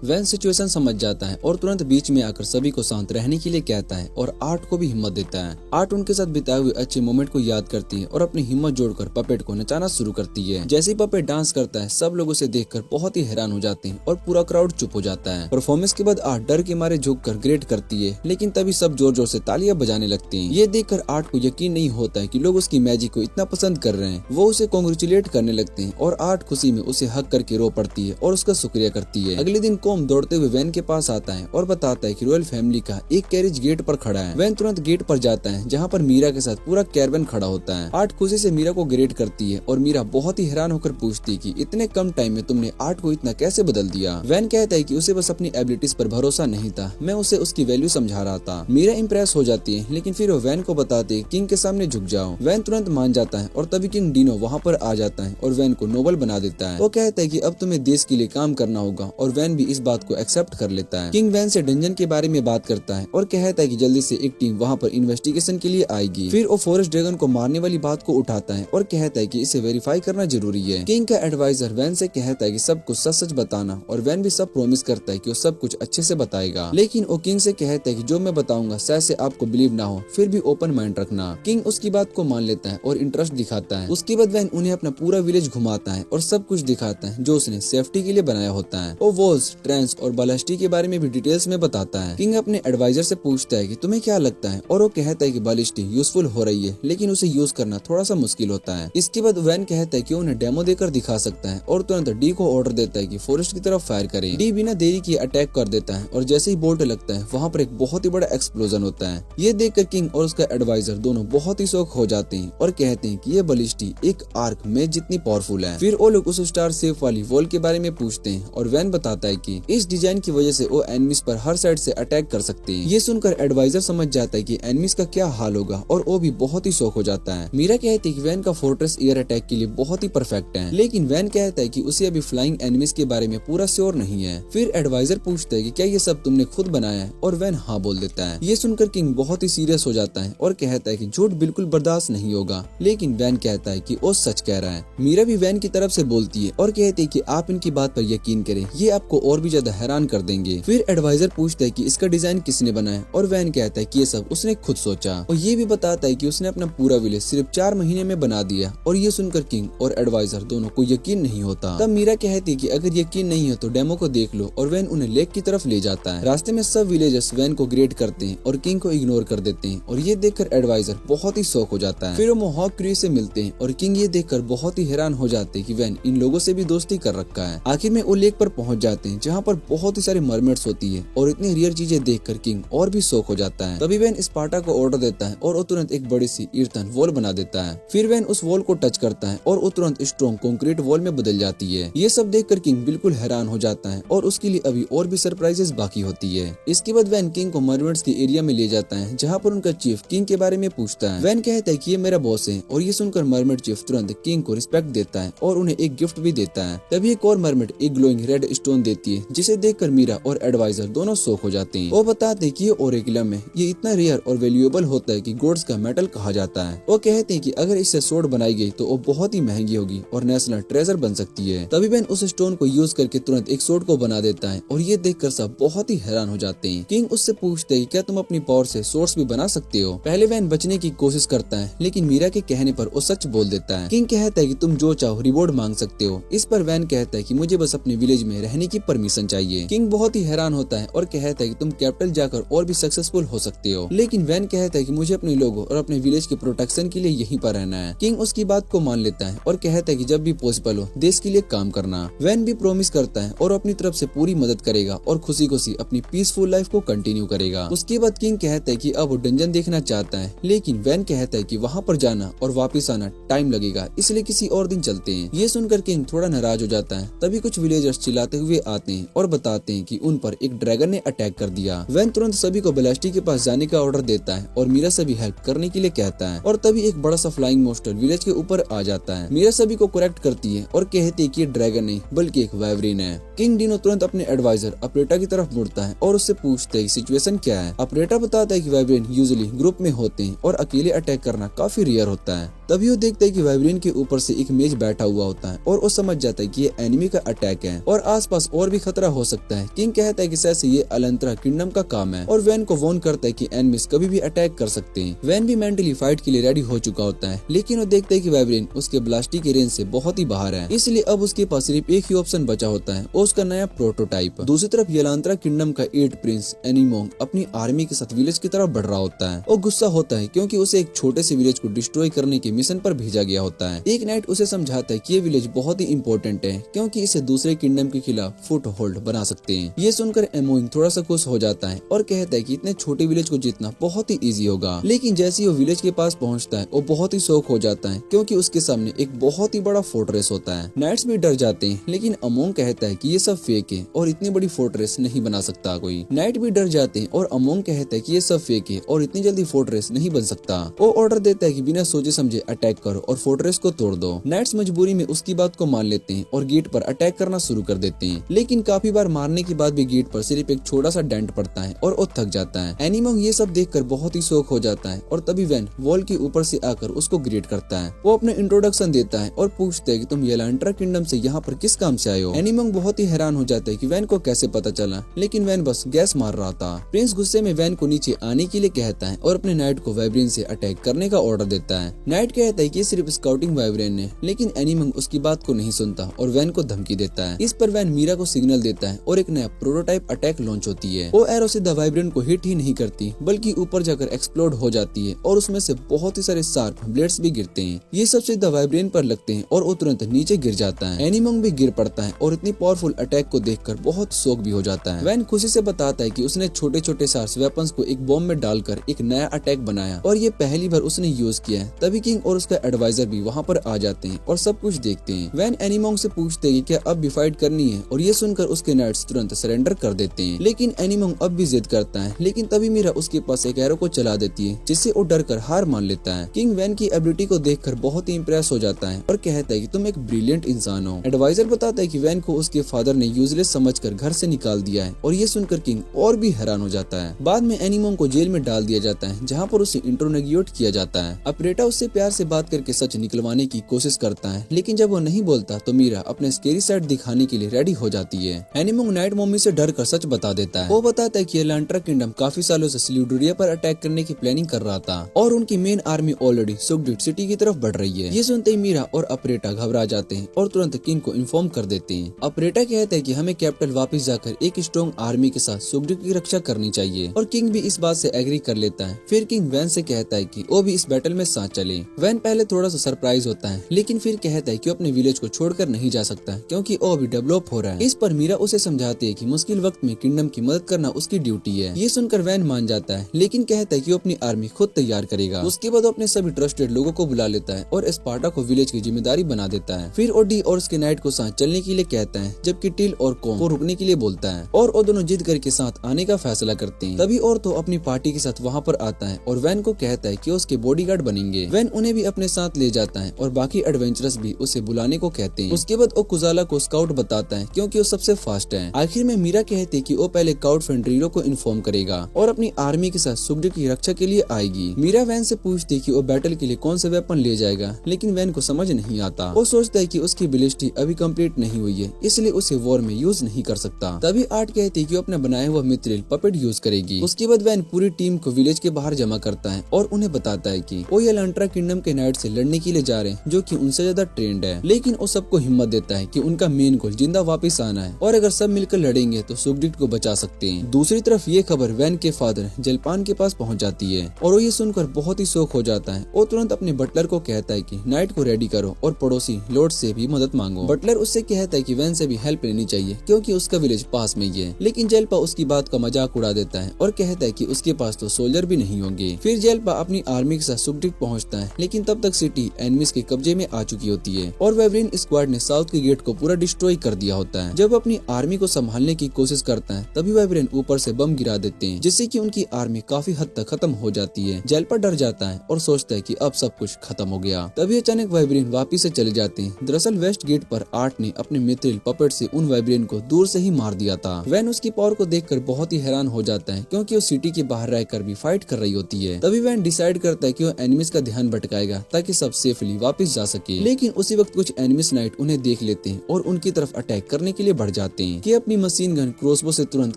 वैन सिचुएशन समझ जाता है और तुरंत बीच में आकर सभी को शांत रहने के लिए कहता है और आर्ट को भी हिम्मत देता है। आर्ट उनके साथ बिताए हुए अच्छे मोमेंट को याद करती है और अपनी हिम्मत जोड़कर पपेट को नचाना शुरू करती है। जैसे ही पपेट डांस करता है सब लोग उसे देखकर बहुत ही हैरान हो जाते हैं और पूरा क्राउड चुप हो जाता है। परफॉर्मेंस के बाद आर्ट डर के मारे झुककर ग्रेट करती है, लेकिन तभी सब जोर जोर से तालियां बजाने लगते हैं। ये देखकर आर्ट को यकीन नहीं होता है कि लोग उसकी मैजिक को इतना पसंद कर रहे हैं। वो उसे कांग्रेचुलेट करने लगते हैं और आर्ट खुशी में उसे हक करके रो पड़ती है और उसका शुक्रिया करती है। अगले दिन वोम दौड़ते हुए वैन के पास आता है और बताता है कि रॉयल फैमिली का एक कैरेज गेट पर खड़ा है। वैन तुरंत गेट पर जाता है जहाँ पर मीरा के साथ पूरा कैरवैन खड़ा होता है। आर्ट खुशी से मीरा को ग्रेट करती है और मीरा बहुत ही हैरान होकर पूछती है कि इतने कम टाइम में तुमने आर्ट को इतना कैसे बदल दिया। वैन कहता है कि उसे बस अपनी एबिलिटीज पर भरोसा नहीं था, मैं उसे उसकी वैल्यू समझा रहा था। मीरा इम्प्रेस हो जाती है, लेकिन फिर वो वैन को बताते किंग के सामने झुक जाओ। वैन तुरंत मान जाता है और तभी किंग डिनो वहाँ पर आ जाता है और वैन को नोबल बना देता है। वो कहता है कि अब तुम्हें देश के लिए काम करना होगा और वैन भी इस बात को एक्सेप्ट कर लेता है। किंग वैन से डंजन के बारे में बात करता है और कहता है कि जल्दी से एक टीम वहाँ पर इन्वेस्टिगेशन के लिए आएगी। फिर वो फॉरेस्ट ड्रैगन को मारने वाली बात को उठाता है और कहता है कि इसे वेरीफाई करना जरूरी है। किंग का एडवाइजर वैन से कहता है कि सब कुछ सच सच बताना और वैन भी सब प्रॉमिस करता है कि वो सब कुछ अच्छे से बताएगा। लेकिन वो किंग से कहता है कि जो मैं बताऊंगा शायद से आपको बिलीव ना हो, फिर भी ओपन माइंड रखना। किंग उसकी बात को मान लेता है और इंटरेस्ट दिखाता है। उसके बाद वैन उन्हें अपना पूरा विलेज घुमाता है और सब कुछ दिखाता है जो उसने सेफ्टी के लिए बनाया होता है। वो वॉल्स, ट्रेंस और बालास्टी के बारे में भी डिटेल्स में बताता है। किंग अपने एडवाइजर से पूछता है कि तुम्हें क्या लगता है और वो कहता है कि बालिस्टी यूजफुल हो रही है, लेकिन उसे यूज करना थोड़ा सा मुश्किल होता है। इसके बाद वैन कहता है कि उन्हें डेमो देकर दिखा सकता है और तुरंत डी को ऑर्डर देता है कि फॉरेस्ट की तरफ फायर करे। डी बिना देरी किए अटैक कर देता है और जैसे ही बोल्ट लगता है वहाँ पर एक बहुत ही बड़ा एक्सप्लोजन होता है। ये देखकर किंग और उसका एडवाइजर दोनों बहुत ही शौक हो जाते हैं और कहते हैं कि ये बालिस्टी एक आर्क में जितनी पावरफुल है। फिर वो लोग उस स्टार सेफ वाली वॉल के बारे में पूछते हैं और वैन बताता है कि इस डिजाइन की वजह से वो एनिमीज पर हर साइड से अटैक कर सकते हैं। ये सुनकर एडवाइजर समझ जाता है कि एनिमीज का क्या हाल होगा और वो भी बहुत ही शौक हो जाता है। मीरा कहती है कि वैन का फोर्ट्रेस एयर अटैक के लिए बहुत ही परफेक्ट है, लेकिन वैन कहता है कि उसे अभी फ्लाइंग एनिमीज के बारे में पूरा श्योर नहीं है। फिर एडवाइजर पूछता है कि क्या ये सब तुमने खुद बनाया है और वैन हाँ बोल देता है। ये सुनकर किंग बहुत ही सीरियस हो जाता है और कहता है कि झूठ बिल्कुल बर्दाश्त नहीं होगा, लेकिन वैन कहता है कि वो सच कह रहा है। मीरा भी वैन की तरफ से बोलती है और कहती है कि आप इनकी बात पर यकीन करें, ये आपको और भी ज्यादा हैरान कर देंगे। फिर एडवाइजर पूछता है कि इसका डिजाइन किसने बनाया और वैन कहता है कि ये सब उसने खुद सोचा और ये भी बताता है कि उसने अपना पूरा विलेज सिर्फ 4 महीने में बना दिया। और ये सुनकर किंग और एडवाइजर दोनों को यकीन नहीं होता। तब मीरा कहती है कि अगर यकीन नहीं है तो डेमो को देख लो और वैन उन्हें लेक की तरफ ले जाता है। रास्ते में सब विलेजर्स वैन को ग्रेट करते हैं और किंग को इग्नोर कर देते हैं और ये देखकर एडवाइजर बहुत ही शौक हो जाता है। फिर वो मोहॉक क्रू से मिलते हैं और किंग ये देखकर बहुत ही हैरान हो जाते हैं कि वैन इन लोगों से भी दोस्ती कर रखा है। आखिर में वो लेक पर पहुंच जाते हैं जहाँ पर बहुत ही सारी मरमेड्स होती है और इतनी रियर चीजें देखकर किंग और भी शौक हो जाता है। तभी वैन स्पार्टा को ऑर्डर देता है और वो तुरंत एक बड़ी सी ईर्थन वॉल बना देता है। फिर वैन उस वॉल को टच करता है और वो तुरंत स्ट्रॉन्ग कंक्रीट वॉल में बदल जाती है। ये सब देखकर किंग बिल्कुल हैरान हो जाता है और उसके लिए अभी और भी सरप्राइजेस बाकी होती है। इसके बाद वैन किंग को मरमेड्स के एरिया में ले जाता है जहाँ पर उनका चीफ किंग के बारे में पूछता है। वैन कहता है कि ये मेरा बॉस है और ये सुनकर मरमेड चीफ तुरंत किंग को रिस्पेक्ट देता है और उन्हें एक गिफ्ट भी देता है। तभी एक और मरमेड एक ग्लोइंग रेड स्टोन देती है जिसे देखकर मीरा और एडवाइजर दोनों शौक हो जाते हैं। वो बताते हैं कि ये ओरेकिलम है, ये इतना रेयर और वैल्यूएबल होता है कि गॉड्स का मेटल कहा जाता है। वो कहते हैं कि अगर इससे सोड बनाई गई तो वो बहुत ही महंगी होगी और नेशनल ट्रेजर बन सकती है। तभी वैन उस स्टोन को यूज करके तुरंत एक सोड को बना देता है और ये देखकर सब बहुत ही हैरान हो जाते हैं। किंग उससे पूछते हैं क्या तुम अपनी पावर से सोर्स भी बना सकते हो। पहले वैन बचने की कोशिश करता है, लेकिन मीरा के कहने पर वो सच बोल देता है। किंग कहता है कि तुम जो चाहो रिवॉर्ड मांग सकते हो। इस पर वैन कहता है कि मुझे बस अपने विलेज में रहने की परमिशन चाहिए। किंग बहुत ही हैरान होता है और कहता है कि तुम कैपिटल जाकर और भी सक्सेसफुल हो सकते हो, लेकिन वैन कहता है कि मुझे अपने लोगों और अपने विलेज के प्रोटेक्शन के लिए यहीं पर रहना है। किंग उसकी बात को मान लेता है और कहता है कि जब भी पॉसिबल हो देश के लिए काम करना। वैन भी प्रॉमिस करता है और अपनी तरफ से पूरी मदद करेगा और खुशी खुशी अपनी पीसफुल लाइफ को कंटिन्यू करेगा। उसके बाद किंग कहता है कि अब वो डंजन देखना चाहता है, लेकिन वैन कहता है कि वहाँ पर जाना और वापस आना टाइम लगेगा, इसलिए किसी और दिन चलते हैं। ये सुनकर किंग थोड़ा नाराज हो जाता है। तभी कुछ विलेजर्स चिल्लाते हुए आते हैं और बताते हैं कि उन पर एक ड्रैगन ने अटैक कर दिया। वैन तुरंत सभी को बेलास्टी के पास जाने का ऑर्डर देता है और मीरा से भी हेल्प करने के लिए कहता है और तभी एक बड़ा सा फ्लाइंग मोस्टर विलेज के ऊपर आ जाता है। मीरा सभी को करेक्ट करती है और कहती है कि ये ड्रैगन नहीं बल्कि एक वाइवरिन है। किंग डिनो तुरंत अपने एडवाइजर अपरेटा की तरफ मुड़ता है और उससे पूछते है सिचुएशन क्या है। अपरेटा बताता है कि वाइवरिन यूजुअली ग्रुप में होते हैं और अकेले अटैक करना काफी रेयर होता है। तभी वो देखता है कि वाइवरिन के ऊपर से एक मेज बैठा हुआ होता है और वो समझ जाता है कि ये एनिमी का अटैक है और आसपास और भी खतरा हो सकता है। किंग कहता है कि शायद से ये अलंतरा किंगडम का काम है और वैन को वार्न करता है कि एनिमीज कभी भी अटैक कर सकते हैं। वैन भी मेंटली फाइट के लिए रेडी हो चुका होता है, लेकिन वो देखता है कि वाइवरिन उसके ब्लास्टी के रेंज से बहुत ही बाहर है, इसलिए अब उसके पास सिर्फ एक ही ऑप्शन बचा होता है, उसका नया प्रोटोटाइप। दूसरी तरफ यलांत्रा किंगडम का 8 प्रिंस एनीमोंग अपनी आर्मी के साथ विलेज की तरफ बढ़ रहा होता है। वो गुस्सा होता है क्योंकि उसे एक छोटे से विलेज को डिस्ट्रॉय करने के मिशन पर भेजा गया होता है। एक नाइट उसे समझाता है कि ये विलेज बहुत ही इंपॉर्टेंट है क्योंकि इसे दूसरे किंगडम के खिलाफ फुट होल्ड बना सकते हैं। ये सुनकर एमोइंग थोड़ा सा खुश हो जाता है और कहता है कि इतने छोटे विलेज को जीतना बहुत ही इजी होगा। लेकिन जैसे ही वो विलेज के पास पहुंचता है वो बहुत ही शॉक हो जाता है क्योंकि उसके सामने एक बहुत ही बड़ा फोर्ट्रेस होता है। नाइट्स भी डर जाते हैं लेकिन अमोंग कहता है कि ये सब फेक है और इतनी बड़ी फोर्ट्रेस नहीं बना सकता कोई। नाइट भी डर जाते हैं और अमोंग कहता है कि ये सब फेक है और इतनी जल्दी फोर्ट्रेस नहीं बन सकता। वो ऑर्डर देता है कि बिना सोचे समझे अटैक करो और फोर्ट्रेस को तोड़ दो। नाइट्स मजबूरी में उसकी बात को मान लेते हैं और गेट पर अटैक करना शुरू कर देते हैं। लेकिन काफी बार मारने के बाद भी गेट पर सिर्फ एक छोटा सा डेंट पड़ता है और वो थक जाता है। एनिमोंग ये सब देखकर बहुत ही शौक हो जाता है और तभी वैन वॉल के ऊपर से आकर उसको ग्रेट करता है। वो अपने इंट्रोडक्शन देता है और पूछता है कि तुम येलांट्रा किंगडम से यहाँ पर किस काम से आए हो। एनिमोंग बहुत ही हैरान हो जाता है कि वैन को कैसे पता चला, लेकिन वैन बस गैस मार रहा था। प्रिंस गुस्से में वैन को नीचे आने के लिए कहता है और अपने नाइट को वाइब्रेन से अटैक करने का ऑर्डर देता है। नाइट कहता है कि सिर्फ स्काउटिंग वाइब्रेन है, लेकिन एनिमोंग उसकी बात को नहीं सुनता और वैन को धमकी देता है। इस पर वैन मीरा को सिग्नल देता है और एक नया प्रोटोटाइप अटैक लॉन्च होती है। वो एरो सीधा वाइब्रेन को हिट ही नहीं करती बल्कि ऊपर जाकर एक्सप्लोड हो जाती है और उसमें से बहुत ही सारे शार्प ब्लेड्स भी गिरते हैं। ये सब सीधा वाइब्रेन पर लगते हैं और वो तुरंत नीचे गिर जाता है। एनिमोंग भी गिर पड़ता है और इतनी पावरफुल अटैक को देखकर बहुत शौक भी हो जाता है। वैन खुशी से बताता है कि उसने छोटे छोटे शार्प वेपन्स को एक बॉम्ब में डालकर एक नया अटैक बनाया और ये पहली बार उसने यूज किया है। तभी किंग और उसका एडवाइजर भी वहाँ पर आ जाते हैं और सब कुछ देखते हैं। वैन एनिमोंग से पूछते हैं कि क्या अब भी फाइट करनी है और ये सुनकर उसके नाइट्स तुरंत सरेंडर कर देते हैं। लेकिन एनिमोंग अब भी जिद करता है, लेकिन तभी मीरा उसके पास एक एरो को चला देती है जिससे वो डर कर हार मान लेता है। किंग वैन की एबिलिटी को देखकर बहुत ही इम्प्रेस हो जाता है और कहता है कि तुम एक ब्रिलियंट इंसान हो। एडवाइजर बताता है कि वैन को उसके फादर ने यूजलेस समझकर घर से निकाल दिया है और ये सुनकर किंग और भी हैरान हो जाता है। बाद में एनिमोंग को जेल में डाल दिया जाता है जहाँ पर उसे इंट्रोनेगिएट किया जाता है। अपरेटा उससे प्यार से बात करके सच निकलवाने की कोशिश करता है, लेकिन जब वो नहीं बोलता तो मीरा अपने स्केरी साइड दिखाने के लिए रेडी हो जाती है। एनिमोंग नाइट मम्मी से डर कर सच बता देता है। वो बताता है कि येलांट्रा किंगडम काफी सालों से सिल्यूडोरिया पर अटैक करने की प्लानिंग कर रहा था और उनकी मेन आर्मी ऑलरेडी सुगडिट सिटी की तरफ बढ़ रही है। ये सुनते ही मीरा और अपरेटा घबरा जाते हैं और तुरंत किंग को इन्फॉर्म कर देते हैं। अपरेटा कहता है कि हमें कैपिटल वापस जाकर एक स्ट्रॉन्ग आर्मी के साथ सुगडिट की रक्षा करनी चाहिए और किंग भी इस बात से एग्री कर लेता है। फिर किंग वैन से कहता है कि वो भी इस बैटल में साथ चले। वैन पहले थोड़ा सा सरप्राइज होता है, लेकिन फिर कहता है कि वो अपने विलेज को छोड़कर नहीं जा सकता क्योंकि वो अभी डेवलप हो रहा है। इस पर मीरा उसे समझाती है कि मुश्किल वक्त में किंगडम की मदद करना उसकी ड्यूटी है। ये सुनकर वैन मान जाता है, लेकिन कहता है कि वो अपनी आर्मी खुद तैयार करेगा। उसके बाद अपने सभी ट्रस्टेड लोगों को बुला लेता है और स्पार्टा को विलेज की जिम्मेदारी बना देता है। फिर ओडी और उसके नाइट को साथ चलने के लिए कहता है, जबकि टिल और कॉम को रुकने के लिए बोलता है और वो दोनों जिद करके साथ आने का फैसला करते हैं। तभी और तो अपनी पार्टी के साथ वहाँ पर आता है और वैन को कहता है कि उसके बॉडीगार्ड बनेंगे। वैन उन्हें भी अपने साथ ले जाता है और बाकी एडवेंचरस भी उसे बुलाने को कहते हैं। उसके बाद वो कुजाला को स्काउट बताता है क्योंकि वो सबसे फास्ट है। आखिर में मीरा कहती है कि वो पहले काउट फेंड्रीलो को इन्फॉर्म करेगा और अपनी आर्मी के साथ सुगडिट की रक्षा के लिए आएगी। मीरा वैन से पूछती है कि वो बैटल के लिए कौन सा वेपन ले जाएगा, लेकिन वैन को समझ नहीं आता। वो सोचता है कि उसकी बिलिस्टी अभी कंप्लीट नहीं हुई है, इसलिए उसे वॉर में यूज नहीं कर सकता। तभी आर्ट कहती है कि वो अपना बनाया हुआ मिथ्रिल पपेट यूज करेगी। उसके बाद वैन पूरी टीम को विलेज के बाहर जमा करता है और उन्हें बताता है कि वो येलांट्रा किंगडम के नाइट से लड़ने के लिए जा रहे हैं जो कि उनसे ज्यादा ट्रेंड है। लेकिन वो सबको हिम्मत देता है कि उनका मेन गोल जिंदा वापस आना है और अगर सब मिलकर लड़ेंगे तो सुगडिट को बचा सकते हैं। दूसरी तरफ ये खबर वैन के फादर जलपान के पास पहुंच जाती है और वो ये सुनकर बहुत ही शौक हो जाता है। वो तुरंत अपने बटलर को कहता है कि नाइट को रेडी करो और पड़ोसी लॉर्ड से भी मदद मांगो। बटलर उससे कहता है कि वैन से भी हेल्प लेनी चाहिए क्योंकि उसका विलेज पास में ही है, लेकिन जेलपा उसकी बात का मजाक उड़ा देता है और कहता है कि उसके पास तो सोल्जर भी नहीं होंगे। फिर जेलपा अपनी आर्मी के साथ सुगडिट पहुंचता है, लेकिन तब तक सिटी एनिमीज के कब्जे में आ चुकी होती है और वाइब्रेन स्क्वाड ने साउथ के गेट को पूरा डिस्ट्रॉय कर दिया होता है। जब अपनी आर्मी को संभालने की कोशिश करता है तभी वाइब्रेन ऊपर से बम गिरा देते हैं, जिससे कि उनकी आर्मी काफी हद तक खत्म हो जाती है। जेलपा डर जाता है और सोचता है कि अब सब कुछ खत्म हो गया। तभी अचानक वाइब्रेन वापिस से चले जाते हैं। दरअसल वेस्ट गेट पर आर्ट ने अपने मिथ्रिल पपेट से उन वाइब्रेन को दूर से ही मार दिया था। वैन उसकी पावर को देखकर बहुत ही हैरान हो जाता है क्योंकि वो सिटी के बाहर रहकर भी फाइट कर रही होती है। तभी वैन डिसाइड करता है कि वो एनिमीज का ध्यान भटकाएगा ताकि सब सेफली वापस जा सके। लेकिन उसी वक्त कुछ एनिमीज नाइट उन्हें देख लेते हैं और उनकी तरफ अटैक करने के लिए बढ़ जाते हैं कि अपनी मशीन गन क्रॉसबो से तुरंत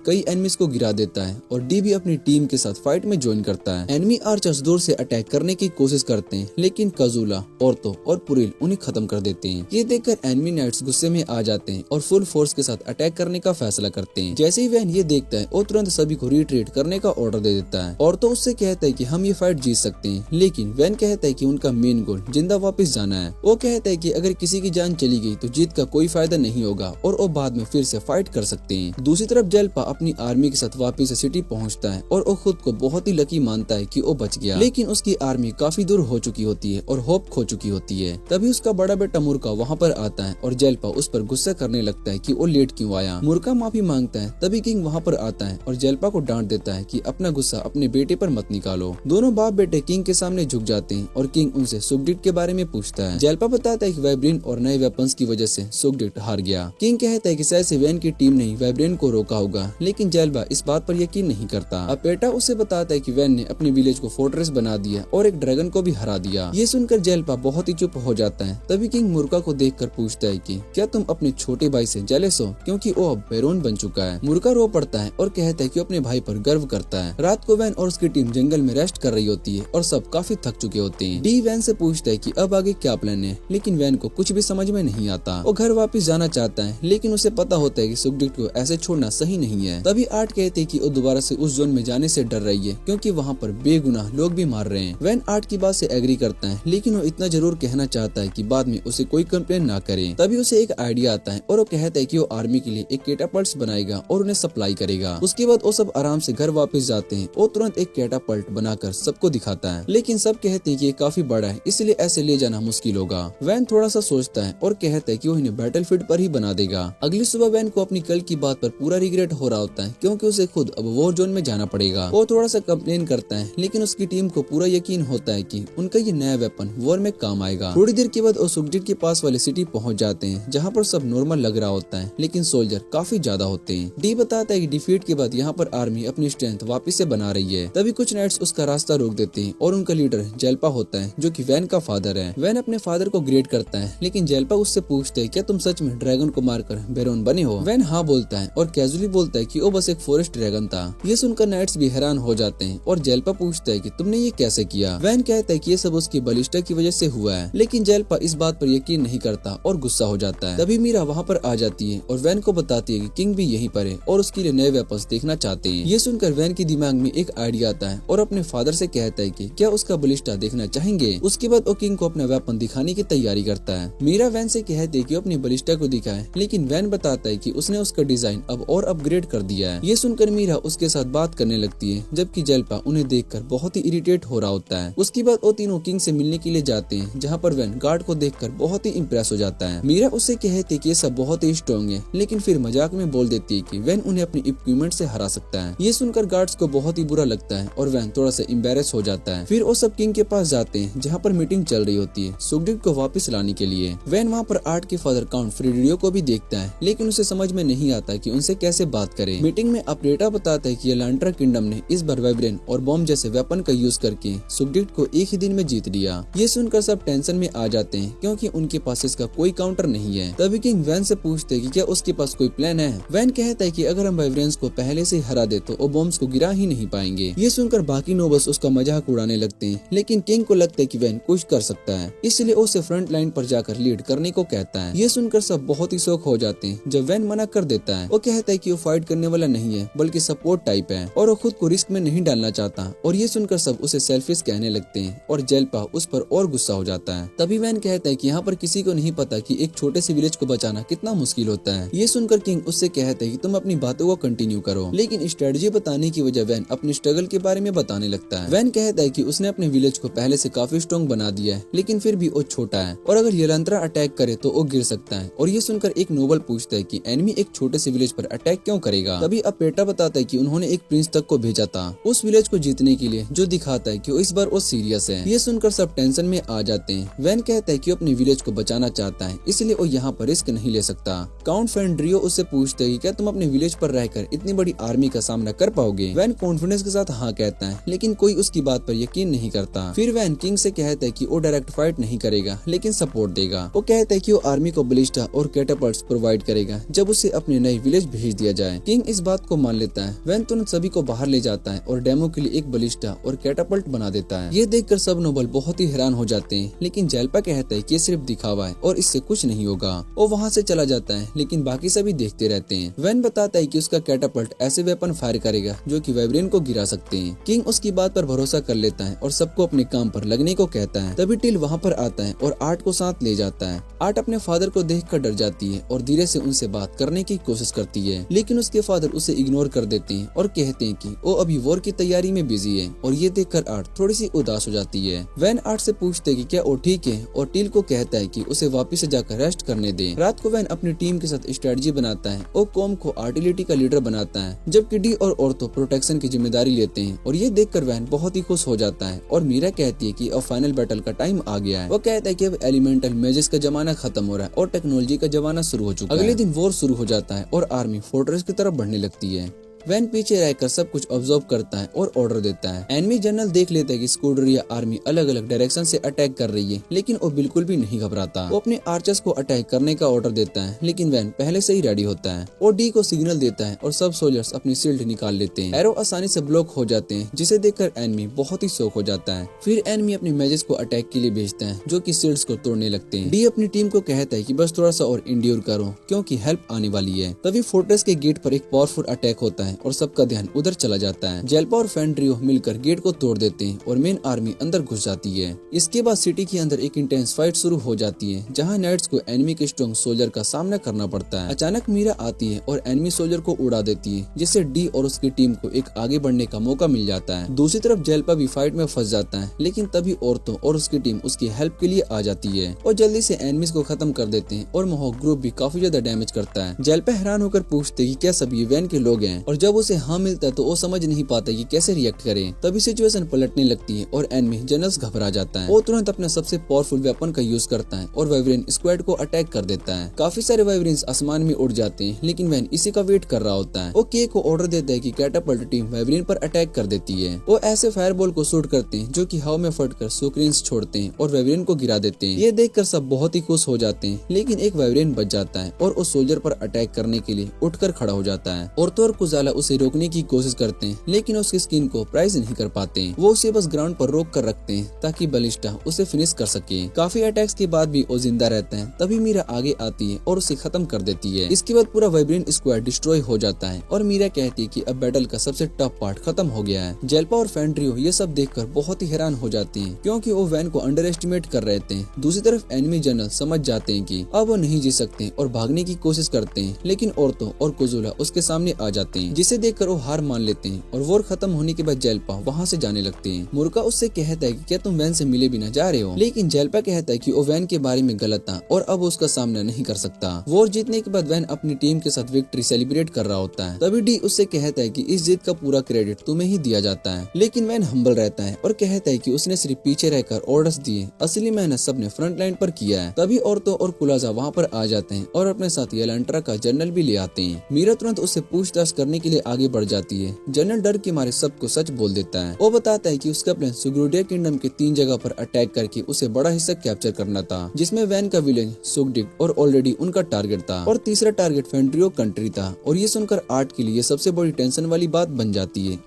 कई एनिमीज को गिरा देता है और डी भी अपनी टीम के साथ फाइट में ज्वाइन करता है। एनिमी आर्चर्स दूर से अटैक करने की कोशिश करते हैं, लेकिन कजूला, औरतो और पुरिल उन्हें खत्म कर देते हैं। ये देखकर एनिमी नाइट्स गुस्से में आ जाते हैं और फुल फोर्स के साथ अटैक करने का फैसला करते हैं। जैसे ही वैन ये देखता है वो तुरंत सभी को रिट्रीट करने का ऑर्डर दे देता है और तो उससे कहता है कि हम ये फाइट जीत सकते हैं, लेकिन वैन कहता है कि उनका मेन गोल जिंदा वापस जाना है। वो कहता है कि अगर किसी की जान चली गई तो जीत का कोई फायदा नहीं होगा और वो बाद में फिर से फाइट कर सकते हैं। दूसरी तरफ जेल्पा अपनी आर्मी के साथ वापस सिटी पहुंचता है और वो खुद को बहुत ही लकी मानता है कि वो बच गया, लेकिन उसकी आर्मी काफी दूर हो चुकी होती है और होप खो चुकी होती है। तभी उसका बड़ा बेटा मुर्का वहाँ पर आता है और जेल्पा उस पर गुस्सा करने लगता है कि वो लेट क्यों आया। मुर्का माफी मांगता है। तभी किंग वहाँ पर आता है और जेल्पा को डांट देता है कि अपना गुस्सा अपने बेटे पर मत निकालो। दोनों बाप बेटे किंग के सामने झुक जाते हैं और किंग उनसे सुगडिट के बारे में पूछता है। जेल्पा बताता है कि वाइब्रेन और नए वेपन्स की वजह से सुगडिट हार गया। किंग कहता है कि शायद से वैन की टीम ने वाइब्रेन को रोका होगा, लेकिन जेल्पा इस बात पर यकीन नहीं करता। अब पेटा उसे बताता है कि वैन ने अपने विलेज को फोर्ट्रेस बना दिया और एक ड्रैगन को भी हरा दिया। ये सुनकर जेल्पा बहुत ही चुप हो जाता है। तभी किंग मुर्का को देखकर पूछता है कि क्या तुम अपने छोटे भाई से जेलस हो, क्योंकि वो अब बैरोन बन चुका है। मुर्का रो पड़ता है और कहता है कि अपने भाई पर गर्व करता है। रात को वैन और उसकी टीम जंगल में रेस्ट कर रही होती है और सब काफी थक चुके होते हैं। डी वैन से पूछता है कि अब आगे क्या प्लान है, लेकिन वैन को कुछ भी समझ में नहीं आता। वो घर वापस जाना चाहता है, लेकिन उसे पता होता है कि सुगडिट को ऐसे छोड़ना सही नहीं है। तभी आर्ट कहते हैं कि वो दोबारा से उस जोन में जाने से डर रही है, क्योंकि वहाँ पर बेगुनाह लोग भी मार रहे हैं। वैन आर्ट की बात से एग्री करता है, लेकिन वो इतना जरूर कहना चाहता है कि बाद में उसे कोई कंप्लेन ना करे। तभी उसे एक आइडिया आता है और वो कहता है कि वो आर्मी के लिए एक कैटापल्ट बनाएगा और उन्हें सप्लाई करेगा। उसके बाद वो सब आराम से घर वापस जाते हैं। वो तुरंत एक कैटापल्ट बनाकर सबको दिखाता है, लेकिन सब कहते हैं कि ये काफी बड़ा है, इसलिए ऐसे ले जाना मुश्किल होगा। वैन थोड़ा सा सोचता है और कहता है कि वो इन्हें बैटलफील्ड पर ही बना देगा। अगली सुबह वैन को अपनी कल की बात पर पूरा रिग्रेट हो रहा होता है, क्योंकि उसे खुद अब वॉर जोन में जाना पड़ेगा। वो थोड़ा सा कंप्लेन करता है, लेकिन उसकी टीम को पूरा यकीन होता है कि उनका ये नया वेपन वॉर में काम आएगा। थोड़ी देर के बाद वो सुगडिट के पास वाले सिटी पहुंच जाते हैं, जहाँ पर सब नॉर्मल लग रहा होता है, लेकिन सोल्जर काफी ज्यादा होते हैं। डी बताता है कि डिफीट के बाद यहाँ पर आर्मी अपनी स्ट्रेंथ वापस से बना रही है। तभी कुछ नाइट्स उसका रास्ता रोक देते हैं और उनका लीडर जेल्पा होता है, जो कि वैन का फादर है। वैन अपने फादर को ग्रेट करता है, लेकिन जेल्पा उससे पूछते है क्या तुम सच में ड्रैगन को मारकर बैरोन बने हो। वैन हाँ बोलता है और कैजुअली बोलता है कि वो बस एक फॉरेस्ट ड्रैगन था। ये सुनकर नाइट्स भी हैरान हो जाते हैं और जेल्पा पूछता है कि तुमने ये कैसे किया। वैन कहता है कि ये सब उसकी बलिस्टा की वजह से हुआ है, लेकिन जेल्पा इस बात पर यकीन नहीं करता और गुस्सा हो जाता है। तभी मीरा वहाँ पर आ जाती है और वैन को बताती है कि किंग भी यहीं पर है और उसके लिए नए वेपन्स देखना चाहते हैं। ये सुनकर वैन के दिमाग में एक आइडिया आता है और अपने फादर से कहता है कि क्या उसका बलिस्टा देखना चाहेंगे। उसके बाद वो किंग को अपना वेपन दिखाने की तैयारी करता है। मीरा वैन से कहती है कि अपनी बलिस्टा को दिखाए, लेकिन वैन बताता है कि उसने उसका डिजाइन अब और अपग्रेड कर दिया है। ये सुनकर मीरा उसके साथ बात करने लगती है, जबकि जेल्पा उन्हें देखकर बहुत ही इरिटेट हो रहा होता है। उसके बाद वो तीनों किंग से मिलने के लिए जाते हैं, जहाँ पर वैन गार्ड को देखकर बहुत ही इम्प्रेस हो जाता है। मीरा उससे कहती है कि ये सब बहुत ही स्ट्रॉन्ग है, लेकिन फिर मजाक में बोल देती है कि वैन उन्हें अपनी इक्विपमेंट से हरा सकता है। ये सुनकर गार्ड्स को बहुत ही बुरा लगता है और वैन थोड़ा सा एम्बैरेस हो जाता है। फिर वो सब किंग के पास जाते हैं, जहाँ पर मीटिंग चल रही होती है सुगडिट को वापस लाने के लिए। वैन वहाँ पर आर्ट के फादर काउंट फ्रीडियो को भी देखता है, लेकिन उसे समझ में नहीं आता कि उनसे कैसे बात करे। मीटिंग में अपडेटा बताता है कि एलांट्रा किंगडम ने इस बार वाइब्रेन और बॉम्ब जैसे वेपन का यूज करके सुगडिट को एक ही दिन में जीत लिया। ये सुनकर सब टेंशन में आ जाते हैं, क्योंकि उनके पास इसका कोई काउंटर नहीं है। तभी किंग वैन से पूछते हैं कि क्या उसके पास कोई प्लान है। वैन कहता है कि अगर हम वाइब्रेन्स को पहले से हरा दे तो वो बॉम्ब्स को गिरा ही नहीं पाएंगे। ये सुनकर बाकी नोबल्स उसका मजाक उड़ाने लगते हैं, लेकिन किंग को लगता है कि वैन कुछ कर सकता है, इसलिए उसे फ्रंट लाइन पर जाकर लीड करने को कहता है। ये सुनकर सब बहुत ही शौक हो जाते हैं। जब वैन मना कर देता है, वो कहता है कि वो फाइट करने वाला नहीं है, बल्कि सपोर्ट टाइप है और वो खुद को रिस्क में नहीं डालना चाहता। और ये सुनकर सब उसे सेल्फिश कहने लगते हैं और जेल्पा उस पर और गुस्सा हो जाता है। तभी वैन कहता है कि यहाँ पर किसी को नहीं पता कि एक छोटे से विलेज को बचाना कितना मुश्किल होता है। ये सुनकर किंग उससे कहता है कि तुम अपनी बातों को कंटिन्यू करो, लेकिन स्ट्रेटजी बताने की वजह वैन अपनी स्ट्रगल के बारे में बताने लगता है। वैन कहता है कि उसने अपने विलेज को पहले से काफी स्ट्रॉन्ग बना दिया है, लेकिन फिर भी वो छोटा है और अगर येलंत्रा अटैक करे तो वो गिर सकता है। और ये सुनकर एक नोबल पूछता है कि एनिमी एक छोटे से विलेज पर अटैक क्यों करेगा। तभी अपेटा बताता है कि उन्होंने एक प्रिंस तक को भेजा था उस विलेज को जीतने के लिए, जो दिखाता है कि इस बार वो सीरियस है। ये सुनकर सब टेंशन में आ जाते हैं। वैन कहता है कि अपने विलेज को बचाना चाहता है, इसलिए वो यहाँ पर रिस्क नहीं ले सकता। काउंट फेंड्रियो उससे पूछते है कि क्या तुम अपने विलेज पर रहकर इतनी बड़ी आर्मी का सामना कर पाओगे। वैन कॉन्फिडेंस के साथ हाँ कहता है, लेकिन कोई उसकी बात पर यकीन नहीं करता। फिर वैन किंग से कहता है कि वो डायरेक्ट फाइट नहीं करेगा, लेकिन सपोर्ट देगा। वो कहता है कि वो आर्मी को बलिस्टा और कैटापल्ट्स प्रोवाइड करेगा जब उसे अपने नए विलेज भेज दिया जाए। किंग इस बात को मान लेता है। वैन तुरंत सभी को बाहर ले जाता है और डेमो के लिए एक बलिस्टा और कैटापल्ट बना देता है। ये देखकर सब नोबल बहुत ही हैरान हो जाते हैं, लेकिन जेल्पा कहता है कि ये सिर्फ दिखावा है और इससे कुछ नहीं होगा। वो वहाँ से चला जाता है, लेकिन बाकी सभी देखते रहते हैं। वैन बताता है कि उसका कैटापल्ट ऐसे वेपन फायर करेगा जो कि वाइब्रेन को गिरा सकते हैं। किंग उसकी बात पर भरोसा कर लेता है और सबको अपने काम पर लगने को कहता है। तभी टिल वहाँ पर आता है और आर्ट को साथ ले जाता है। आर्ट अपने फादर को देखकर डर जाती है और धीरे से उनसे बात करने की कोशिश करती है, लेकिन उसके फादर उसे इग्नोर कर देते हैं और कहते हैं कि वो अभी वॉर की तैयारी में बिजी है। और ये देखकर आर्ट थोड़ी सी उदास हो जाती है। वैन आर्ट से पूछते कि क्या वो ठीक है और टिल को कहता है कि उसे वापस से जाकर रेस्ट करने दे। रात को वैन अपनी टीम के साथ स्ट्रेटजी बनाता है और कॉम को आर्टिलरी का लीडर बनाता है, जबकि डी और ऑर्थो प्रोटेक्शन की जिम्मेदारी लेते हैं। और ये देखकर वैन बहुत ही खुश हो जाता है और मीरा कहती है कि अब फाइनल बैटल का टाइम आ गया है। वो कहता है कि अब एलिमेंटल मैजिक्स का जमाना खत्म हो रहा है और टेक्नोलॉजी का जमाना शुरू हो चुका है। अगले दिन वॉर शुरू हो जाता है और आर्मी फोर्ट्रेस की तरफ बढ़ने लगती है। वैन पीछे रहकर सब कुछ ऑब्जर्व करता है और ऑर्डर देता है। एनिमी जनरल देख लेता है कि स्क्वाड्रन या आर्मी अलग अलग डायरेक्शन से अटैक कर रही है, लेकिन वो बिल्कुल भी नहीं घबराता। वो अपने आर्चर्स को अटैक करने का ऑर्डर देता है, लेकिन वैन पहले से ही रेडी होता है। वो डी को सिग्नल देता है और सब सोल्जर्स अपनी शील्ड निकाल लेते हैं। एरो आसानी से ब्लॉक हो जाते हैं, जिसे देखकर एनिमी बहुत ही शॉक हो जाता है। फिर एनिमी अपने मैजिक्स को अटैक के लिए भेजता है, जो कि शील्ड्स को तोड़ने लगते हैं। डी अपनी टीम को कहता है कि बस थोड़ा सा और इंड्योर करो, क्योंकि हेल्प आने वाली है। तभी फोर्ट्रेस के गेट पर एक पावरफुल अटैक होता है और सबका ध्यान उधर चला जाता है। जेल्पा और फेंड्रियो मिलकर गेट को तोड़ देते हैं और मेन आर्मी अंदर घुस जाती है। इसके बाद सिटी के अंदर एक इंटेंस फाइट शुरू हो जाती है, जहां नाइट्स को एनिमी के स्ट्रॉन्ग सोल्जर का सामना करना पड़ता है। अचानक मीरा आती है और एनिमी सोल्जर को उड़ा देती है, जिससे डी और उसकी टीम को एक आगे बढ़ने का मौका मिल जाता है। दूसरी तरफ जेल्पा भी फाइट में फंस जाता है, लेकिन तभी औरतों और उसकी टीम उसकी हेल्प के लिए आ जाती है और जल्दी से एनिमीज को खत्म कर देते हैं और मोहॉक ग्रुप भी काफी ज्यादा डैमेज करता है। जेल्पा हैरान होकर पूछते कि क्या सब ये वैन के लोग हैं, और जब उसे हाँ मिलता है तो वो समझ नहीं पाता कि कैसे रिएक्ट करे। तभी सिचुएशन पलटने लगती है और एनिमी जनरल घबरा जाता है। वो तुरंत अपने सबसे पावरफुल वेपन का यूज करता है और वाइब्रेन स्क्वाड को अटैक कर देता है। काफी सारे वाइब्रेन्स आसमान में उड़ जाते हैं, लेकिन वैन इसी का वेट कर रहा होता है। वो के को ऑर्डर देता है कि कैटापल्ट टीम वाइब्रेन पर अटैक कर देती है। वो ऐसे फायरबॉल को शूट करते हैं जो कि हवा में फटकर सुक्रेंस छोड़ते हैं और वाइब्रेन को गिरा देते हैं। ये देखकर सब बहुत ही खुश हो जाते हैं, लेकिन एक वाइब्रेन बच जाता है और उस सोल्जर पर अटैक करने के लिए उठकर खड़ा हो जाता है। औरतों और कुजाला उसे रोकने की कोशिश करते हैं, लेकिन उसकी स्किन को प्राइज नहीं कर पाते। वो उसे बस ग्राउंड पर रोक कर रखते हैं ताकि बलिस्टा उसे फिनिश कर सके। काफी अटैक्स के बाद भी वो जिंदा रहता है। तभी मीरा आगे आती है और उसे खत्म कर देती है। इसके बाद पूरा वाइब्रेन स्क्वाड डिस्ट्रॉय हो जाता है और मीरा कहती है कि अब बैटल का सबसे टफ पार्ट खत्म हो गया है। जेल्पा और फेंड्रियो ये सब देखकर बहुत ही हैरान हो जाते हैं, क्योंकि वो वैन को अंडर एस्टिमेट कर रहे थे। दूसरी तरफ एनिमी जनरल समझ जाते हैं कि अब वो नहीं जीत सकते और भागने की कोशिश करते हैं, लेकिन औरतों और कुजुला उसके सामने आ जाते हैं, जिसे देखकर वो हार मान लेते हैं और वॉर खत्म होने के बाद जेल्पा वहाँ से जाने लगते हैं। मुर्का उससे कहता है कि क्या तुम वैन से मिले बिना जा रहे हो, लेकिन जेल्पा कहता है कि वो वैन के बारे में गलत था और अब उसका सामना नहीं कर सकता। वॉर जीतने के बाद वैन अपनी टीम के साथ विक्ट्री सेलिब्रेट कर रहा होता है। तभी डी उससे कहता है कि इस जीत का पूरा क्रेडिट तुम्हें ही दिया जाता है, लेकिन वैन हम्बल रहता है और कहता है कि उसने सिर्फ पीछे रहकर ऑर्डर्स दिए, असली मेहनत सबने फ्रंट लाइन पर किया है। तभी औरतों और कुलाजा वहाँ पर आ जाते हैं और अपने साथ येलांट्रा का जनरल भी ले आते हैं। मीरा तुरंत उससे पूछताछ करने के लिए आगे बढ़ जाती है। जनरल डर के मारे सबको सच बोल देता है। वो बताता है कि उसका प्लान सुग्रुडिया किंगडम के 3 जगह पर अटैक करके उसे बड़ा हिस्सा कैप्चर करना था, जिसमें वैन का विलेज सुगडिक और ऑलरेडी उनका टारगेट था और तीसरा टारगेट फेंड्रियो कंट्री था। और ये सुनकर आर्ट के लिए सबसे बड़ी टेंशन वाली बात बन जाती है।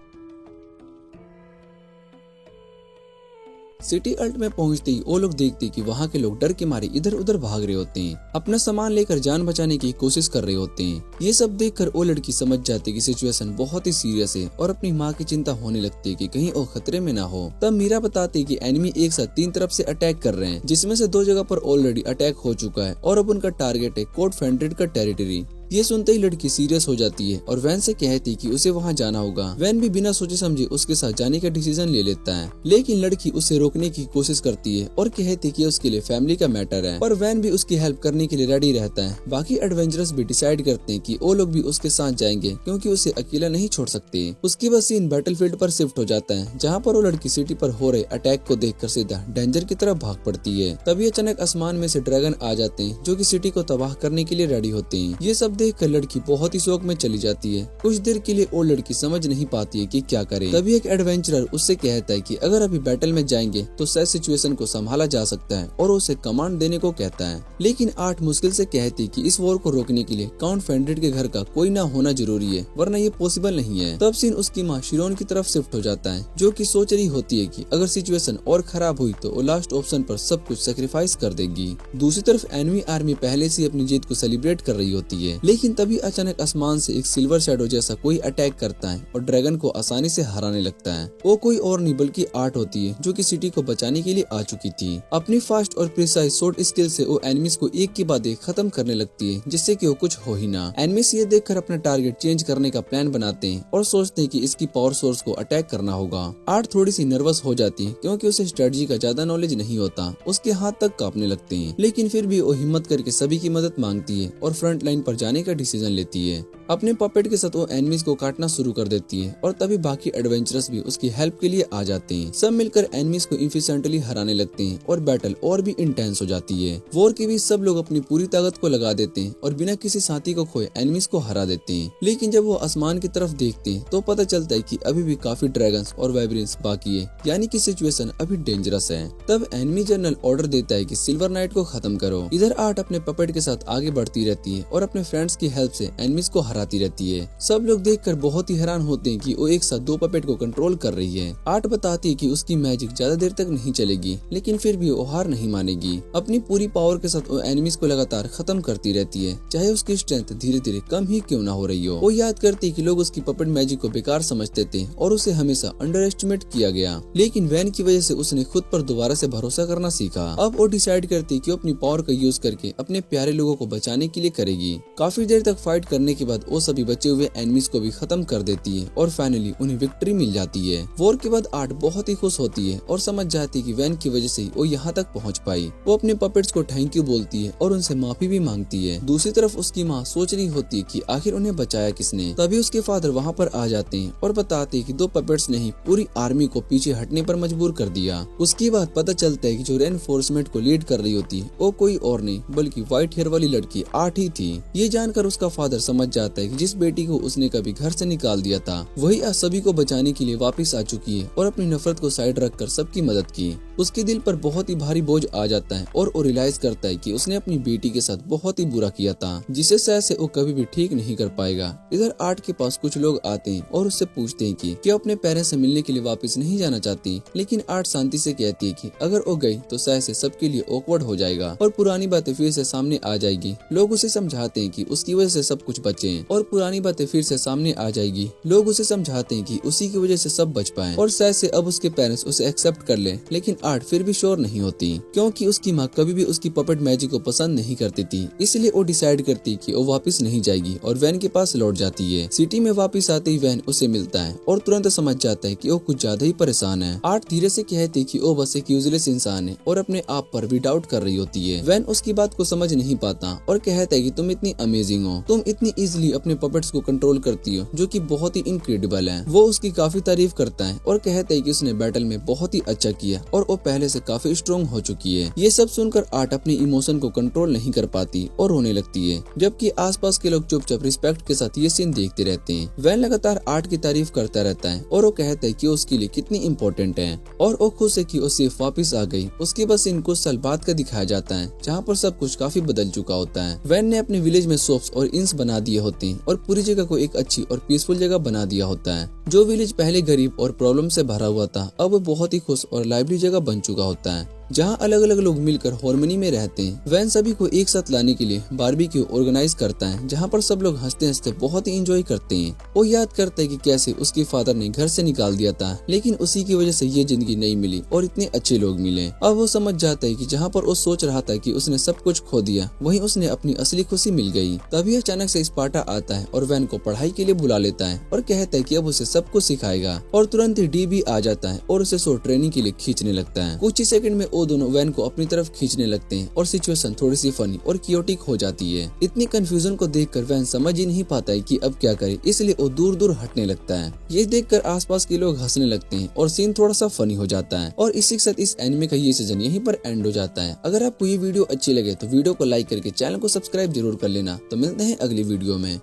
सिटी अल्ट में पहुंचते ही वो लोग देखते कि वहाँ के लोग डर के मारे इधर उधर भाग रहे होते हैं, अपना सामान लेकर जान बचाने की कोशिश कर रहे होते हैं। ये सब देखकर वो लड़की समझ जाती कि सिचुएशन बहुत ही सीरियस है और अपनी माँ की चिंता होने लगती है कि कहीं वो खतरे में ना हो। तब मीरा बताती कि एनिमी एक साथ 3 तरफ से अटैक कर रहे हैं, जिसमें से 2 जगह पर ऑलरेडी अटैक हो चुका है और अब उनका टारगेट है कोड फेंड्रेड का टेरिटरी। ये सुनते ही लड़की सीरियस हो जाती है और वैन से कहती कि उसे वहाँ जाना होगा। वैन भी बिना सोचे समझे उसके साथ जाने का डिसीजन ले लेता है, लेकिन लड़की उसे रोकने की कोशिश करती है और कहती कि उसके लिए फैमिली का मैटर है, और वैन भी उसकी हेल्प करने के लिए रेडी रहता है। बाकी एडवेंचरर्स भी डिसाइड करते हैं कि वो लोग भी उसके साथ जाएंगे, क्योंकि उसे अकेला नहीं छोड़ सकते। उसके बाद सीन बैटलफील्ड पर शिफ्ट हो जाता है, जहाँ पर वो लड़की सिटी पर हो रहे अटैक को देखकर सीधा डेंजर की तरफ भाग पड़ती है। तभी अचानक आसमान में से ड्रैगन आ जाते हैं, जो कि सिटी को तबाह करने के लिए रेडी होते हैं। ये सब देखकर लड़की बहुत ही शौक में चली जाती है। कुछ देर के लिए वो लड़की समझ नहीं पाती है कि क्या करे। तभी एक एडवेंचरर उससे कहता है कि अगर अभी बैटल में जाएंगे तो शायद सिचुएशन को संभाला जा सकता है, और उसे कमांड देने को कहता है। लेकिन आर्ट मुश्किल से कहती कि इस वॉर को रोकने के लिए काउंट फेंड्रेड के घर का कोई ना होना जरूरी है, वरना ये पॉसिबल नहीं है। तब सीन उसकी माँ शिरोन की तरफ शिफ्ट हो जाता है, जो कि सोच रही होती है कि अगर सिचुएशन और खराब हुई तो वो लास्ट ऑप्शन पर सब कुछ सेक्रीफाइस कर देगी। दूसरी तरफ एनिमी आर्मी पहले से अपनी जीत को सेलिब्रेट कर रही होती है, लेकिन तभी अचानक आसमान से एक सिल्वर शैडो जैसा कोई अटैक करता है और ड्रैगन को आसानी से हराने लगता है। वो कोई और नहीं बल्कि आर्ट होती है, जो कि सिटी को बचाने के लिए आ चुकी थी। अपनी फास्ट और प्रिसाइज शॉट स्किल से वो एनिमीज को एक के बाद एक खत्म करने लगती है, जिससे कि वो कुछ हो ही ना। एनिमीज ये देखकर अपना टारगेट चेंज करने का प्लान बनाते हैं और सोचते हैं कि इसकी पावर सोर्स को अटैक करना होगा। आर्ट थोड़ी सी नर्वस हो जाती है क्योंकि उसे स्ट्रेटजी का ज्यादा नॉलेज नहीं होता। उसके हाथ तक कांपने लगते हैं, लेकिन फिर भी वो हिम्मत करके सभी की मदद मांगती है और फ्रंट लाइन पर जाने का डिसीजन लेती है। अपने पपेट के साथ वो एनिमीज को काटना शुरू कर देती है और तभी बाकी एडवेंचरस भी उसकी हेल्प के लिए आ जाते हैं। सब मिलकर एनिमीज को इफिशिएंटली हराने लगते हैं और बैटल और भी इंटेंस हो जाती है। वॉर के बीच सब लोग अपनी पूरी ताकत को लगा देते हैं और बिना किसी साथी को खोए एनिमीज को हरा देते हैं। लेकिन जब वो आसमान की तरफ देखते हैं तो पता चलता है कि अभी भी काफी ड्रैगन्स और वाइब्रेंस बाकी है, यानी कि सिचुएशन अभी डेंजरस है। तब एनिमी जनरल ऑर्डर देता है कि सिल्वर नाइट को खत्म करो। इधर आर्ट अपने पपेट के साथ आगे बढ़ती रहती है और अपने फ्रेंड्स की हेल्प से एनिमीज को हराती रहती है। सब लोग देखकर बहुत ही हैरान होते हैं कि वो एक साथ दो पपेट को कंट्रोल कर रही है। आर्ट बताती है कि उसकी मैजिक ज्यादा देर तक नहीं चलेगी, लेकिन फिर भी वो हार नहीं मानेगी। अपनी पूरी पावर के साथ वो एनिमीज को लगातार खत्म करती रहती है, चाहे उसकी स्ट्रेंथ धीरे धीरे कम ही क्यों ना हो रही हो। वो याद करती है कि लोग उसकी पपेट मैजिक को बेकार समझते थे और उसे हमेशा अंडर एस्टिमेट किया गया, लेकिन वैन की वजह से उसने खुद पर दोबारा से भरोसा करना सीखा। अब वो डिसाइड करती है कि अपनी पावर का यूज करके अपने प्यारे लोगों को बचाने के लिए करेगी। काफी देर तक फाइट करने के बाद वो सभी बचे हुए एनिमीज को भी खत्म कर देती है और फाइनली उन्हें विक्ट्री मिल जाती है। वॉर के बाद आर्ट बहुत ही खुश होती है और समझ जाती है कि वैन की वजह से वो यहाँ तक पहुँच पाई। वो अपने पपेट्स को थैंक यू बोलती है और उनसे माफी भी मांगती है। दूसरी तरफ उसकी माँ सोच रही होती है कि आखिर उन्हें बचाया किसने। तभी उसके फादर वहाँ पर आ जाते हैं और बताते हैं कि दो पपेट्स ने ही पूरी आर्मी को पीछे हटने पर मजबूर कर दिया। उसके बाद पता चलता है कि जो रेनफोर्समेंट को लीड कर रही होती है वो कोई और नहीं बल्कि व्हाइट हेयर वाली लड़की आर्ट ही थी। ये जानकर उसका फादर समझ जाता है कि जिस बेटी को उसने कभी घर से निकाल दिया था वही आज सभी को बचाने के लिए वापस आ चुकी है और अपनी नफरत को साइड रखकर सबकी मदद की। उसके दिल पर बहुत ही भारी बोझ आ जाता है और वो रियलाइज करता है कि उसने अपनी बेटी के साथ बहुत ही बुरा किया था, जिसे शायद से वो कभी भी ठीक नहीं कर पाएगा। इधर आर्ट के पास कुछ लोग आते हैं और उससे पूछते हैं कि क्या अपने पेरेंट्स से मिलने के लिए वापस नहीं जाना चाहती, लेकिन आर्ट शांति से कहती है कि अगर वो गई तो शायद से सबके लिए ऑकवर्ड हो जाएगा और पुरानी बातें फिर से सामने आ जाएगी। लोग उसे समझाते हैं कि उसकी वजह से सब कुछ बचे और पुरानी बातें फिर से सामने आ जाएगी। लोग उसे समझाते हैं कि उसी की वजह से सब बच पाए और शायद से अब उसके पेरेंट्स उसे एक्सेप्ट कर ले, लेकिन आर्ट फिर भी श्योर नहीं होती क्योंकि उसकी माँ कभी भी उसकी पपेट मैजिक को पसंद नहीं करती थी। इसलिए वो डिसाइड करती कि वो वापस नहीं जाएगी और वैन के पास लौट जाती है। सिटी में वापस आते ही वैन उसे मिलता है और तुरंत समझ जाता है कि वो कुछ ज्यादा ही परेशान है। आर्ट धीरे से कहती कि वो बस एक यूजलेस इंसान है और अपने आप पर भी डाउट कर रही होती है। वैन उसकी बात को समझ नहीं पाता और कहता है कि तुम इतनी अमेजिंग हो, तुम इतनी इजीली अपने पपेट्स को कंट्रोल करती हो, जो कि बहुत ही इनक्रेडिबल है। वो उसकी काफी तारीफ करता है और कहता है कि उसने बैटल में बहुत ही अच्छा किया और वो पहले से काफी स्ट्रॉन्ग हो चुकी है। ये सब सुनकर आर्ट अपनी इमोशन को कंट्रोल नहीं कर पाती और रोने लगती है, जबकि आसपास के लोग चुपचाप रिस्पेक्ट के साथ ये सीन देखते रहते हैं। वैन लगातार आर्ट की तारीफ करता रहता है और वो कहता है कि वो उसके लिए कितनी इम्पोर्टेंट है और वो खुश है कि वो सिर्फ वापस आ गई। उसके बाद इन कुछ साल बाद का दिखाया जाता है जहाँ पर सब कुछ काफी बदल चुका होता है। वैन ने अपने विलेज में शॉप्स और इंस बना दिए होते हैं और पूरी जगह को एक अच्छी और पीसफुल जगह बना दिया होता है। जो विलेज पहले गरीब और प्रॉब्लम से भरा हुआ था अब बहुत ही खुश और लाइवली जगह बन चुका होता है, जहाँ अलग अलग लोग मिलकर हार्मनी में रहते हैं। वैन सभी को एक साथ लाने के लिए बारबेक्यू ऑर्गेनाइज करता है, जहाँ पर सब लोग हंसते हंसते बहुत ही एंजॉय करते हैं। वो याद करता है कि कैसे उसके फादर ने घर से निकाल दिया था, लेकिन उसी की वजह से ये जिंदगी नहीं मिली और इतने अच्छे लोग मिले। अब वो समझ जाता है कि जहाँ पर वो सोच रहा था कि उसने सब कुछ खो दिया, वहीं उसने अपनी असली खुशी मिल गई। तभी अचानक से स्पार्टा आता है और वैन को पढ़ाई के लिए बुला लेता है और कहता है कि अब उसे सब कुछ सिखाएगा और तुरंत ही डी भी आ जाता है और उसे शॉर्ट ट्रेनिंग के लिए खींचने लगता है। कुछ ही सेकंड में वो दोनों वैन को अपनी तरफ खींचने लगते हैं और सिचुएशन थोड़ी सी फनी और कियोटिक हो जाती है। इतनी कंफ्यूजन को देखकर वैन समझ ही नहीं पाता है कि अब क्या करे, इसलिए वो दूर दूर हटने लगता है। ये देखकर आसपास के लोग हंसने लगते हैं और सीन थोड़ा सा फनी हो जाता है और इसी के साथ इस एनिमे का ये सीजन यहीं पर एंड हो जाता है। अगर आपको ये वीडियो अच्छी लगे तो वीडियो को लाइक करके चैनल को सब्सक्राइब जरूर कर लेना। तो मिलते हैं अगली वीडियो में।